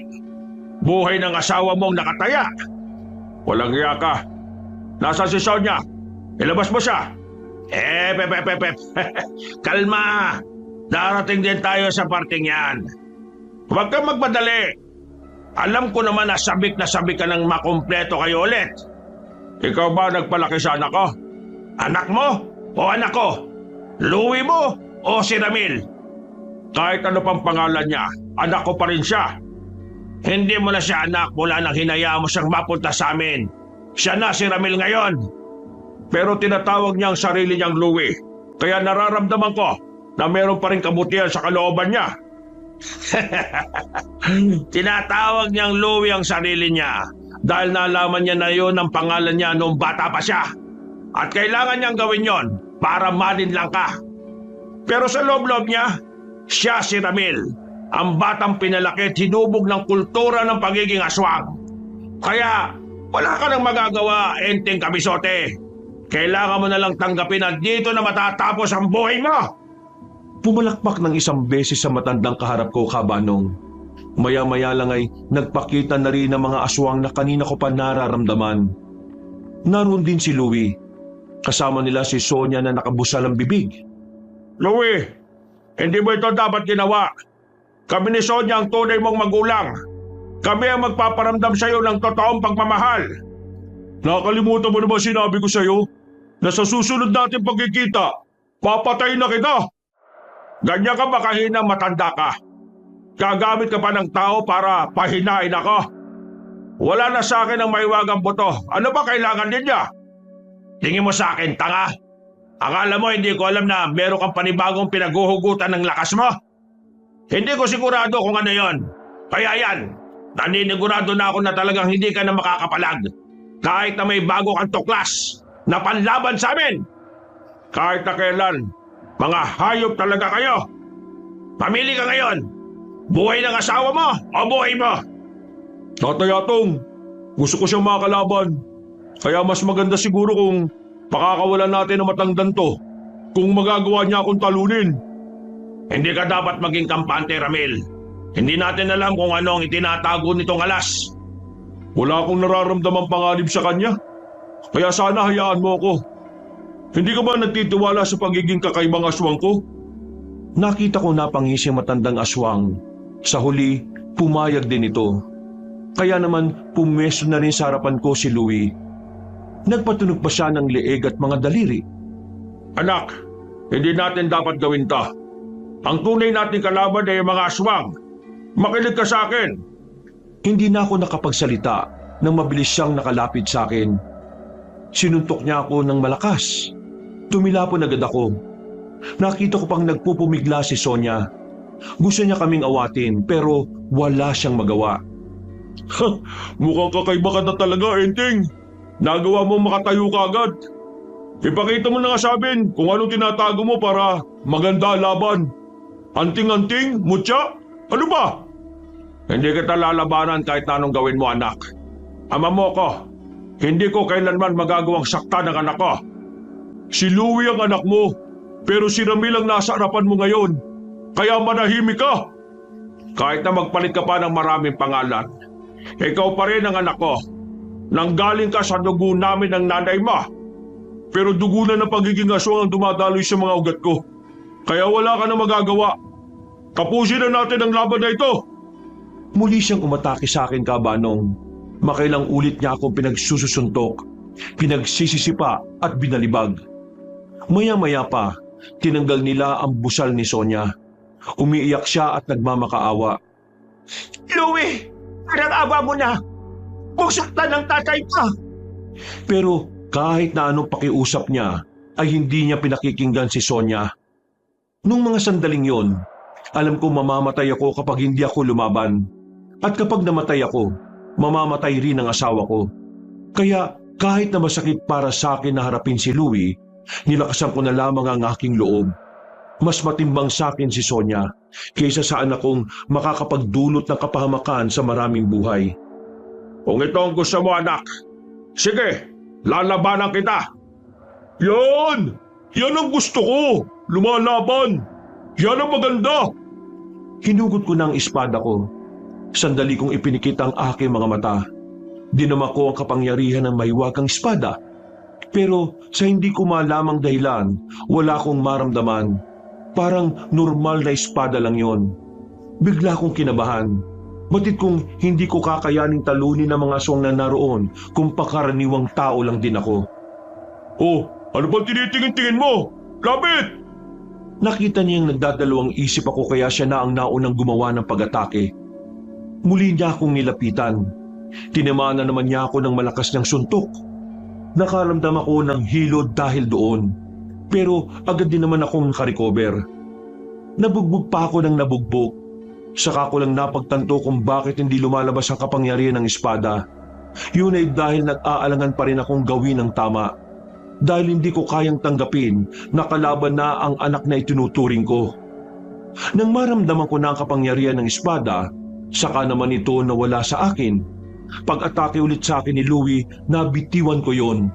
Buhay ng asawa mong nakataya. Walang iya ka. Nasaan si Sonia? Ilabas mo siya. Pep. Kalma. Darating din tayo sa parting yan. Huwag kang magmadali. Alam ko naman na sabik ka ng makumpleto kayo ulit. Ikaw ba nagpalaki sa anak ko? Anak mo o anak ko? Louie mo o si Ramil? Kahit ano pang pangalan niya, anak ko pa rin siya. Hindi mo na siya anak mula nang hinayaan mo siyang mapunta sa amin. Siya na si Ramil ngayon. Pero tinatawag niya ang sarili niyang Louie. Kaya nararamdaman ko na meron pa rin kabutihan sa kalooban niya. Tinatawag niyang Louie ang sarili niya dahil nalaman niya na yun ang pangalan niya noong bata pa siya. At kailangan niyang gawin yon para malinlang ka. Pero sa loob-loob niya, siya si Ramil, ang batang pinalaki at hinubog ng kultura ng pagiging aswang. Kaya wala ka nang magagawa, Enteng Kabisote. Kailangan mo na lang tanggapin na dito na matatapos ang buhay mo. Pumalakpak ng isang beses sa matandang kaharap ko, Kabanong. Maya-maya lang ay nagpakita na rin ng mga aswang na kanina ko pa nararamdaman. Naroon din si Louie. Kasama nila si Sonia na nakabusal ang bibig. Louie, hindi mo ito dapat ginawa. Kami ni Sonia ang tunay mong magulang. Kami ang magpaparamdam sa iyo ng totoong pagmamahal. Nakalimutan mo naman sinabi ko sa iyo na sa susunod natin pagkikita, papatayin na kita. Ganyan ka ba kahinang matanda ka? Gagamit ka pa ng tao para pahinain ako? Wala na sa akin ang maiwagang buto. Ano ba kailangan niya? Tingin mo sa akin, tanga? Akala mo hindi ko alam na meron kang panibagong pinaguhugutan ng lakas mo? Hindi ko sigurado kung ano yon. Kaya yan, naninigurado na ako na talagang hindi ka na makakapalag. Kahit na may bago kang tuklas na panlaban sa amin. Kahit na kailan, mga hayop talaga kayo. Pamili ka ngayon. Buhay ng asawa mo o buhay mo? Tatay Atong, gusto ko siyang makalaban. Kaya mas maganda siguro kung pakakawalan natin ang matangdan to. Kung magagawa niya akong talunin. Hindi ka dapat maging kampante, Ramil. Hindi natin alam kung ano ang itinatago nitong alas. Wala akong nararamdamang panganib sa kanya. Kaya sana hayaan mo ako. Hindi ka ba nagtitiwala sa pagiging kakaibang aswang ko? Nakita ko napangisi ang matandang aswang. Sa huli, pumayag din ito. Kaya naman pumesto na rin sa harapan ko si Louie. Nagpatunog pa siya ng leeg at mga daliri. Anak, hindi natin dapat gawin to. Ang tunay nating kalaban ay mga aswang. Makinig ka sa akin. Hindi na ako nakapagsalita nang mabilis siyang nakalapit sa akin. Sinuntok niya ako ng malakas. Tumilapon agad ako. Nakita ko pang nagpupumigla si Sonia. Gusto niya kaming awatin pero wala siyang magawa. Mukhang kakaiba ka na talaga, Enteng. Nagawa mo makatayo ka agad. Ipakita mo na nga sa amin kung anong tinatago mo para maganda laban. Anting-anting, mutya, ano ba? Hindi kita lalabanan kahit na anong gawin mo, anak. Ama mo ko. Hindi ko kailanman magagawang sakta ng anak ko. Si Louie ang anak mo, pero si Ramil ang nasa harapan mo ngayon. Kaya manahimik ka. Kahit na magpalit ka pa ng maraming pangalan, ikaw pa rin ang anak ko. Nanggaling ka sa dugo namin ng nanay mo. Pero dugo na ng pagiging aswang ang dumadaloy sa mga ugat ko. Kaya wala ka na magagawa. Tapusin na natin ang laban na ito. Muli siyang umatake sa akin, Kabanong. Makailang ulit niya akong pinagsususuntok, pinagsisisipa at binalibag. Maya-maya pa, tinanggal nila ang busal ni Sonia. Umiiyak siya at nagmamakaawa. Louie, parang awa mo na. Magsaktan ng tatay pa. Pero kahit na anong pakiusap niya, ay hindi niya pinakikinggan si Sonia. Nung mga sandaling yon, alam ko mamamatay ako kapag hindi ako lumaban. At kapag namatay ako, mamamatay rin ang asawa ko. Kaya kahit na masakit para sa akin na harapin si Louie, nilakasan ko na lamang ang aking loob. Mas matimbang sa akin si Sonia kaysa sa anak kong makakapagdulot ng kapahamakan sa maraming buhay. Kung ito ang gusto mo, anak, sige, lalabanan kita. Yan! Yan ang gusto ko! Lumalaban! Yan ang maganda! Hinugot ko ng espada ko Sandali kong ipinikit ang aking mga mata. Dinama ko ang kapangyarihan ng mahiwagang espada. Pero sa hindi ko malamang dahilan, wala akong maramdaman. Parang normal na espada lang yon. Bigla akong kinabahan. Batid kong hindi ko kakayaning talunin ang mga aswang na naroon kung pakaraniwang tao lang din ako. Oh, ano bang tinitingin-tingin mo? Lapit! Nakita niyang nagdadalawang isip ako kaya siya na ang naunang gumawa ng pag-atake. Muli niya akong nilapitan. Tinamaan na naman niya ako ng malakas niyang suntok. Nakaramdam ako ng hilod dahil doon. Pero agad din naman akong nakarecover. Nabugbog pa ako ng nabugbog. Saka ko lang napagtanto kung bakit hindi lumalabas ang kapangyarihan ng espada. Yun ay dahil nag-aalangan pa rin akong gawin ang tama. Dahil hindi ko kayang tanggapin na kalaban na ang anak na itinuturing ko. Nang maramdaman ko na ang kapangyarihan ng espada, saka naman ito nawala sa akin. Pag-atake ulit sa akin ni Louie, nabitiwan ko yon.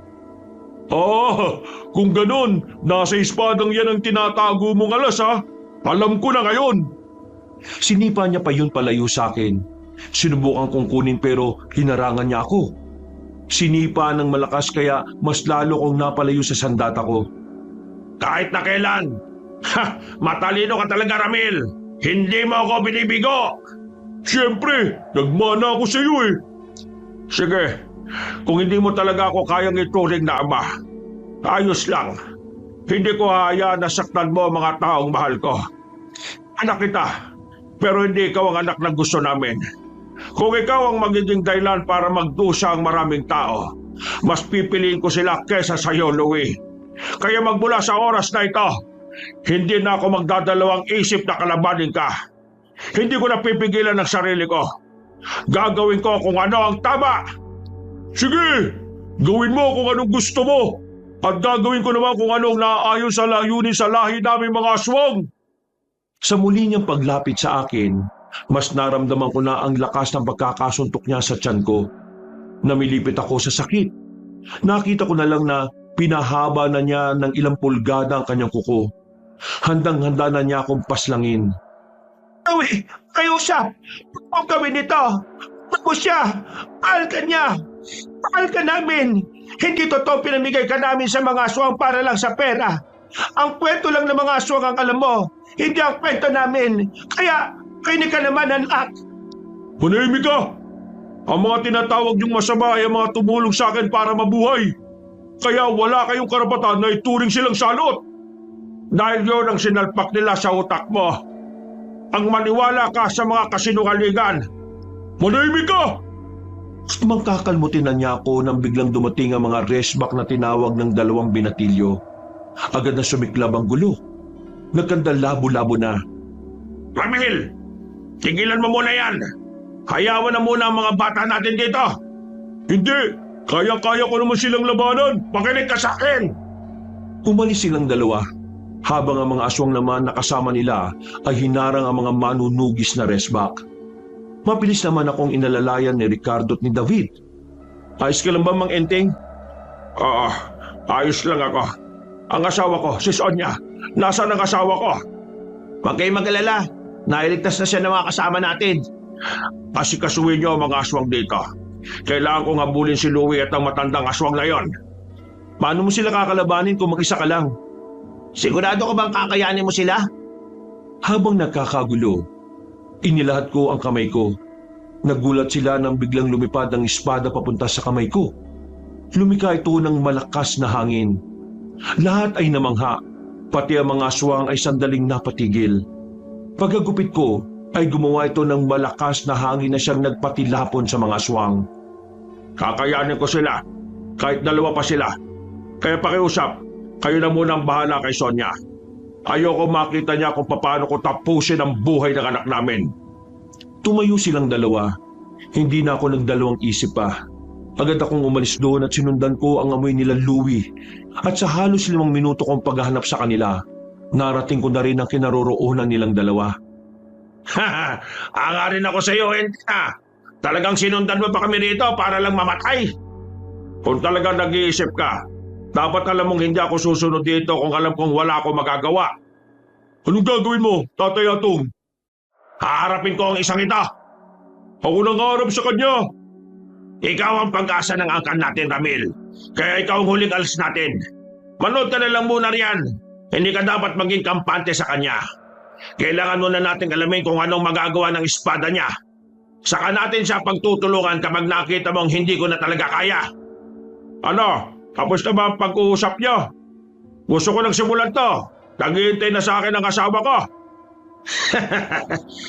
Ah, kung ganun, nasa espadang yan ang tinatago mong alas ha? Alam ko na ngayon. Sinipa niya pa yun palayo sa akin. Sinubukan kong kunin pero hinarangan niya ako. Sinipa ng malakas kaya mas lalo kong napalayo sa sandata ko. Kahit na kailan. Matalino ka talaga, Ramil. Hindi mo ako binibigo. Siyempre, nagmana ako sa iyo eh. Sige, kung hindi mo talaga ako kayang ituring na ama, ayos lang. Hindi ko hahayaan na saktan mo ang mga taong mahal ko. Anak kita, pero hindi ikaw ang anak na gusto namin. Kung ikaw ang magiging dahilan para magdusa ang maraming tao, mas pipiliin ko sila kesa sa iyo, Louie. Kaya magmula sa oras na ito, hindi na ako magdadalawang isip na kalabanin ka. Hindi ko napipigilan ang sarili ko. Gagawin ko kung ano ang tama. Sige, gawin mo kung anong gusto mo. At gagawin ko naman kung anong naaayon sa layunin sa lahi namin mga aswang. Sa muli niyang paglapit sa akin, mas naramdaman ko na ang lakas ng pagkakasuntok niya sa tiyan ko. Namilipit ako sa sakit. Nakita ko na lang na pinahaba na niya ng ilang pulgada ang kanyang kuko. Handang-handa na niya akong paslangin. Louie, kayo siya! Huwag gawin ito! Huwag mo siya! Mahal ka niya! Mahal ka namin! Hindi totoo pinamigay ka namin sa mga aswang para lang sa pera. Ang kwento lang ng mga aswang ang alam mo, hindi ang kwento namin. Kaya, kinig ka naman, anak! Manahimik ka! Ang mga tinatawag niyong masama ay ang mga tumulong sa akin para mabuhay. Kaya wala kayong karapatan na ituring silang salot. Dahil yun ang sinalpak nila sa utak mo. Ang maniwala ka sa mga kasinungalingan. Manahimik ka! Mangkakalmutin na niya ako nang biglang dumating ang mga resback na tinawag ng 2 binatilyo. Agad na sumiklab ang gulo. Nagkandalabo-labo na. Ramil, tigilan mo muna yan. Hayawan na muna ang mga bata natin dito. Hindi! Kaya-kaya ko naman silang labanan! Makinig ka sa akin. Umalis silang dalawa. Habang ang mga aswang naman na kasama nila ay hinarang ang mga manunugis na resback. Mabilis naman akong inalalayan ni Ricardo at ni David. Ayos ka lang ba, Mang Enteng? Oo, ayos lang ako. Ang asawa ko, si Sonia. Nasaan ang asawa ko? Huwag kayong mag-alala. Nailigtas na siya ng mga kasama natin. Asikasuhin niyo ang mga aswang dito. Kailangan kong habulin si Louie at ang matandang aswang na yon. Paano mo sila kakalabanin kung mag-isa ka lang? Sigurado ka bang kakayanin mo sila? Habang nagkakagulo, inilahat ko ang kamay ko. Nagulat sila nang biglang lumipad ang espada papunta sa kamay ko. Lumika ito ng malakas na hangin. Lahat ay namangha, pati ang mga aswang ay sandaling napatigil. Pagkagupit ko, ay gumawa ito ng malakas na hangin na siyang nagpatilapon sa mga aswang. Kakayanin ko sila, kahit 2 pa sila. Kaya pakiusap, kayo na muna ang bahala kay Sonia. Ayoko makita niya kung paano ko tapusin ang buhay ng anak namin. Tumayo silang dalawa. Hindi na ako nagdalawang isip pa. Agad akong umalis doon at sinundan ko ang amoy nila Louie. At sa halos 5 minuto kong paghahanap sa kanila, narating ko na rin ang kinaroroonan nilang dalawa. Haha, angarin ako sa iyo, hindi na. Talagang sinundan mo pa kami rito para lang mamatay? Kung talagang nag-iisip ka, dapat alam mong hindi ako susunod dito kung alam kong wala akong magagawa. Anong gagawin mo, Tatay Atong? Haharapin ko ang isang ito. Ako nangarap sa kanya. Ikaw ang pag-asa ng angkan natin, Ramil. Kaya ikaw ang huling alis natin. Manood ka na lang muna riyan. Hindi ka dapat maging kampante sa kanya. Kailangan muna natin alamin kung anong magagawa ng espada niya. Saka natin siya pagtutulungan kapag nakita mong hindi ko na talaga kaya. Ano? Tapos na ba ang pag-uusap niyo? Gusto ko nang simulan to. Naghihintay na sa akin ang asawa ko.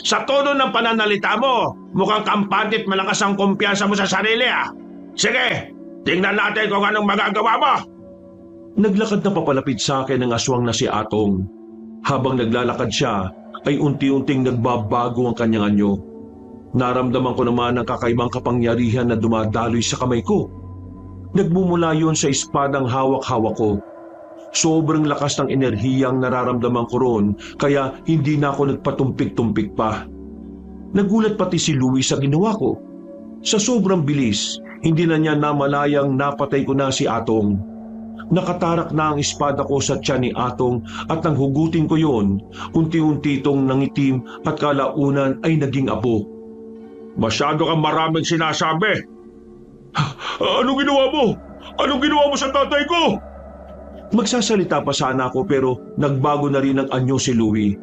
Sa tono ng pananalita mo, mukhang kampante at malakas ang kumpiyansa mo sa sarili ah. Sige, tingnan natin kung anong magagawa mo. Naglakad na papalapit sa akin ang aswang na si Atong. Habang naglalakad siya, ay unti-unting nagbabago ang kanyang anyo. Naramdaman ko naman ang kakaibang kapangyarihan na dumadaloy sa kamay ko. Nagmumula yun sa espadang hawak-hawak ko. Sobrang lakas ng enerhiyang nararamdaman ko roon, kaya hindi na ako nagpatumpik-tumpik pa. Nagulat pati si Louie sa ginawa ko. Sa sobrang bilis, hindi na niya namalayang napatay ko na si Atong. Nakatarak na ang espada ko sa tiyan ni Atong at nang hugutin ko yon, unti-unti itong nangitim at kalaunan ay naging abo. Masyado kang maraming sinasabi. Anong ginawa mo? Anong ginawa mo sa tatay ko? Magsasalita pa sana ako pero nagbago na rin ang anyo si Louie.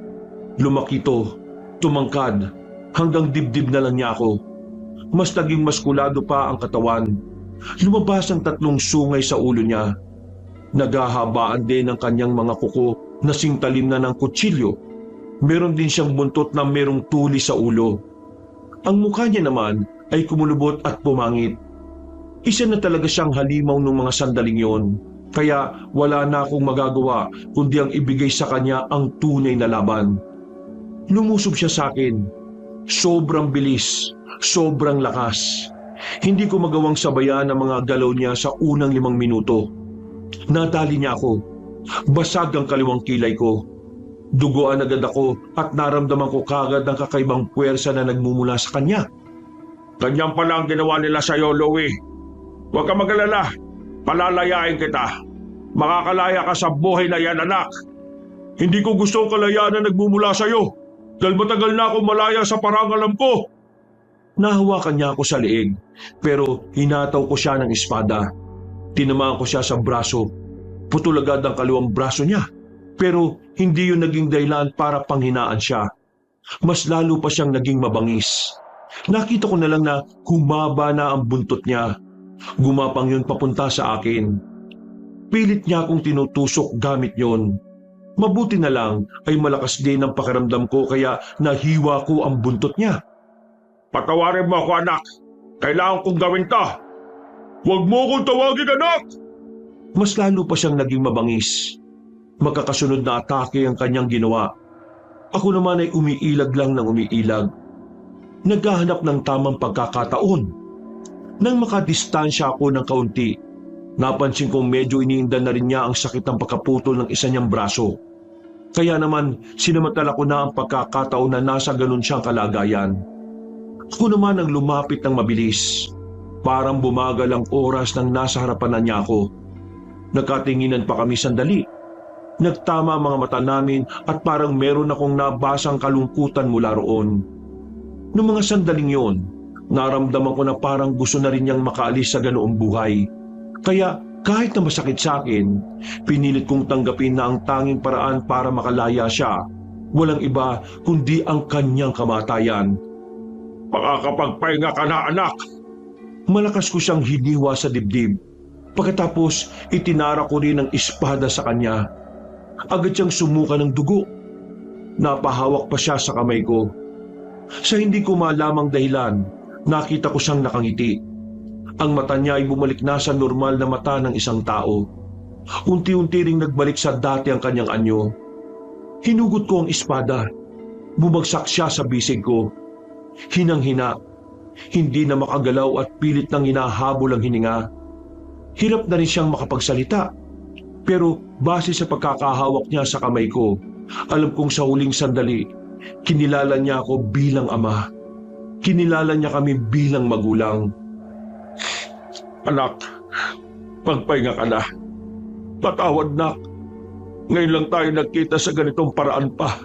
Lumaki ito, tumangkad, hanggang dibdib na lang niya ako. Mas naging maskulado pa ang katawan. Lumabas ang 3 sungay sa ulo niya. Naghahabaan din ang kanyang mga kuko na singtalim na ng kutsilyo. Meron din siyang buntot na merong tuli sa ulo. Ang mukha niya naman ay kumulubot at pumangit. Isa na talaga siyang halimaw ng mga sandaling yon. Kaya wala na akong magagawa kundi ang ibigay sa kanya ang tunay na laban. Lumusob siya sa akin. Sobrang bilis, sobrang lakas. Hindi ko magawang sabayan ang mga galaw niya sa unang 5 minuto. Nadali niya ako. Basag ang kaliwang kilay ko. Duguan agad ako at naramdaman ko kagad ang kakaibang puwersa na nagmumula sa kanya. Ganyan pala ang ginawa nila sa'yo, Louie. Huwag ka mag-alala. Palalayain kita. Makakalaya ka sa buhay na yan, anak. Hindi ko gusto ang kalayaan na nagmumula sa'yo. Dahil matagal na akong malaya sa parangalan ko. Nahawakan niya ako sa liig, pero hinataw ko siya ng espada. Tinamaan ko siya sa braso. Putol agad ang kaliwang braso niya. Pero hindi yun naging dahilan para panghinaan siya. Mas lalo pa siyang naging mabangis. Nakita ko na lang na humaba na ang buntot niya. Gumapang yun papunta sa akin. Pilit niya akong tinutusok gamit yon. Mabuti na lang ay malakas din ang pakiramdam ko kaya nahiwa ko ang buntot niya. Patawarin mo ako, anak. Kailangan kong gawin to. Huwag mo akong tawagin, anak! Mas lalo pa siyang naging mabangis. Magkakasunod na atake ang kanyang ginawa. Ako naman ay umiilag lang ng umiilag. Naghahanap ng tamang pagkakataon. Nang makadistansya ako ng kaunti, napansin kong medyo iniinda na rin niya ang sakit ng pagkaputol ng isa niyang braso. Kaya naman sinamantala ko na ang pagkakataon na nasa ganun siyang kalagayan. Ako naman ang lumapit ng mabilis. Parang bumagal ang oras nang nasa harapan na niya ako. Nagkatinginan pa kami sandali. Nagtama ang mga mata namin at parang meron akong nabasang kalungkutan mula roon. Noong mga sandaling yon, naramdaman ko na parang gusto na rin niyang makaalis sa ganoong buhay. Kaya kahit na masakit sa akin, pinilit kong tanggapin na ang tanging paraan para makalaya siya, walang iba kundi ang kanyang kamatayan. Makakapagpahinga ka na, anak. Malakas ko siyang hiniwa sa dibdib. Pagkatapos, itinara ko rin ang espada sa kanya. Agad siyang sumuka ng dugo. Napahawak pa siya sa kamay ko. Sa hindi ko malamang dahilan, nakita ko siyang nakangiti. Ang mata niya ay bumalik na sa normal na mata ng isang tao. Unti-unti ring nagbalik sa dati ang kanyang anyo. Hinugot ko ang espada. Bumagsak siya sa bisig ko. Hinang-hina. Hindi na makagalaw at pilit nang hinahabol ang hininga. Hirap na rin siyang makapagsalita. Pero base sa pagkakahawak niya sa kamay ko, alam kong sa huling sandali, kinilala niya ako bilang ama. Kinilala niya kami bilang magulang. Anak, pagpahinga ka na. Patawad, nak. Ngayon lang tayo nagkita sa ganitong paraan pa.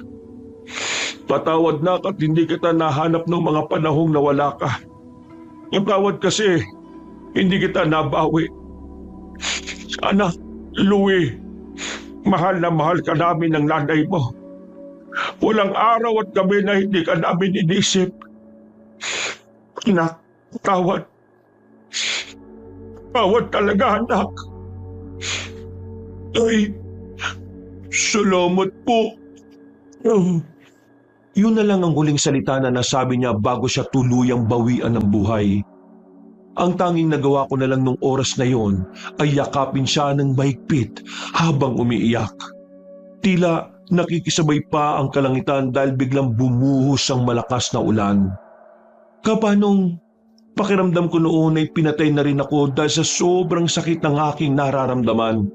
Patawad na at hindi kita nahanap ng mga panahong nawala ka. Patawad kasi hindi kita nabawi. Anak, Louie, mahal na mahal ka namin ng nanay mo. Walang araw at gabi na hindi ka namin inisip. Anak, tawad. Tawad talaga, anak. Ay, salamat po. Yun na lang ang huling salita na nasabi niya bago siya tuluyang bawian ng buhay. Ang tanging nagawa ko na lang nung oras na yon ay yakapin siya ng mahigpit habang umiiyak. Tila nakikisabay pa ang kalangitan dahil biglang bumuhos ang malakas na ulan. Kapanong pakiramdam ko noon ay pinatay na rin ako dahil sa sobrang sakit ng aking nararamdaman.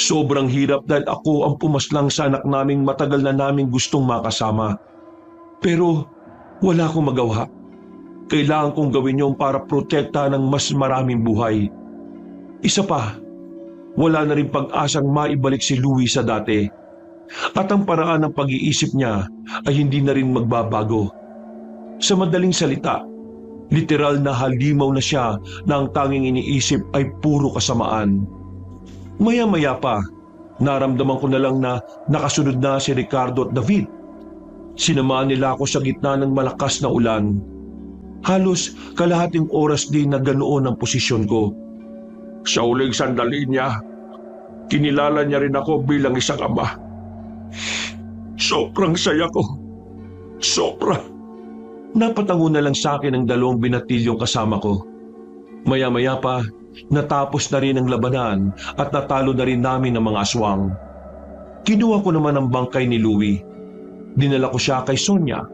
Sobrang hirap dahil ako ang pumaslang sa anak naming matagal na naming gustong makasama. Pero wala akong magawa. Kailangan kong gawin yun para protekta ng mas maraming buhay. Isa pa, wala na rin pag-asang maibalik si Louie sa dati. At ang paraan ng pag-iisip niya ay hindi na rin magbabago. Sa madaling salita, literal na halimaw na siya na ang tanging iniisip ay puro kasamaan. Maya-maya pa, naramdaman ko na lang na nakasunod na si Ricardo at David. Sinamahan nila ako sa gitna ng malakas na ulan. Halos kalahating oras din na ganoon ang posisyon ko. Sa uling sandali niya, kinilala niya rin ako bilang isang ama. Sobrang saya ko. Sobra. Napatango na lang sa akin ang 2 binatilyong kasama ko. Maya-maya pa, natapos na rin ang labanan at natalo na rin namin ang mga aswang. Kinuha ko naman ang bangkay ni Louie. Dinala ko siya kay Sonia.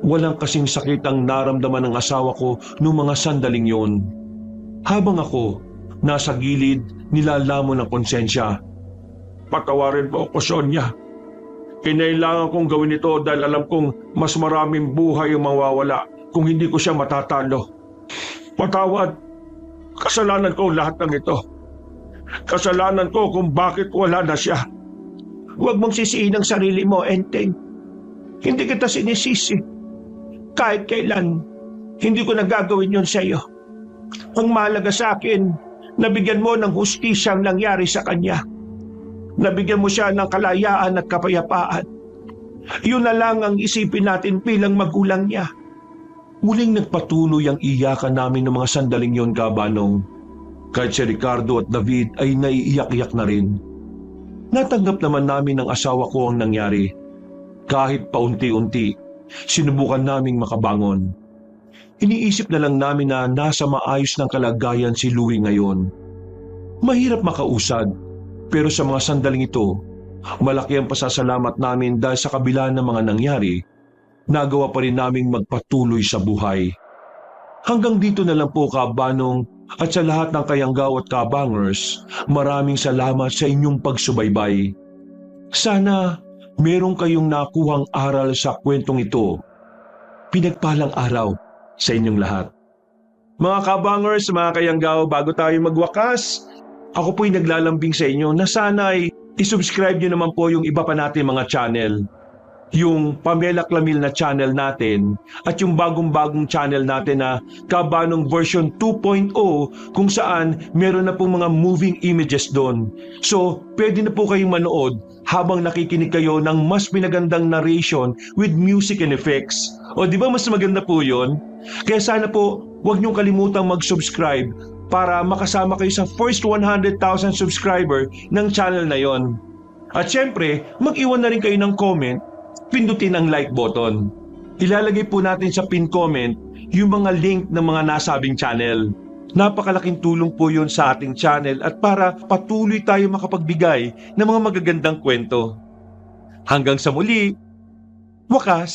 Walang kasing sakit ang naramdaman ng asawa ko noong mga sandaling yon. Habang ako, nasa gilid, nilalamon ng konsensya. Patawarin mo ako, Sonia. Kinailangan kong gawin ito dahil alam kong mas maraming buhay ang mawawala kung hindi ko siya matatalo. Patawad. Kasalanan ko lahat ng ito. Kasalanan ko kung bakit wala na siya. Huwag mong sisihin ang sarili mo, Enteng. Hindi kita sinisisi. Kahit kailan, hindi ko nagagawin yon sa iyo. Ang mahalaga sa akin, nabigyan mo ng hustisya ang nangyari sa kanya. Nabigyan mo siya ng kalayaan at kapayapaan. Yun na lang ang isipin natin bilang magulang niya. Muling nagpatuloy ang iyakan namin ng mga sandaling yon, Kabanong. Kahit si Ricardo at David ay naiiyak-iyak na rin. Natanggap naman namin ng asawa ko ang nangyari. Kahit paunti-unti, sinubukan naming makabangon. Iniisip na lang namin na nasa maayos ng kalagayan si Louie ngayon. Mahirap makausad, pero sa mga sandaling ito, malaki ang pasasalamat namin dahil sa kabila ng mga nangyari, nagawa pa rin naming magpatuloy sa buhay. Hanggang dito na lang po, Kabanong, at sa lahat ng Kayanggaw at Kabangers, maraming salamat sa inyong pagsubaybay. Sana meron kayong nakuhang aral sa kwentong ito. Pinagpalang araw sa inyong lahat. Mga Kabangers, mga Kayanggaw, bago tayo magwakas, ako po'y naglalambing sa inyo na sana ay isubscribe nyo naman po yung iba pa natin mga channel. Yung Pamela Clamil na channel natin at yung bagong-bagong channel natin na Kabanong version 2.0 kung saan meron na pong mga moving images doon. So, pwede na po kayong manood habang nakikinig kayo ng mas pinagandang narration with music and effects. O di ba mas maganda po yun? Kaya sana po, huwag niyong kalimutang mag-subscribe para makasama kayo sa first 100,000 subscriber ng channel na yon. At syempre, mag-iwan na rin kayo ng comment, pindutin ang like button. Ilalagay po natin sa pin comment yung mga link ng mga nasabing channel. Napakalaking tulong po yun sa ating channel at para patuloy tayo makapagbigay ng mga magagandang kwento. Hanggang sa muli, wakas!